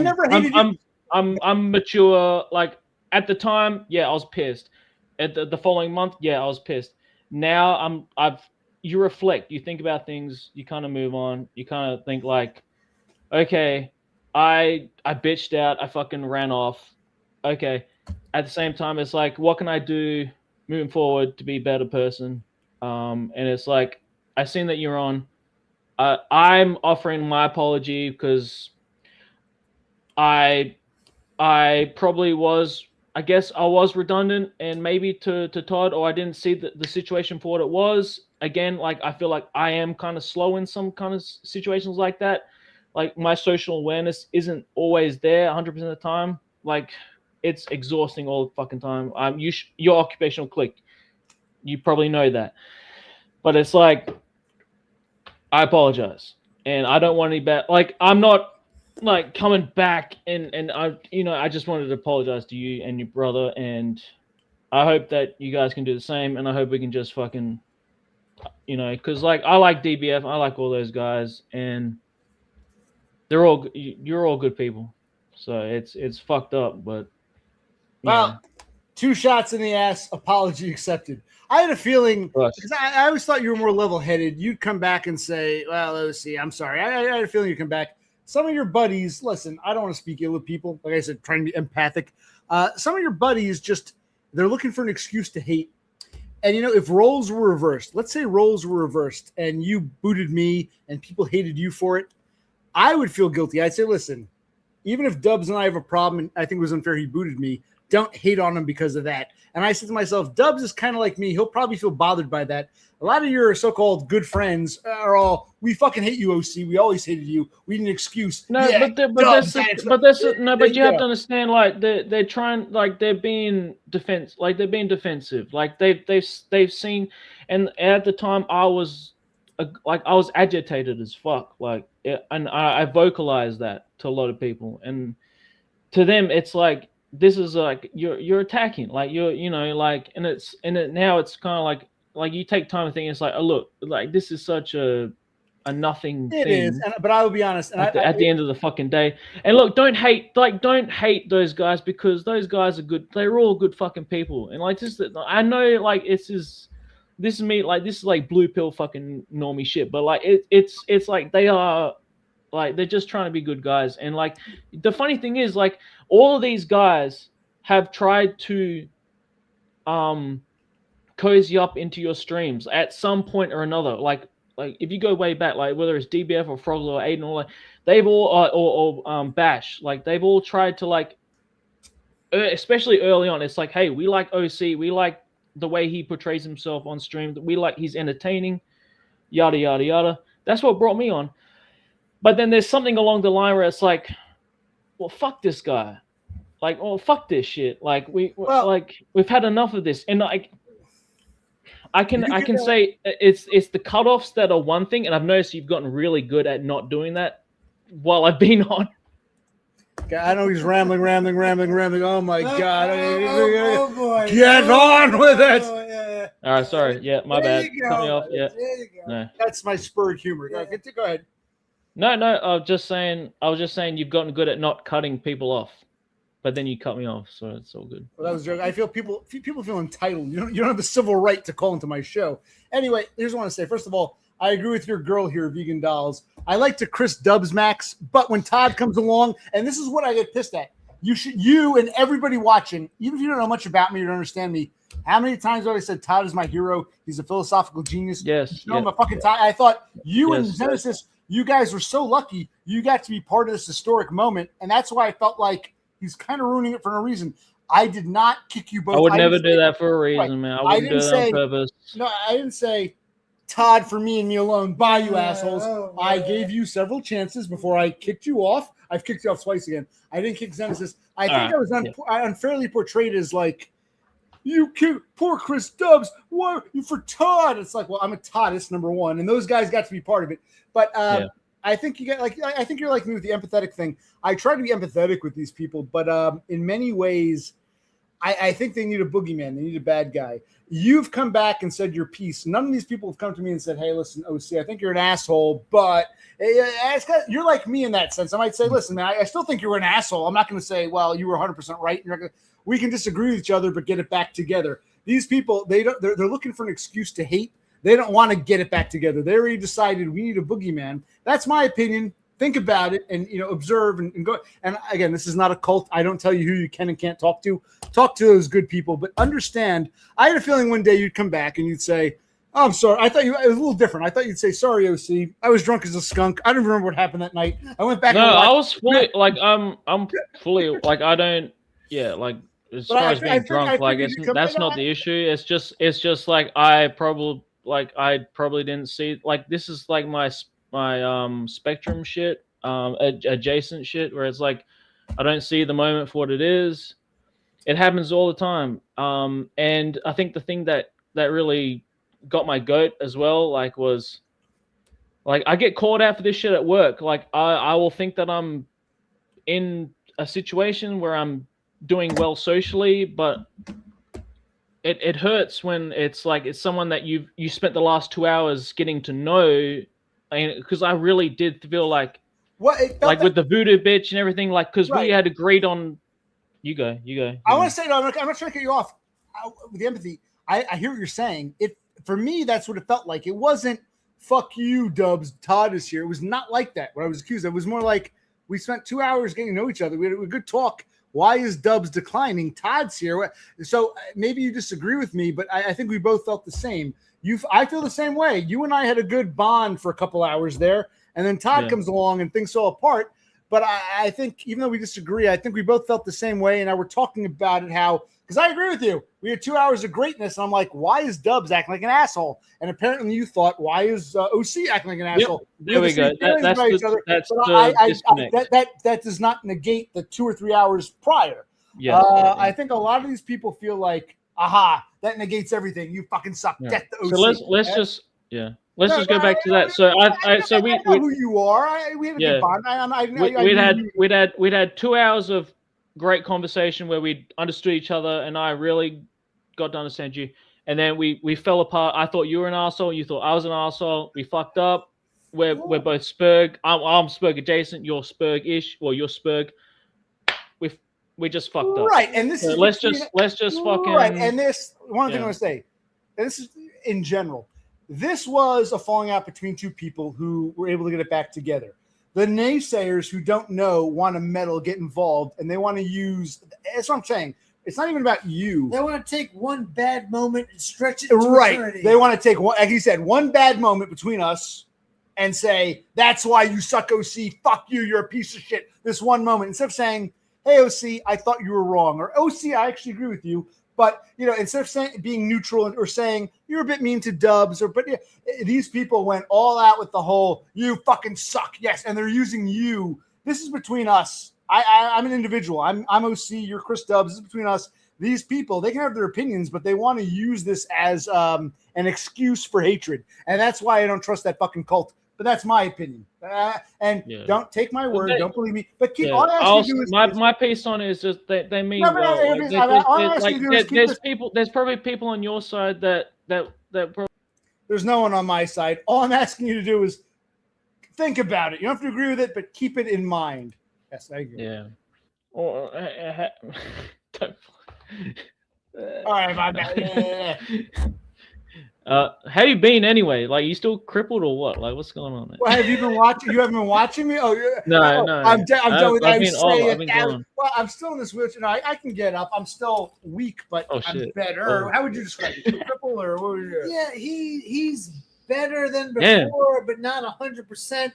never hated you. I'm mature. Like at the time, I was pissed. At the following month, I was pissed. Now you reflect, you think about things, you kind of move on. You kind of think like, okay, I bitched out, I fucking ran off. Okay, at the same time, it's like, what can I do moving forward to be a better person? And it's like, I seen that you're on. I'm offering my apology because I probably was. I guess I was redundant, and maybe to Todd, or I didn't see the situation for what it was. Again, like I feel like I am kind of slow in some kind of situations like that. Like my social awareness isn't always there 100% of the time. Like it's exhausting all the fucking time. Your occupational clique, you probably know that. But it's like, I apologize, and I don't want any bad. Like I'm not like coming back, and I just wanted to apologize to you and your brother, and I hope that you guys can do the same, and I hope we can just fucking, because like I like DBF, I like all those guys, and you're all good people, so it's fucked up, but well. 2 shots in the ass, apology accepted. I had a feeling, because I always thought you were more level-headed. You'd come back and say, well, let's see, I'm sorry. I had a feeling you'd come back. Some of your buddies, listen, I don't want to speak ill of people. Like I said, trying to be empathic. Some of your buddies they're looking for an excuse to hate. And, if roles were reversed, let's say roles were reversed and you booted me and people hated you for it, I would feel guilty. I'd say, listen, even if Dubbs and I have a problem, and I think it was unfair he booted me, don't hate on him because of that. And I said to myself, Dubbs is kind of like me. He'll probably feel bothered by that. A lot of your so-called good friends are all, we fucking hate you, OC. We always hated you. We need an excuse. No, you have to understand, like they're trying, like they're being defensive. Like they've seen, and at the time I was agitated as fuck. Like, and I vocalized that to a lot of people, and to them it's like, this is like you're attacking, like now it's kind of like you take time to think. It's like, oh look, like this is such a nothing it thing. Is, but I will be honest. And at the end of the fucking day, and look, don't hate those guys, because those guys are good. They're all good fucking people, and like just I know, like this is me, like this is like blue pill fucking normie shit, but like it's like they are. Like they're just trying to be good guys, and like the funny thing is, like all of these guys have tried to cozy up into your streams at some point or another. Like if you go way back, like whether it's DBF or Frogler or Aiden, or like they've all or Bash, like they've all tried to, like, especially early on. It's like, hey, we like OC, we like the way he portrays himself on stream, we like he's entertaining, yada yada yada. That's what brought me on. But then there's something along the line where it's like, well, fuck this guy. Like, oh, fuck this shit. Like we've had enough of this. And like, I can say it's the cutoffs that are one thing, and I've noticed you've gotten really good at not doing that while I've been on. I know he's rambling. Oh my God! Oh boy! Get on with it. Yeah. All right, sorry. Yeah, my bad. Cut me off. Yeah. There you go. No. That's my spurred humor. Yeah. Go ahead. No, I was just saying you've gotten good at not cutting people off, but then you cut me off, so it's all good. Well, that was a joke. I feel people feel entitled. You don't have the civil right to call into my show. Anyway, here's what I want to say. First of all, I agree with your girl here, Vegan Dolls. I like to Chris Dubbs Max, but when Todd comes along, and this is what I get pissed at. You and everybody watching, even if you don't know much about me, you don't understand me. How many times have I said Todd is my hero? He's a philosophical genius. Yes. I'm a fucking Todd. I thought you and Genesis. You guys were so lucky you got to be part of this historic moment, and that's why I felt like he's kind of ruining it for no reason. I did not kick you both. I would never do that for a reason, man. I wouldn't do that on purpose. No, I didn't say Todd for me and me alone. Bye, you assholes. I gave you several chances before I kicked you off. I've kicked you off twice again. I didn't kick Genesis. I think I was unfairly portrayed as like, you kill poor Chris Dubbs. Why you for Todd? It's like, well, I'm a Toddist, number one, and those guys got to be part of it. But I think you get I think you're like me with the empathetic thing. I try to be empathetic with these people, but in many ways, I think they need a boogeyman. They need a bad guy. You've come back and said your piece. None of these people have come to me and said, hey, listen, OC, I think you're an asshole, but you're like me in that sense. I might say, listen, man, I still think you were an asshole. I'm not going to say, well, you were 100% right. We can disagree with each other, but get it back together. These people, they're looking for an excuse to hate. They don't want to get it back together. They already decided we need a boogeyman. That's my opinion. Think about it and observe and go. And again, this is not a cult. I don't tell you who you can and can't talk to. Talk to those good people, but understand. I had a feeling one day you'd come back and you'd say, "Oh, I'm sorry. I thought it was a little different. I thought you'd say sorry, OC. I was drunk as a skunk. I don't remember what happened that night. I went back. No, I was fully like I'm fully like I don't. Yeah, like as far as being drunk, like that's not the issue. It's just like I probably didn't see like this is like my spectrum shit, adjacent shit, where it's like I don't see the moment for what it is. It happens all the time. And I think the thing that really got my goat as well, like was like I get called out for this shit at work. Like I will think that I'm in a situation where I'm doing well socially, but it hurts when it's like it's someone that you spent the last 2 hours getting to know. Because I really did feel like with the voodoo bitch and everything, like because we had agreed on. You go. I want to say no. I'm not trying to cut you off with the empathy. I hear what you're saying. For me, that's what it felt like. It wasn't fuck you, Dubs. Todd is here. It was not like that. What I was accused of. It was more like we spent 2 hours getting to know each other. We had a good talk. Why is Dubs declining? Todd's here. So maybe you disagree with me, but I think we both felt the same. I feel the same way. You and I had a good bond for a couple hours there, and then Todd comes along and things fall apart. But I think even though we disagree, I think we both felt the same way. And now we're talking about it because I agree with you. We had 2 hours of greatness. And I'm like, why is Dubs acting like an asshole? And apparently you thought, why is OC acting like an asshole? There we go. That's that does not negate the 2 or 3 hours prior. Yeah. I think a lot of these people feel like, aha, that negates everything. You fucking suck. Yeah. Get the OC. So let's just go back to that. So we know who you are. We had a good bond. We'd had 2 hours of great conversation where we understood each other, and I really got to understand you. And then we fell apart. I thought you were an arsehole. You thought I was an arsehole. We fucked up. We're both Spurg. I'm Spurg adjacent. You're Spurg-ish. Well, you're Spurg. We just fucked up. Right. And this is let's just fucking right. And this one thing I want to say. And this is in general. This was a falling out between two people who were able to get it back together. The naysayers who don't know want to meddle, get involved, and they want to use. That's what I'm saying. It's not even about you. They want to take one bad moment and stretch it to eternity. They want to take one, like you said, one bad moment between us and say, that's why you suck, OC. Fuck you. You're a piece of shit. This one moment. Instead of saying, hey, OC, I thought you were wrong. Or OC, I actually agree with you. But, instead of being neutral or saying you're a bit mean to Dubs, these people went all out with the whole, you fucking suck. Yes. And they're using you. This is between us. I'm an individual. I'm OC. You're Chris Dubs. This is between us. These people, they can have their opinions, but they want to use this as an excuse for hatred. And that's why I don't trust that fucking cult. But that's my opinion. Don't take my word. Don't believe me. But keep all I do is my piece on it is just that they mean there's probably people on your side that probably. There's no one on my side. All I'm asking you to do is think about it. You don't have to agree with it, but keep it in mind. Yes, I agree. Yeah. Or all right, my bad. How you been anyway? Like, you still crippled or what? Like, what's going on? Well, have you been watching? You haven't been watching me? Oh, no. I'm done with that. Well, I'm still in this wheelchair. No, I can get up. I'm still weak, but I'm better. Oh. How would you describe it? Cripple or what would you? Yeah, he's better than before, but not 100%.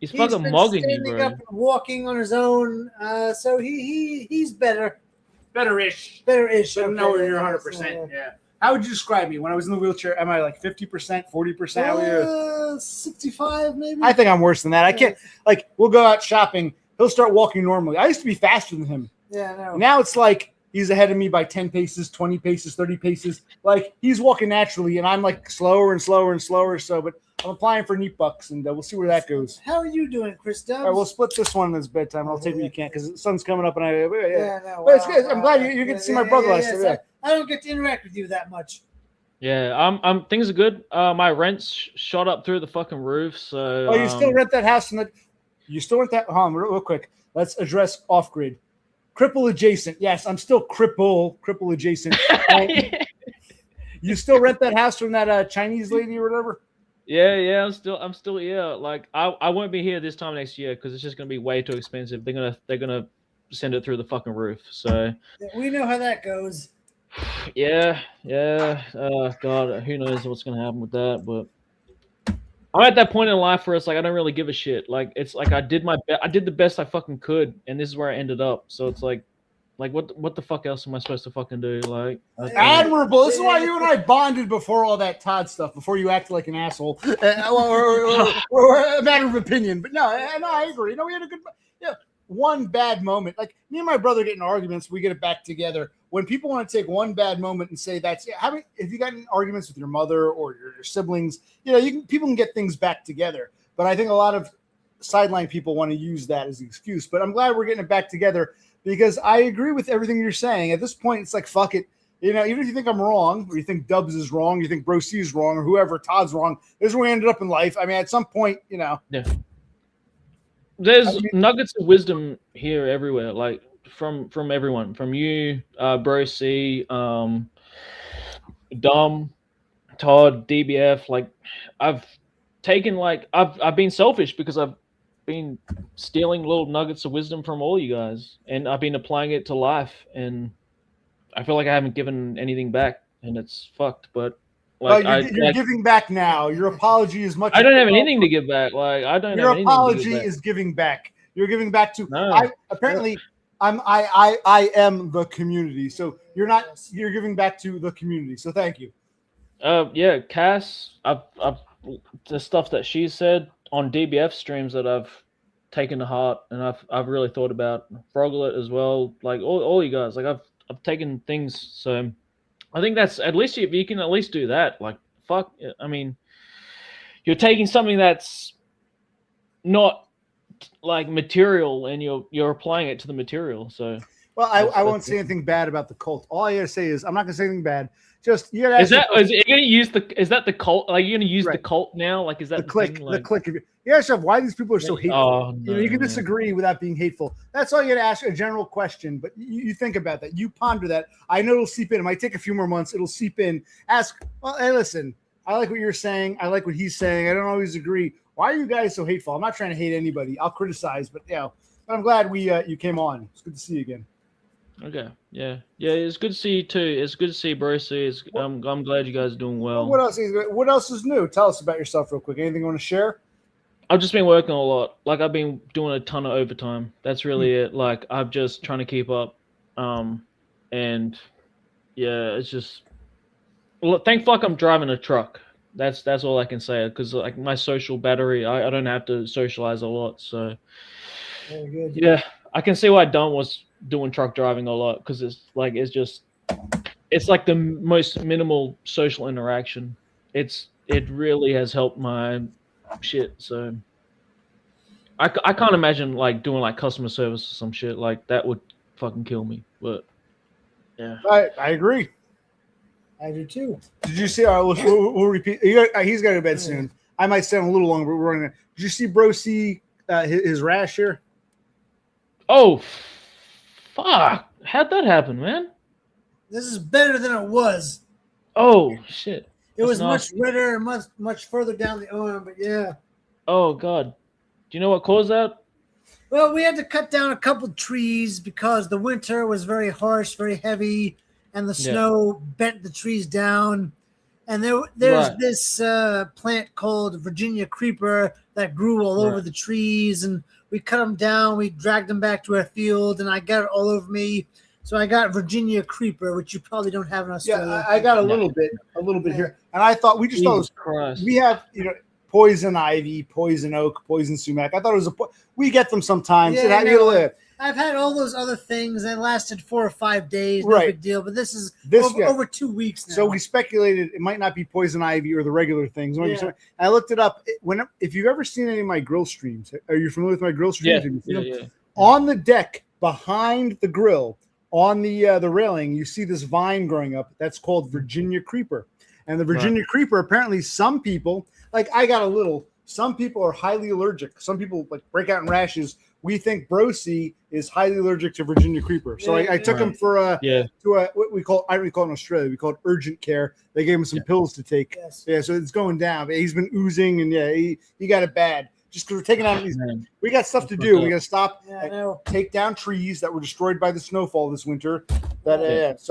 He's fucking mogging you, bro. Standing up and walking on his own. So he's better. Better-ish. Okay, nowhere near 100%. Yeah. How would you describe me when I was in the wheelchair? Am I like 50%, 40%? 65 maybe. I think I'm worse than that. I can't. Like, we'll go out shopping. He'll start walking normally. I used to be faster than him. Yeah, I know. Now it's like He's ahead of me by 10 paces, 20 paces, 30 paces. Like, he's walking naturally, and I'm like slower and slower and slower. So, but I'm applying for neat bucks, and we'll see where that goes. How are you doing, Chris Dubbs? All right, we'll split this one as bedtime. I'll take what you can because the sun's coming up, and No, but it's good. I'm glad you get to see my brother last time. Yeah. I don't get to interact with you that much. Yeah, things are good. My rent's shot up through the fucking roof. So. Oh, you still rent that house, and you still rent that. Hold on, real quick. Let's address off grid. Cripple adjacent. Yes, I'm still cripple adjacent. You still rent that house from that Chinese lady or whatever? Yeah, I'm still here. Like I won't be here this time next year because it's just gonna be way too expensive. They're gonna send it through the fucking roof. So we know how that goes. Yeah. God, who knows what's gonna happen with that? But I'm at that point in life where it's like I don't really give a shit. Like it's like I did the best I fucking could, and this is where I ended up. So it's like what the fuck else am I supposed to fucking do? Like admirable. This is why you and I bonded before all that Todd stuff. Before you acted like an asshole, or a matter of opinion. But no, I agree. We had a good. One bad moment. Like me and my brother get in arguments, we get it back together. When people want to take one bad moment and say that's it, if you got in arguments with your mother or your siblings, people can get things back together. But I think a lot of sideline people want to use that as an excuse. But I'm glad we're getting it back together because I agree with everything you're saying. At this point, it's like fuck it. Even if you think I'm wrong, or you think Dubbs is wrong, you think Bro C is wrong, or whoever Todd's wrong, this is where we ended up in life. I mean, at some point, Yeah. There's nuggets of wisdom here everywhere, like from everyone, from you, Bro C, Dom, Todd, DBF. Like I've been selfish because I've been stealing little nuggets of wisdom from all you guys, and I've been applying it to life, and I feel like I haven't given anything back, and it's fucked. But like, you're giving back now. Your apology is much. I don't have anything to give back. Like I don't. Your have apology is giving back. You're giving back to. No. I am the community. So you're not. You're giving back to the community. So thank you. Yeah, Cass. I've the stuff that she said on DBF streams that I've taken to heart, and I've really thought about Froglet as well. Like all you guys. Like I've taken things. So. I think that's at least if you can at least do that. Like fuck, I mean, you're taking something that's not like material and you're applying it to the material. So well, I won't say anything bad about the cult. All I gotta say is I'm not gonna say anything bad. Just you gotta. Is that the cult? Like you're gonna use the cult now? Like is that the click? The click. You gotta why these people are so hateful. Oh, no, you can disagree without being hateful. That's all you gotta ask a general question. But you think about that. You ponder that. I know it'll seep in. It might take a few more months. It'll seep in. Ask. Well, hey, listen. I like what you're saying. I like what he's saying. I don't always agree. Why are you guys so hateful? I'm not trying to hate anybody. I'll criticize, but but I'm glad you came on. It's good to see you again. Okay. Yeah. It's good to see you too. It's good to see Bro C. I'm glad you guys are doing well. What else is new? Tell us about yourself real quick. Anything you want to share? I've just been working a lot. Like I've been doing a ton of overtime. That's really it. Like I'm just trying to keep up. And yeah, it's just thank fuck I'm driving a truck. That's all I can say because like my social battery, I don't have to socialize a lot. So very good. Yeah, I can see why Don was doing truck driving a lot because it's like the most minimal social interaction. It really has helped my shit. So I can't imagine like doing like customer service or some shit like that would fucking kill me. But yeah, I agree. I do too. Did you see? We'll repeat. He's got to bed soon. I might sound a little longer, but we're running. Did you see Bro C his rash here? Oh, fuck! How'd that happen, man? This is better than it was. Oh shit! It was much redder and much further down the arm, but yeah. Oh god! Do you know what caused that? Well, we had to cut down a couple trees because the winter was very harsh, very heavy, and the snow bent the trees down. And there's this plant called Virginia creeper that grew all over the trees, and we cut them down. We dragged them back to our field, and I got it all over me. So I got Virginia creeper, which you probably don't have in Australia. Yeah, I got a little bit here, and I thought we have poison ivy, poison oak, poison sumac. I thought it was we get them sometimes. Yeah, I've had all those other things that lasted 4 or 5 days. No Right. big deal. But this is Yeah. over 2 weeks now. So we speculated it might not be poison ivy or the regular things. It might be Yeah. something- I looked it up. If you've ever seen any of my grill streams, are you familiar with my grill streams? Have you seen them? Yeah. On the deck behind the grill, on the railing, you see this vine growing up. That's called Virginia creeper. And the Virginia creeper, apparently some people, like I got a little, some people are highly allergic. Some people like break out in rashes. We think Brosi is highly allergic to Virginia creeper. So I took him for what we call, I don't call it in Australia, we call it urgent care. They gave him some pills to take. Yes. Yeah, so it's going down. He's been oozing and he got it bad. Just because we're taking out these, we got stuff to do. We got to stop, take down trees that were destroyed by the snowfall this winter. Because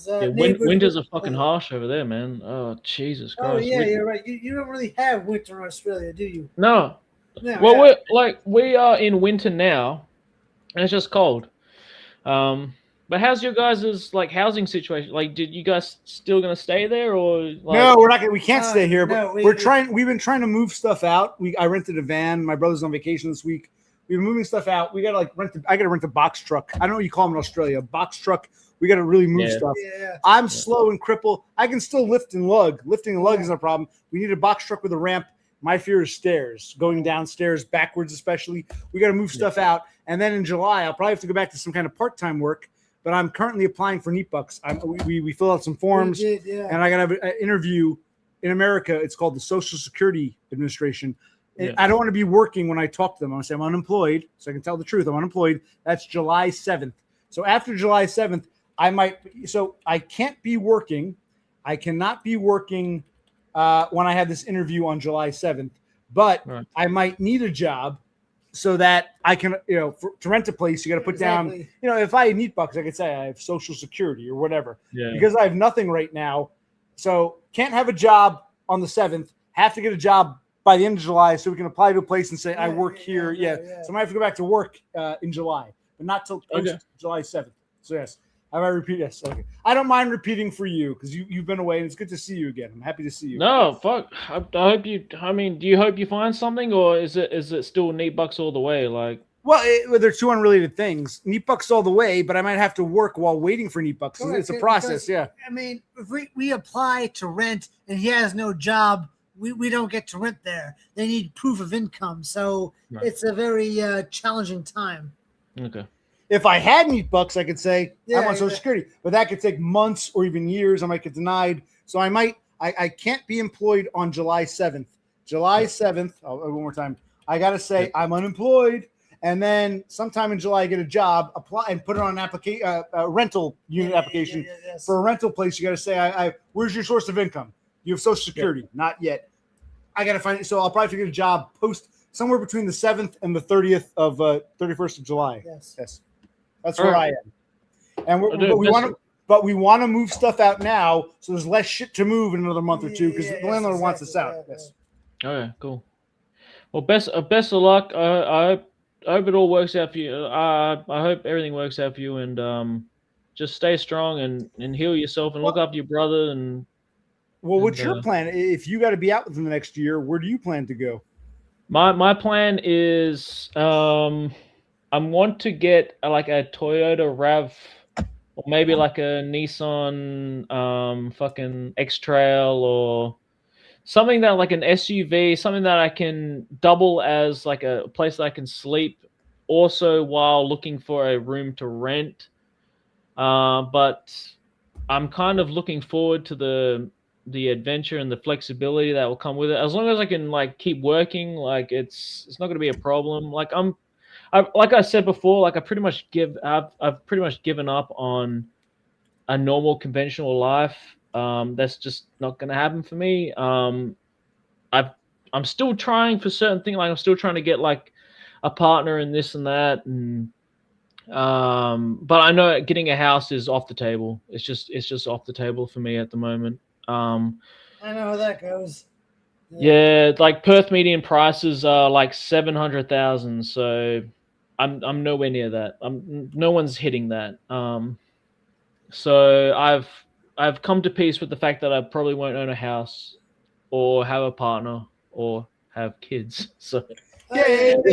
winters are fucking harsh over there, man. Oh Jesus Christ! Oh yeah, you're right. You don't really have winter in Australia, do you? No. Yeah, Well, we are in winter now, and it's just cold. But how's your guys' like housing situation? Like, did you guys still gonna stay there or? Like... No, we're not. We can't stay here. But no, we're trying. We've been trying to move stuff out. I rented a van. My brother's on vacation this week. We've been moving stuff out. We gotta I gotta rent a box truck. I don't know what you call them in Australia. A box truck. We gotta really move stuff. Yeah. I'm slow and crippled. I can still lift and lug. Lifting and lug is no problem. We need a box truck with a ramp. My fear is stairs, going downstairs backwards, especially. We got to move stuff out. And then in July, I'll probably have to go back to some kind of part-time work. But I'm currently applying for NEAT-Bucks. We fill out some forms, and I got to have an interview in America. It's called the Social Security Administration. And I don't want to be working when I talk to them. I'm going to say I'm unemployed, so I can tell the truth. I'm unemployed. That's July 7th. So after July 7th, I might – so I can't be working. I cannot be working when I have this interview on July 7th. But I might need a job so that I can, to rent a place, you got to put down, if I had NEAT-Bucks, I could say I have Social Security or whatever. Yeah. Because I have nothing right now. So can't have a job on the 7th, have to get a job by the end of July so we can apply to a place and say, I work here. So I might have to go back to work in July, but not till July 7th. So yes. Have I repeat? Yes. Okay. I don't mind repeating for you because you've been away and it's good to see you again. I'm happy to see you. No, fuck. I hope you. I mean, do you hope you find something, or is it still NEAT-Bucks all the way? Like, well, they're two unrelated things. NEAT-Bucks all the way, but I might have to work while waiting for NEAT-Bucks. It's a process. Because, I mean, if we apply to rent and he has no job, we don't get to rent there. They need proof of income, so it's a very challenging time. Okay. If I had NEAT-Bucks, I could say I'm on Social Security, but that could take months or even years. I might get denied. So I can't be employed on July 7th. July 7th, one more time. I got to say I'm unemployed. And then sometime in July, I get a job, apply and put it on an rental unit application for a rental place. You got to say, where's your source of income? You have Social Security. Not yet. I got to find it. So I'll probably get a job somewhere between the 7th and the 30th of 31st of July. Yes. That's where I am, and we want to move stuff out now, so there's less shit to move in another month or two because the landlord wants us out. Yes. Okay, cool. Well, best of luck. I hope it all works out for you. I hope everything works out for you, and just stay strong and heal yourself and look after your brother. What's your plan? If you got to be out within the next year, where do you plan to go? My plan is I want to get like a Toyota RAV or maybe like a Nissan fucking X-Trail or something that like an SUV, something that I can double as like a place that I can sleep also while looking for a room to rent. But I'm kind of looking forward to the adventure and the flexibility that will come with it. As long as I can like keep working, like it's not going to be a problem. Like like I said before, like I've pretty much given up on a normal conventional life. That's just not going to happen for me. I'm still trying for certain things. Like I'm still trying to get like a partner and this and that. And, but I know getting a house is off the table. It's just off the table for me at the moment. I know how that goes. Yeah, like Perth median prices are like 700,000. So I'm nowhere near that. No one's hitting that. So I've come to peace with the fact that I probably won't own a house or have a partner or have kids. So Welcome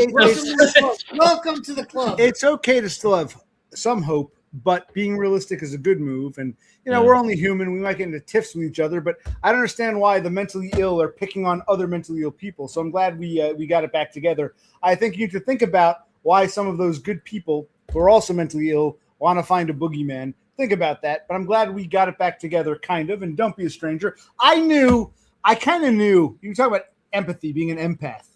to the club. It's okay to still have some hope, but being realistic is a good move. And we're only human. We might get into tiffs with each other, but I don't understand why the mentally ill are picking on other mentally ill people. So I'm glad we got it back together. I think you need to think about why some of those good people who are also mentally ill want to find a boogeyman. Think about that. But I'm glad we got it back together, kind of. And don't be a stranger. I kind of knew. You talk about empathy, being an empath.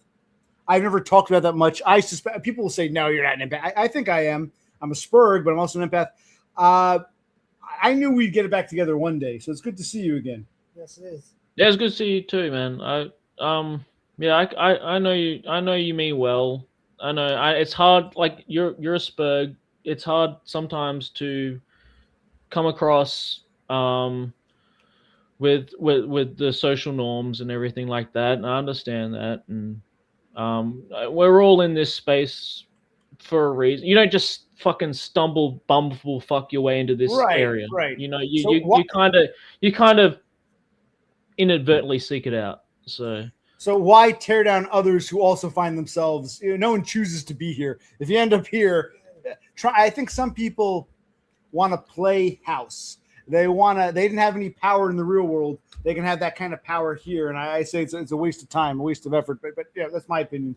I've never talked about that much. I suspect people will say, no, you're not an empath. I think I am. I'm a Spurg, but I'm also an empath. I knew we'd get it back together one day, so it's good to see you again. Yes, it is. Yeah, it's good to see you too, man. I know you. I know you mean well. I know. It's hard. Like you're a Spurg. It's hard sometimes to come across with the social norms and everything like that. And I understand that. And we're all in this space for a reason. You don't just fucking bumble fuck your way into this area. Right. You kind of inadvertently seek it out. So why tear down others who also find themselves? No one chooses to be here. If you end up here, I think some people want to play house. They didn't have any power in the real world. They can have that kind of power here. And I say it's a waste of time, a waste of effort. But yeah, that's my opinion.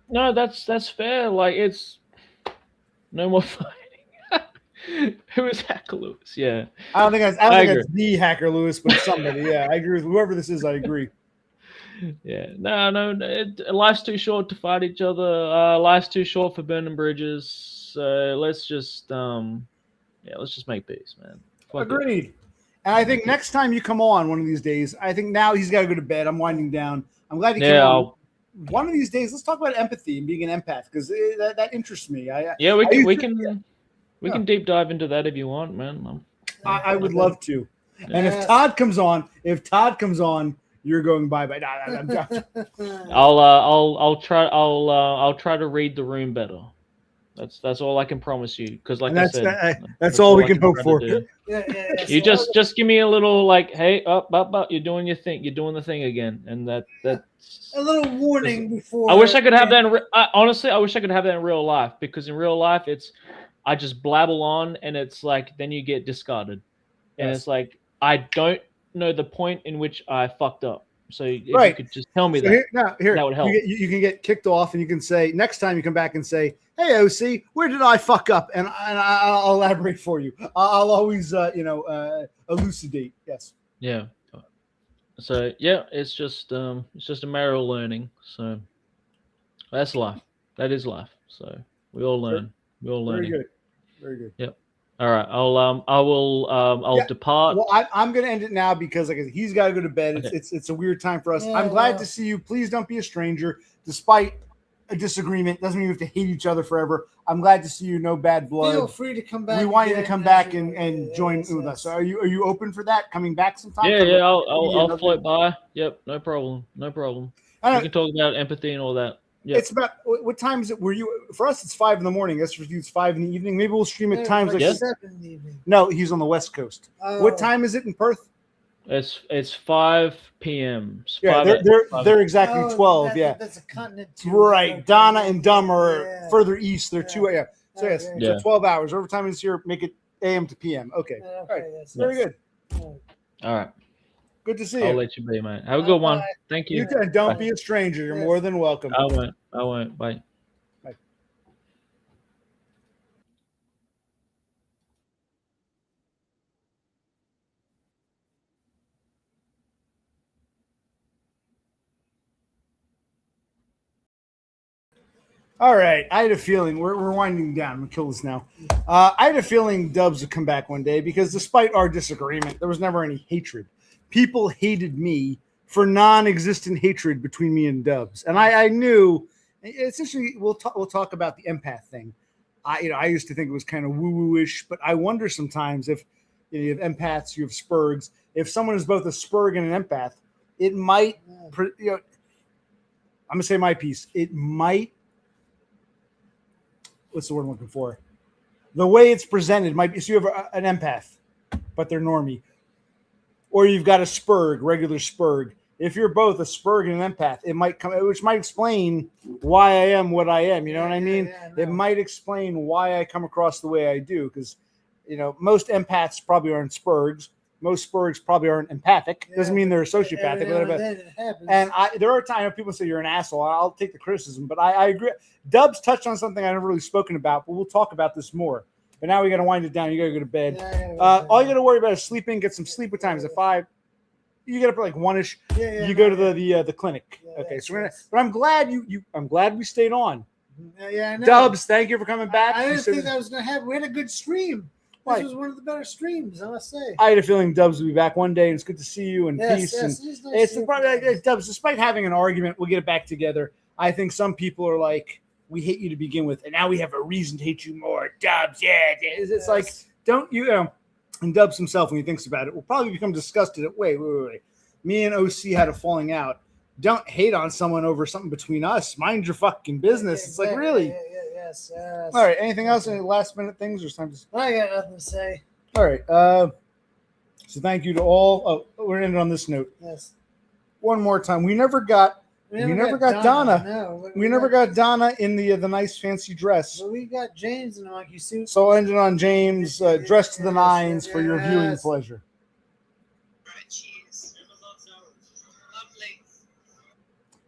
No, that's fair. Like it's no more fighting. Who is Hacker Lewis? Yeah. I don't think it's the Hacker Lewis, but somebody. Yeah, I agree with whoever this is. I agree. Yeah. No. Life's too short to fight each other. Life's too short for burning bridges. So let's just make peace, man. Agreed. And I think next time you come on one of these days, I think now he's got to go to bed. I'm winding down. I'm glad you came on. One of these days, let's talk about empathy and being an empath because that interests me. We can deep dive into that if you want, man. I would love to. And if Todd comes on, you're going bye. I'll try to read the room better. That's all I can promise you. Because I said, that's all we can hope for. You just give me a little like, hey, up, you're doing your thing. You're doing the thing again, and that's a little warning before. I wish I could have that. Honestly, I wish I could have that in real life because in real life, I just blabble on, and it's like then you get discarded, and it's like I don't know the point in which I fucked up. So if you could just tell me that would help. You can get kicked off, and you can say next time you come back and say, "Hey, OC, where did I fuck up?" And I'll elaborate for you. I'll always elucidate. Yes. Yeah. So yeah, it's just a matter of learning. So that's life. That is life. So we all learn. We all learn. Very good. Yep. All right. I'll depart. Well, I'm going to end it now because he's got to go to bed. Okay. It's a weird time for us. Yeah, I'm glad to see you. Please don't be a stranger. Despite a disagreement, doesn't mean we have to hate each other forever. I'm glad to see you. No bad blood. Feel free to come back. We want you to come back and join with us. So are you open for that? Coming back sometime? Yeah. I'll float by. Yep. No problem. We can talk about empathy and all that. Yep. It's about what time is it? For us? It's 5 a.m. Guess for you, it's 5 p.m. Maybe we'll stream at times like 7 in the evening. No, he's on the West Coast. What time is it in Perth? It's 5 p.m. Yeah, they're exactly 12. That's a continent. Right. Donna and Dumb are further east. They're 2 a.m. So so 12 hours. Overtime is here. Make it a.m. to p.m. Okay. All right. Very good. All right. Good to see you. I'll let you be, man. Have a good one. Thank you. Don't be a stranger. You're more than welcome. I won't. Bye. Bye. All right. I had a feeling we're winding down. I'm gonna kill this now. I had a feeling Dubs would come back one day because despite our disagreement, there was never any hatred. People hated me for non-existent hatred between me and Dubs, and I knew. Essentially, we'll talk about the empath thing. I used to think it was kind of woo-woo-ish, but I wonder sometimes if you have empaths, you have Spurgs. If someone is both a Spurg and an empath, it might. I'm gonna say my piece. It might. What's the word I'm looking for? The way it's presented might be. So you have an empath, but they're normie. Or you've got a Spurg, regular Spurg. if you're both a Spurg and an empath, it might come, which might explain why I am what I am. You know what I mean? It might explain why I come across the way I do, because most empaths probably aren't Spurgs. Most Spurgs probably aren't empathic. Doesn't mean they're sociopathic. And there are times people say you're an asshole. I'll take the criticism, but I agree. Dubs touched on something I've never really spoken about, but we'll talk about this more. But now we got to wind it down. You got to go to bed. All you got to worry about is sleeping. Get some sleep. What time is it? 5. You get up at like 1-ish. You go to the clinic. Okay, so but I'm glad I'm glad we stayed on. Yeah, I know. Dubs, thank you for coming back. I didn't think that was going to happen. We had a good stream. This was one of the better streams, I must say. I had a feeling Dubs will be back one day, and it's good to see you and peace. Yes, and it's probably like Dubs, despite having an argument, we'll get it back together. I think some people are like, we hate you to begin with, and now we have a reason to hate you more. Dubs, it's like, don't you and Dubs himself, when he thinks about it, will probably become disgusted at, wait. Me and OC had a falling out. Don't hate on someone over something between us. Mind your fucking business. It's like, really? Yes. All right. Anything else? Any last minute things or something? I got nothing to say. All right. So thank you to all. Oh, we're ending on this note. Yes. One more time. We never got Donna. No, we never got Donna in the nice fancy dress. Well, we got James in a monkey suit. So I ended on James dressed to the nines for your viewing pleasure.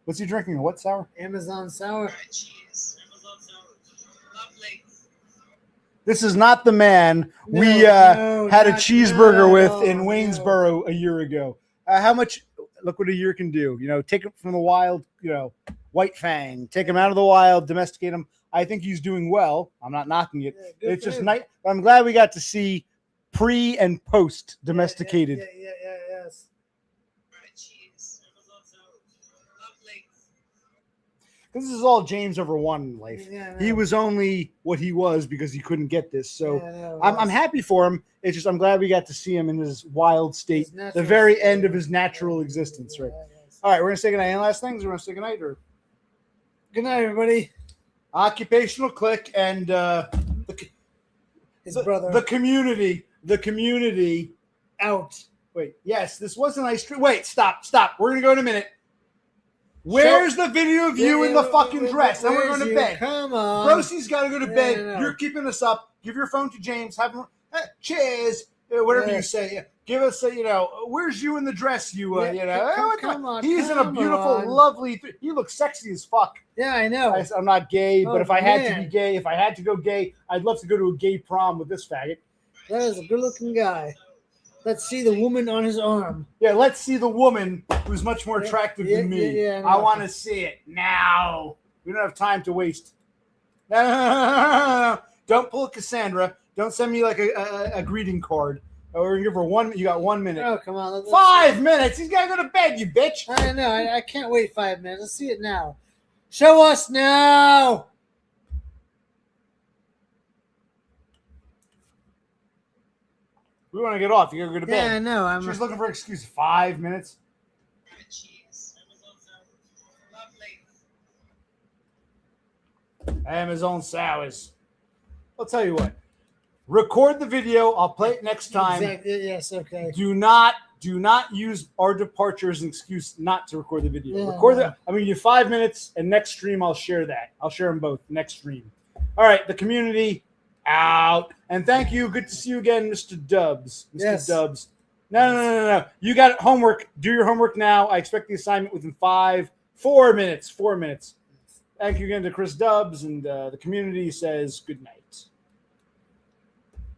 What's he drinking? A what sour? Amazon sour. This is not the man we had a cheeseburger with in Waynesboro a year ago. How much? Look what a year can do. Take him from the wild, White Fang. Take him out of the wild, domesticate him. I think he's doing well. I'm not knocking it. It's just nice. I'm glad we got to see pre and post domesticated. Yes. This is all James ever won in life. He was only what he was because he couldn't get this. So I'm happy for him. It's just I'm glad we got to see him in his wild state, the very end of his natural existence. Right. All right, we're gonna say goodnight. Any last things? We're gonna say goodnight or good night, everybody. Occupational click and his brother. The community out. Wait, yes, this was a nice stream. Wait, stop. We're gonna go in a minute. Where's the video of you in the fucking dress? Then we're going to bed. Come on. Rosie's got to go to bed. You're keeping us up. Give your phone to James. Have him. Cheers. Whatever you say. Give us a, where's you in the dress? Come on. He's in a beautiful, lovely. He looks sexy as fuck. Yeah, I know. I'm not gay, but if I had to be gay, if I had to go gay, I'd love to go to a gay prom with this faggot. That is a good-looking guy. Let's see the woman on his arm. Yeah, let's see the woman who's much more attractive than me. I want to see it now. We don't have time to waste. No. Don't pull a Cassandra. Don't send me like a greeting card. We're going to give her 1 minute. You got 1 minute. Oh, come on. Let's 5 minutes. He's got to go to bed, you bitch. I know. I can't wait 5 minutes. Let's see it now. Show us now. We want to get off. You gotta go to bed. Yeah, I know. She's looking for an excuse. 5 minutes. Amazon sours. I'll tell you what. Record the video. I'll play it next time. Exactly. Yes. Okay. Do not use our departure as an excuse not to record the video. Yeah, Record that. I'm gonna give you 5 minutes, and next stream I'll share that. I'll share them both next stream. All right. The community. Out. And thank you. Good to see you again, Mr. Dubs. Mr. Dubs. No. You got homework. Do your homework now. I expect the assignment within 4 minutes. 4 minutes. Thank you again to Chris Dubs, and the community says good night.